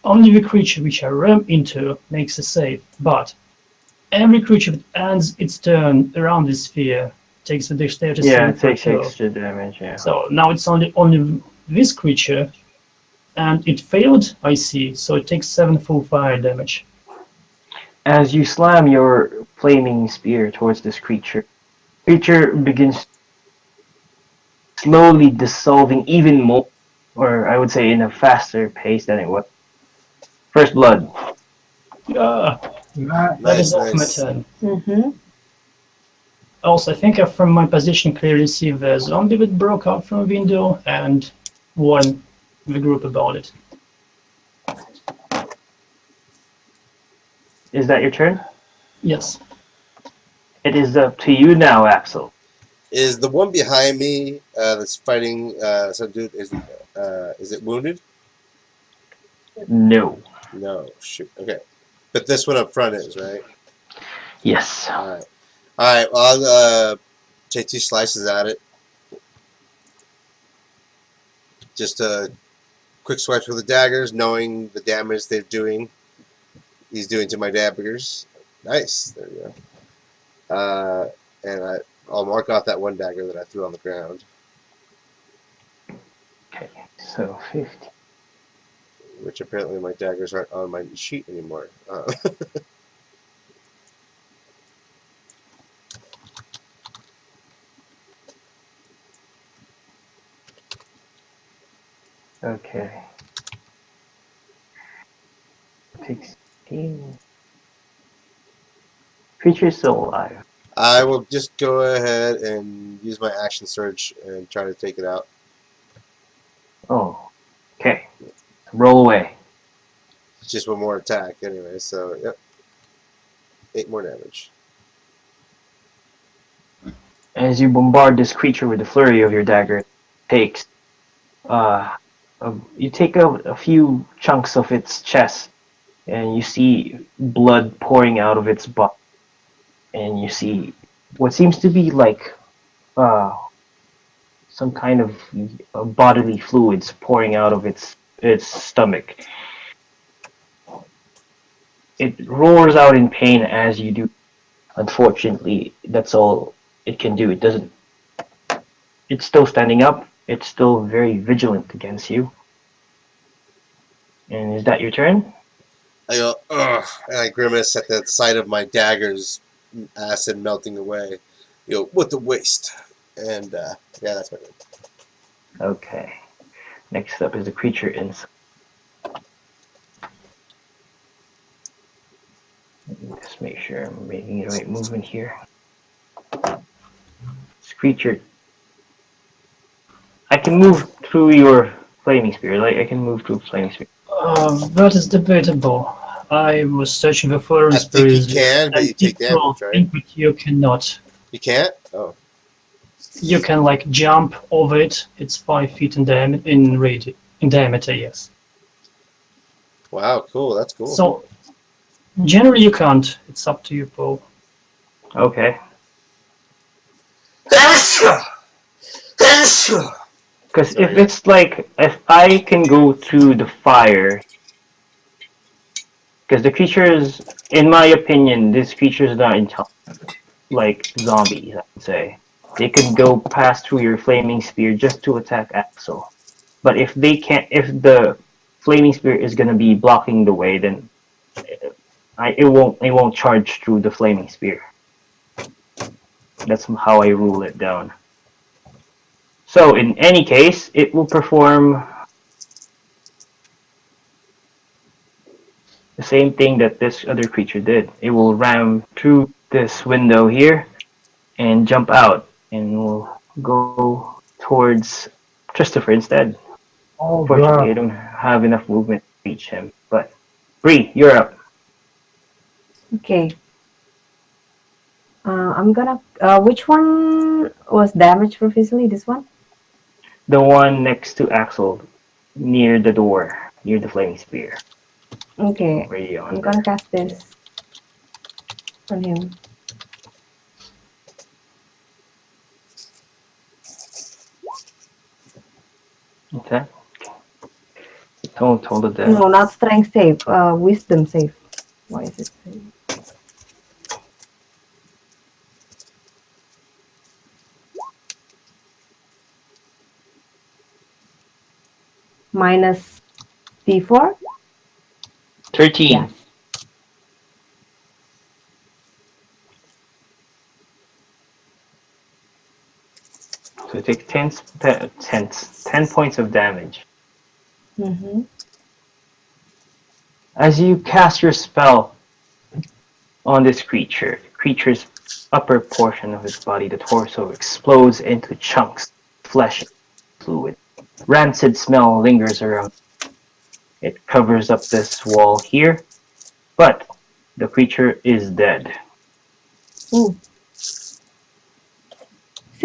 Only the creature which I ram into makes a save, but every creature that ends its turn around this sphere takes a dexterity Yeah, saving it throw takes too. extra damage. Yeah. So now it's only this creature, and it failed, I see, so it takes 7 full fire damage. As you slam your flaming spear towards this creature begins slowly dissolving even more, or I would say in a faster pace than it was. First blood. Yeah, Nah, that is Nice, all for my nice. turn. Mm-hmm. Also, I think I from my position clearly see the zombie that broke out from a window and warn the group about it. Is that your turn? Yes. It is up to you now, Axel. Is the one behind me that's fighting some dude? Is it wounded? No. No. Shoot. Okay. But this one up front is right. Yes. All right. All right. Well, I'll take 2 slices at it. Just quick swipes with the daggers, knowing the damage they're doing. He's doing to my daggers. Nice. There we go. And I'll mark off that one dagger that I threw on the ground, Okay. So 50. which apparently my daggers aren't on my sheet anymore. Okay. 16. Creature is still alive. I will just go ahead and use my action surge and try to take it out. Oh. Okay. Roll away. It's just one more attack anyway, so yep. 8 more damage. As you bombard this creature with the flurry of your dagger, it takes you take a few chunks of its chest, and you see blood pouring out of its butt, and you see what seems to be like uh, some kind of bodily fluids pouring out of its stomach. It roars out in pain as you do. Unfortunately, that's all it can do. It doesn't. It's still standing up. It's still very vigilant against you. And is that your turn? I go, ugh, and I grimace at the sight of my daggers acid melting away. You know, what the waste. And yeah, that's my turn. Okay. Next up is the creature inside. Let me just make sure I'm making the right movement here. This creature. I can move through your flaming spear. Like I can move through flaming spear. That is debatable. I was searching the forums I think you previously, can, but and you take people damage, right? think that you cannot. You can't? Oh. You can like jump over it. It's 5 feet in diameter. Yes. Wow, cool. That's cool. So generally you can't. It's up to you, Paul. Okay. Because if Sorry. it's like, if I can go through the fire, because the creatures, in my opinion, this creature is not intelligent, like zombies, I would say. They could go pass through your flaming spear just to attack Axel. But if they can't, if the flaming spear is gonna be blocking the way, then it won't charge through the flaming spear. That's how I rule it down. So in any case, it will perform the same thing that this other creature did. It will ram through this window here and jump out, and will go towards Christopher instead. oh Fortunately, I god. don't have enough movement to reach him. But Bree, you're up. Okay. I'm gonna. Which one was damaged previously? This one? The one next to Axel, near the door, near the flaming spear. Okay. Over I'm yonder. gonna cast this on him. Okay. Don't hold it down. No, not strength save. Wisdom save. Why is it save? Minus D4? 13. Yes. So you take 10 points of damage. Mm-hmm. As you cast your spell on this creature, the creature's upper portion of its body, the torso, explodes into chunks, flesh, and fluid. Rancid smell lingers around. It covers up this wall here, but the creature is dead. Ooh. See,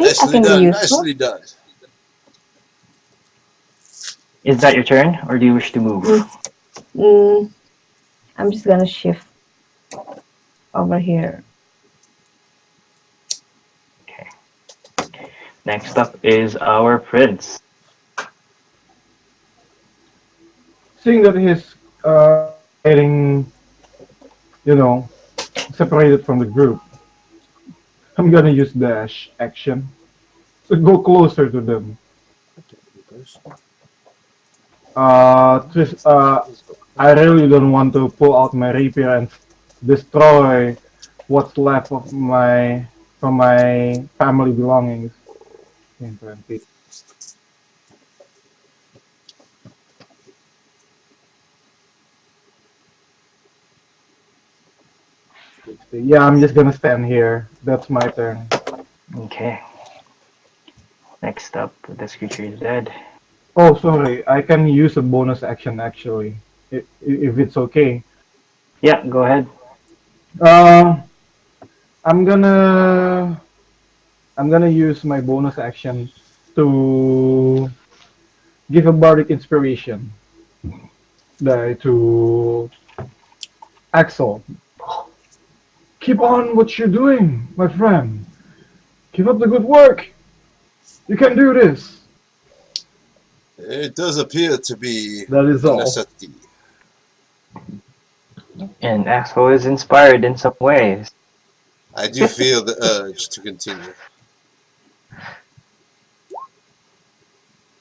I Nicely can be done. useful. Nicely done. Is that your turn, or do you wish to move? I'm just gonna shift over here. Okay. Next up is our prince. Seeing that he's getting, separated from the group, I'm gonna use dash action to go closer to them. I really don't want to pull out my rapier and destroy what's left of from my family belongings. 20. Yeah, I'm just gonna stand here. That's my turn. Okay. Next up, this creature is dead. Oh, sorry. I can use a bonus action actually, if it's okay. Yeah, go ahead. Uh, I'm gonna I'm gonna use my bonus action to give a bardic inspiration to Axel. Keep on what you're doing, my friend. Keep up the good work. You can do this. It does appear to be That is a all. necessity. And Axel is inspired in some ways. I do feel the urge to continue.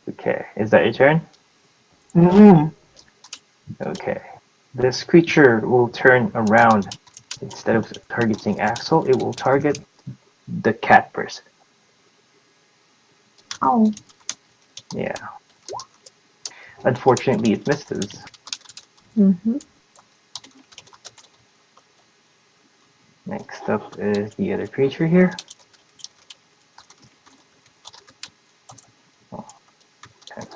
Okay, is that your turn? Mm-hmm. Okay. This creature will turn around. Instead of targeting Axel, it will target the cat person. Oh. Yeah. Unfortunately, it misses. Mm-hmm. Next up is the other creature here. Oh, okay.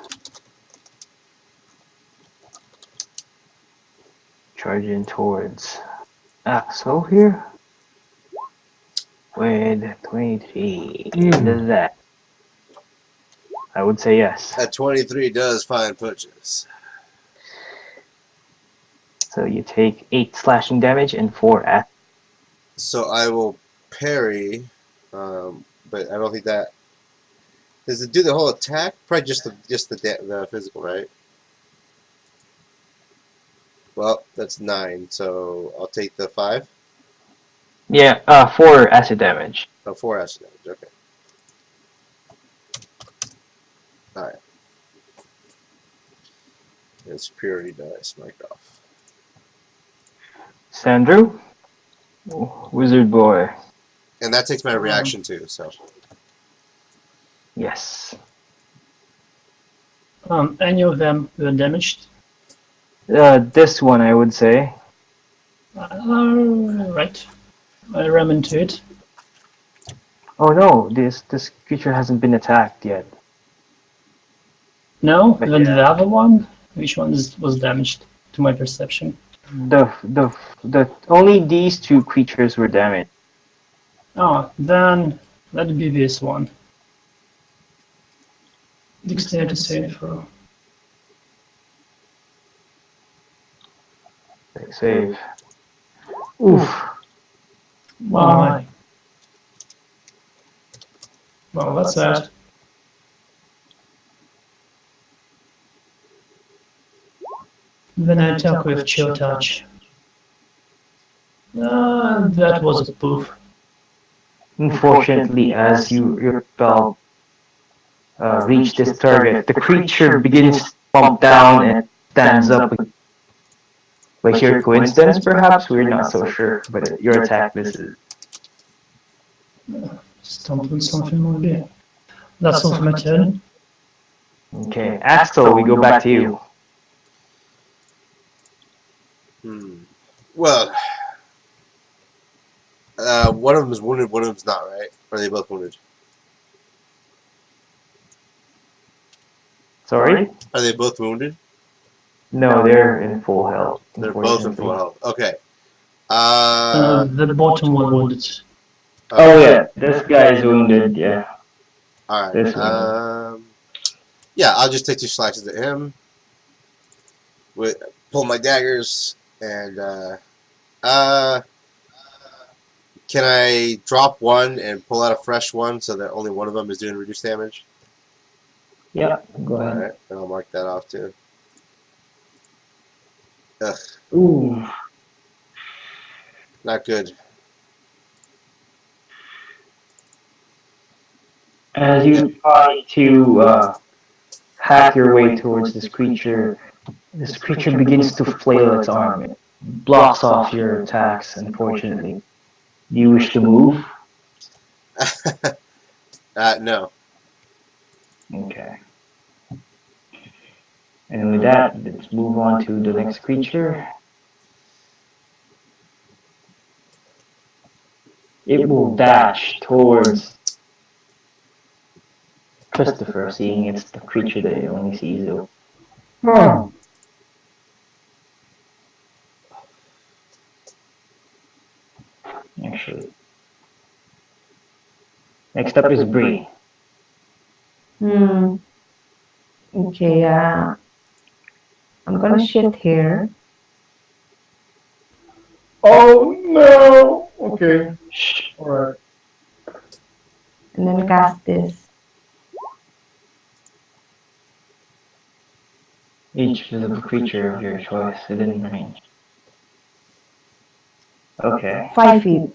Charging towards Axel here. With 23. Does that? I would say yes. That 23 does find purchase. So you take 8 slashing damage and 4 acid. So I will parry, but I don't think that does it do the whole attack. Probably just the physical, right? Well, that's 9, so I'll take the 5. Yeah, 4 acid damage. Oh, 4 acid damage. Okay. All right. It's purity dice marked off. Sandro? Wizard boy. And that takes my reaction too. So Yes. Any of them were damaged? This one, I would say. Right. I ram into it. Oh no, this creature hasn't been attacked yet. No, But even yeah. the other one. Which one was damaged to my perception? The only these 2 creatures were damaged. Oh, then that'd be this one. Dexterity save throw. Save. Oof. My. Well, that's sad. Then I attack with Chill Touch. That was a poof. Unfortunately, as your spell reach this target, the creature begins to pump down and stands up. By sheer coincidence, perhaps we're not so sure, but your attack misses. Stump on something maybe. That's all for my turn. Okay, Axel, we go back to you. Well, one of them is wounded, one of them's not, right? Or are they both wounded? Sorry? Are they both wounded? No, they're in full health. They're both in full health. Okay. The bottom one wounded. Oh yeah, this guy is wounded. Yeah. All right. This one. Yeah, I'll just take 2 slashes at him. Pull my daggers and can I drop one and pull out a fresh one so that only one of them is doing reduced damage? Yeah. Go All ahead. right, and I'll mark that off too. Ugh, Ooh. not good. As you try to hack your way towards this creature begins to flail its arm. It blocks off your attacks, unfortunately. Do you wish to move? No. Okay. And with that, let's move on to the next creature. It will dash towards Christopher, seeing it's the creature that it only sees though. Oh, Actually. Next up is Bree. Okay, I'm gonna shift here. oh no! Okay, alright. And then cast this. Each visible creature of your choice within range. Okay, 5 feet.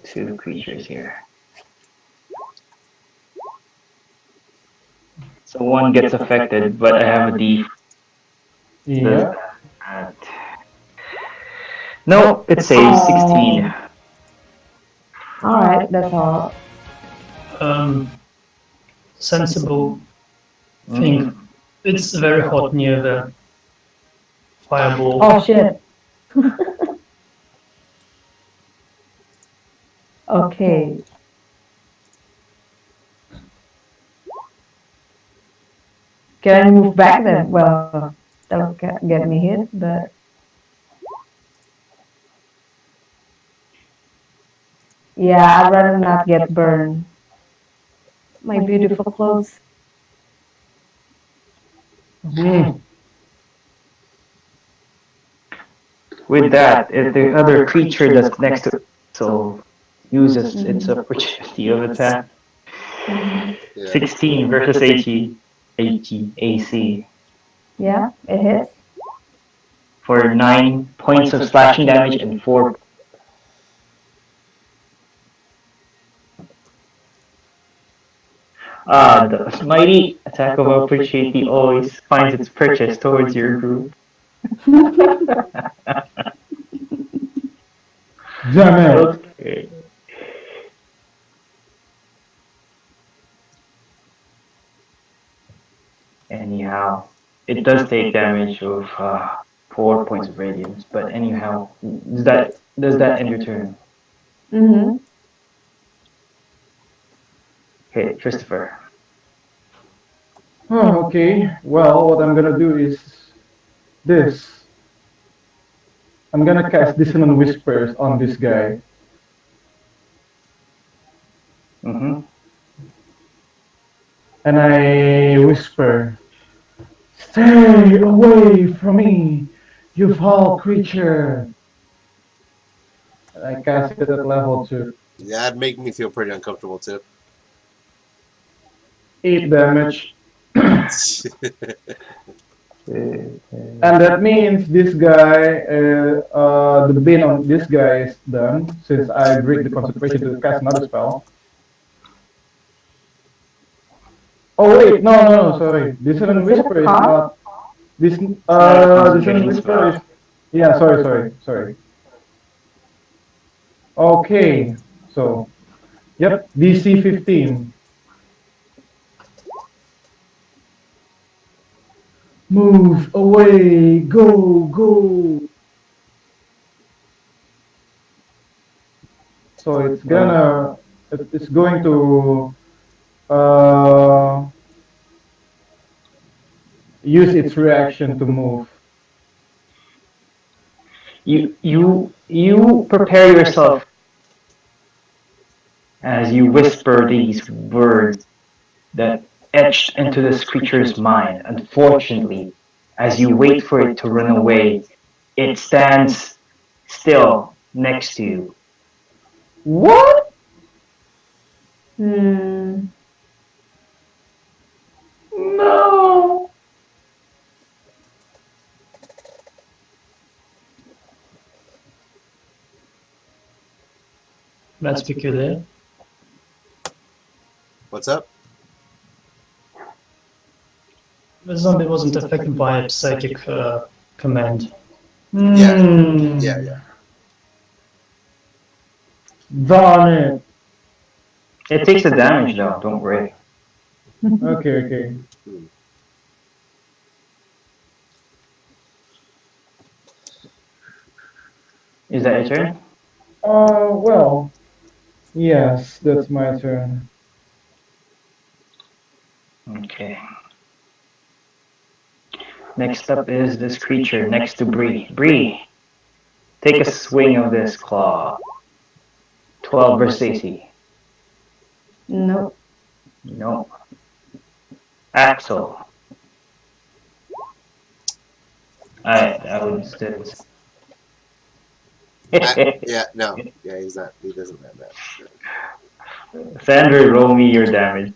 2 creatures here. So one gets affected, but I have a D. Yeah. No, it saves 16. Alright, that's all. Sensible thing. It's very hot near the fireball. Oh shit. Okay. Can I move back then? Well, that'll get me hit, but yeah, I'd rather not get burned. My beautiful clothes. With that, if the other creature that's next to it so uses its opportunity of attack. Yeah. 16 versus AC Yeah, it hits. for 9 points of slashing damage and 4. The mighty attack of opportunity always finds its purchase towards your group. Damn it! Okay. Anyhow, it does take damage of 4 points of radiance, but anyhow, does that end your turn? Mm-hmm. Okay, Christopher. Oh, okay. Well, what I'm gonna do is this. I'm gonna cast Dissonant Whispers on this guy. Mm-hmm. And I whisper, "Stay away from me, you foul creature!" And I cast it at level 2. That'd make me feel pretty uncomfortable too. 8 damage. And that means this guy, the bane on this guy is done, since I break the concentration to cast another spell. Oh wait, no, sorry. Dissonant Is it a Whisper is card? not. This, not a Dissonant concentration Whisper spell. is. Yeah, sorry. Okay, so, yep, DC 15. Move away, go. So it's going to uh, use its reaction to move. You prepare yourself as you whisper these words that etched into this creature's mind. Unfortunately, as you wait for it to run away, it stands still next to you. What? Hmm. No. That's peculiar. What's up? The zombie wasn't affected by a psychic command. Yeah. Darn it. It takes the damage though, don't worry. Okay. Is that your turn? Well, yes, that's my turn. Okay. Next up is this creature next to Bree. Bree, take a swing of this claw. 12 versus AC. Nope. No. Axel. I would still. Yeah, no. Yeah, he's not. He doesn't have that. Sandra, roll me your damage.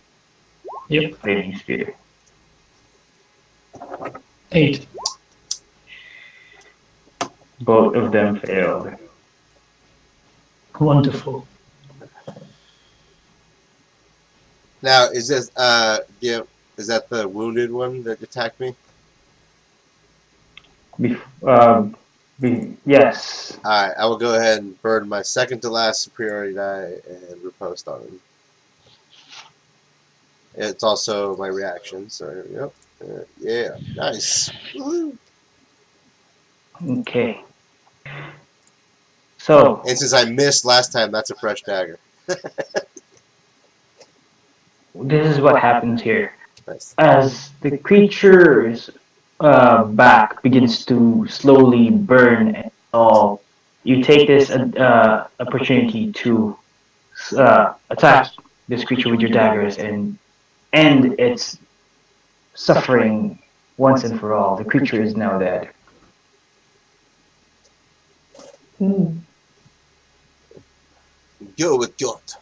Yep, Flaming Spear. 8. Both of them failed. Wonderful. Now, is this is that the wounded one that attacked me? Yes. Alright, I will go ahead and burn my second to last superiority die and riposte on him. It's also my reaction, so here we go. Yeah, nice. Woo-hoo. Okay. So, And since I missed last time, that's a fresh dagger. this is what happens here. Nice. As the creature's back begins to slowly burn and all, you take this opportunity to attack this creature with your daggers and end its suffering once and for all. The creature is now dead. Hmm. Go with gut.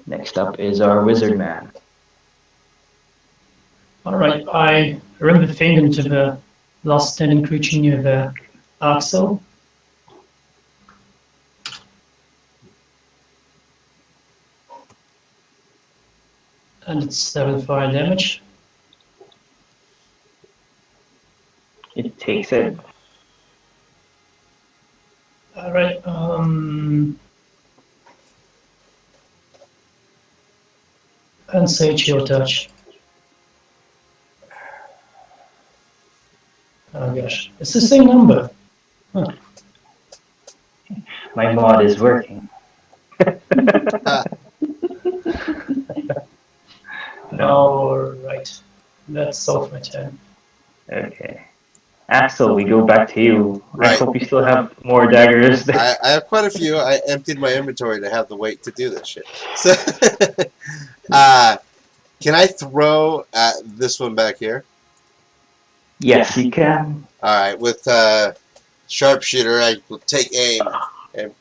Next up is our wizard man. Alright, I run the thing into the last standing creature near the Axel. And it's 7 fire damage. It takes it. Alright, and say chill touch. Oh gosh, it's the same number. Huh. My mod is working. Alright, that's all for my turn. Okay. Axel, we go back to you. I Right. hope you still have more daggers. I have quite a few. I emptied my inventory to have the weight to do this shit. So, can I throw at this one back here? Yes, you can. Alright, with sharpshooter, I will take aim and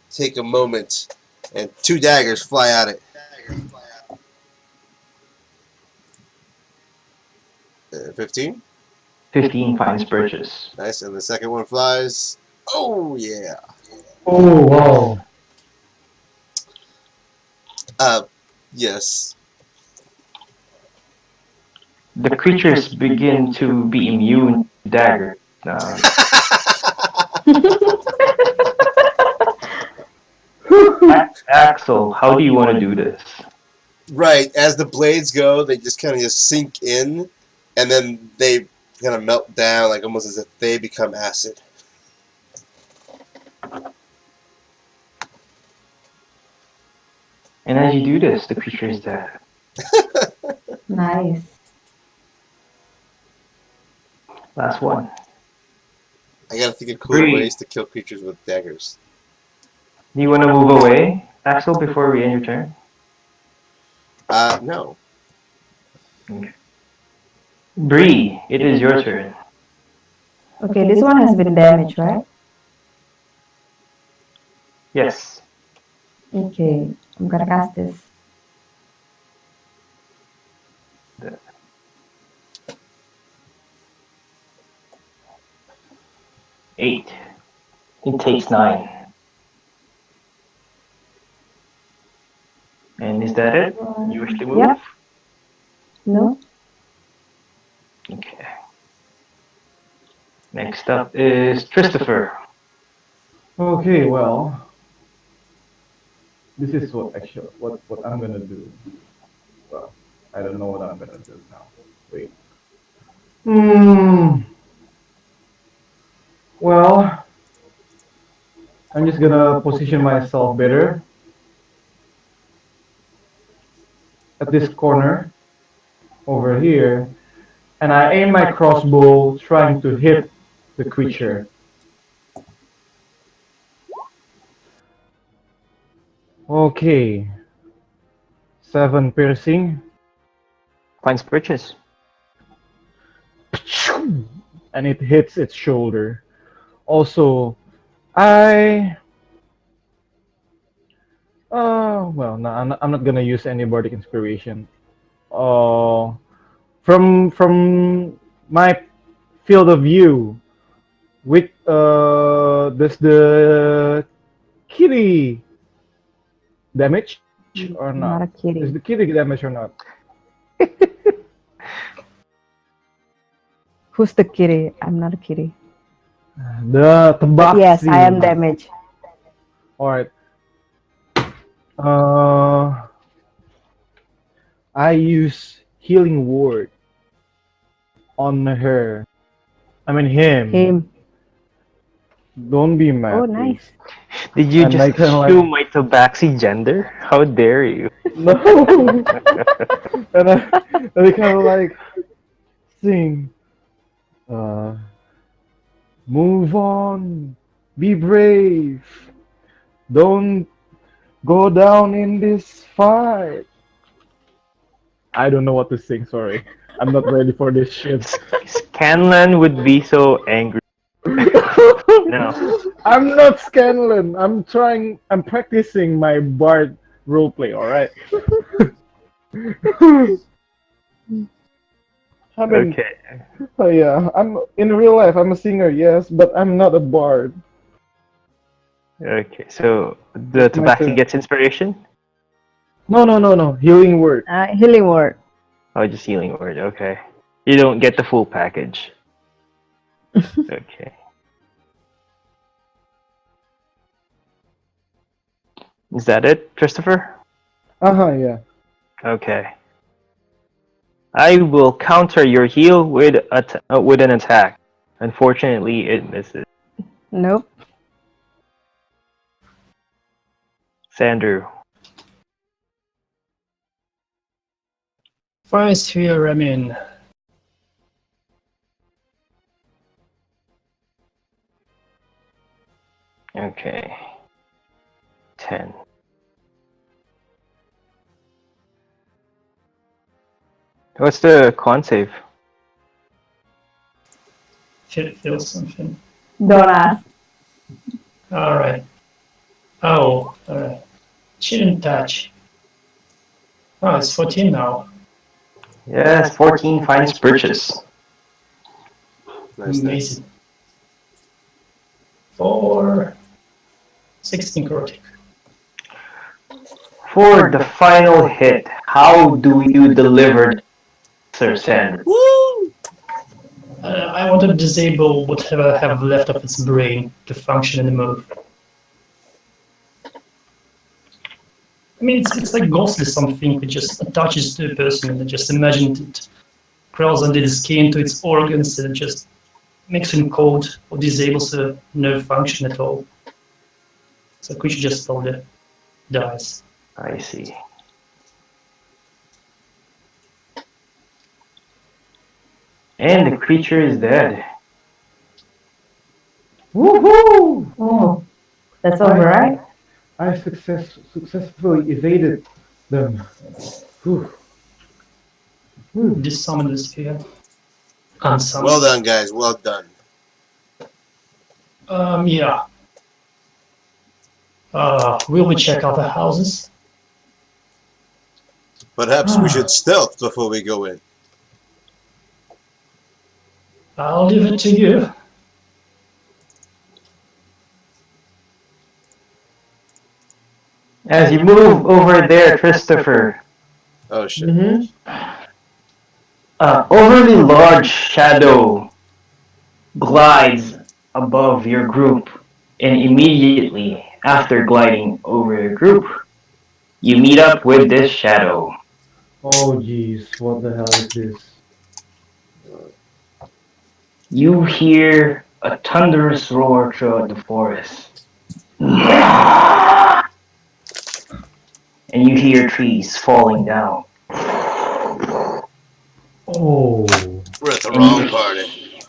take a moment, and 2 daggers fly at it. 15. 15 fine spurges. Nice. And the second one flies. Oh, yeah. Oh wow. Yes. The creatures begin to be immune to dagger. Axel, how do you want to do this? Right. As the blades go, they just kind of just sink in, and then they kind of melt down, like almost as if they become acid. And as you do this, the creature is dead. Nice. Last one. I gotta think of cooler Breathe. ways to kill creatures with daggers. Do you want to move away, Axel, before we end your turn? No. Bree, it is your turn. Okay, this one has been damaged, right? Yes. Okay, I'm gonna cast this. Eight. It takes 9. And is that it? You wish to move? Yep. No? Okay. Next up is Christopher. Okay, well, this is what I'm gonna do. Well, I don't know what I'm gonna do now. Wait. Well, I'm just gonna position myself better at this corner over here, and I aim my crossbow trying to hit the creature. Okay. 7 piercing. Fine spurges. And it hits its shoulder. Also, well, no, I'm not gonna use any bardic inspiration. From my field of view, with does the kitty damage or Not not? a kitty. Is the kitty damage or not? Who's the kitty? I'm not a kitty. The But tabaxi. yes, I am damaged. All right. I use healing word on her. I mean him. Him. Don't be mad. Oh, nice. Did you And just I kinda like- assume my tabaxi gender? How dare you? No. and I kind of like sing. Move on. Be brave. Don't go down in this fight. I don't know what to sing. Sorry, I'm not ready for this shit. Scanlan would be so angry. No. I'm not Scanlan. I'm practicing my bard roleplay. All right. I mean, Okay. yeah. I'm in real life. I'm a singer, yes, but I'm not a bard. Okay, so the It's my tabaxi turn. gets inspiration? No. Healing word. Healing word. Oh, just healing word. Okay. You don't get the full package. Okay. Is that it, Christopher? Yeah. Okay. I will counter your heal with an attack. Unfortunately, it misses. Nope. Sandrew. Fire sphere, I mean, Okay. 10. What's the con save? feel something. Don't ask. Alright. Oh, alright. Shouldn't touch. Oh, it's 14 now. Yes, 14 fine spurges. Nice. Amazing. For 16 correct. For the final hit, how do you deliver, Sir Sanders? Woo! I want to disable whatever I have left of its brain to function in the mode. I mean, it's like ghostly something that just attaches to a person and just imagine it crawls under the skin to its organs and just makes him cold or disables a nerve function at all. So the creature just slowly dies. I see. And the creature is dead. Woohoo! Oh, that's over, right? I successfully evaded them. Whew. Dissummon the sphere. Unsummon. Well done, guys. Well done. Yeah. Will we check out the houses? Perhaps we should stealth before we go in. I'll leave it to you. As you move over there, Christopher, Oh shit. overly large shadow glides above your group, and immediately after gliding over your group, you meet up with this shadow. Oh jeez, what the hell is this? You hear a thunderous roar throughout the forest. And you hear trees falling down. Oh. We're at the wrong party.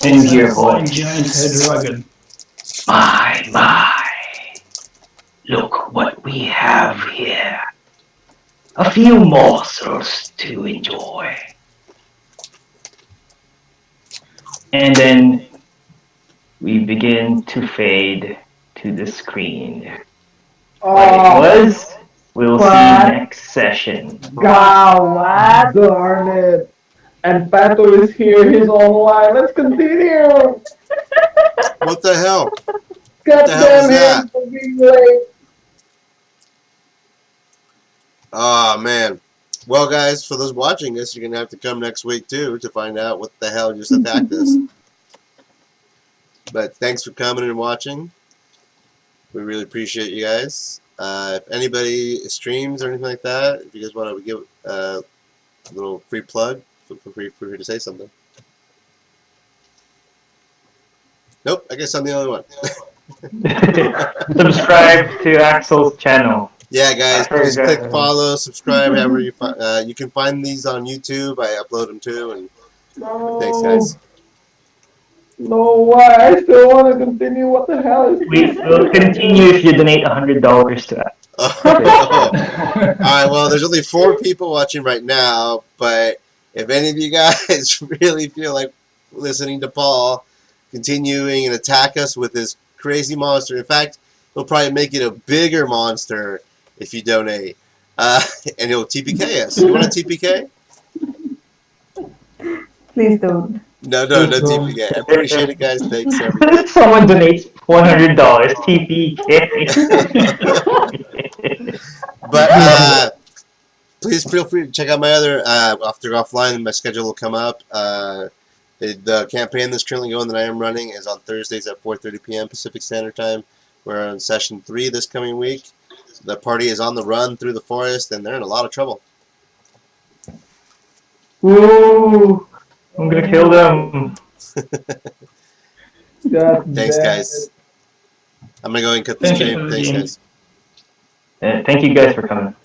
And you hear a Flying voice. giant head dragon. My, look what we have here. A few morsels to enjoy. And then we begin to fade to the screen. What it was, we'll see What? next session. Wow, what? Darn it. And Pato is here, he's online. Let's continue. What the hell? God the hell damn is that? him for being late. Oh man. Well, guys, for those watching this, you're gonna have to come next week too to find out what the hell just attacked us. But thanks for coming and watching. We really appreciate you guys. If anybody streams or anything like that, if you guys want to give a little free plug, feel free to say something. Nope, I guess I'm the only one. Subscribe to Axel's channel. Yeah, guys, please Okay. click follow, subscribe, however you find. You can find these on YouTube. I upload them too, and No. thanks, guys. No, why? I still want to continue. What the hell is We will continue if you donate $100 to us. Alright, well, there's only 4 people watching right now, but if any of you guys really feel like listening to Paul continuing and attack us with this crazy monster, in fact, he'll probably make it a bigger monster if you donate. And he'll TPK us. You want to TPK? Please don't. No TPK. I appreciate it, guys. Thanks, everybody. Someone donates $100 TPK. But please feel free to check out my other offline. My schedule will come up. The campaign that's currently going that I am running is on Thursdays at 4:30 p.m. Pacific Standard Time. We're on session 3 this coming week. The party is on the run through the forest, and they're in a lot of trouble. Ooh, I'm gonna kill them. God Thanks, damn guys. it. I'm gonna go and cut the Thank you stream. for the Thanks, game. guys. Thank you guys for coming.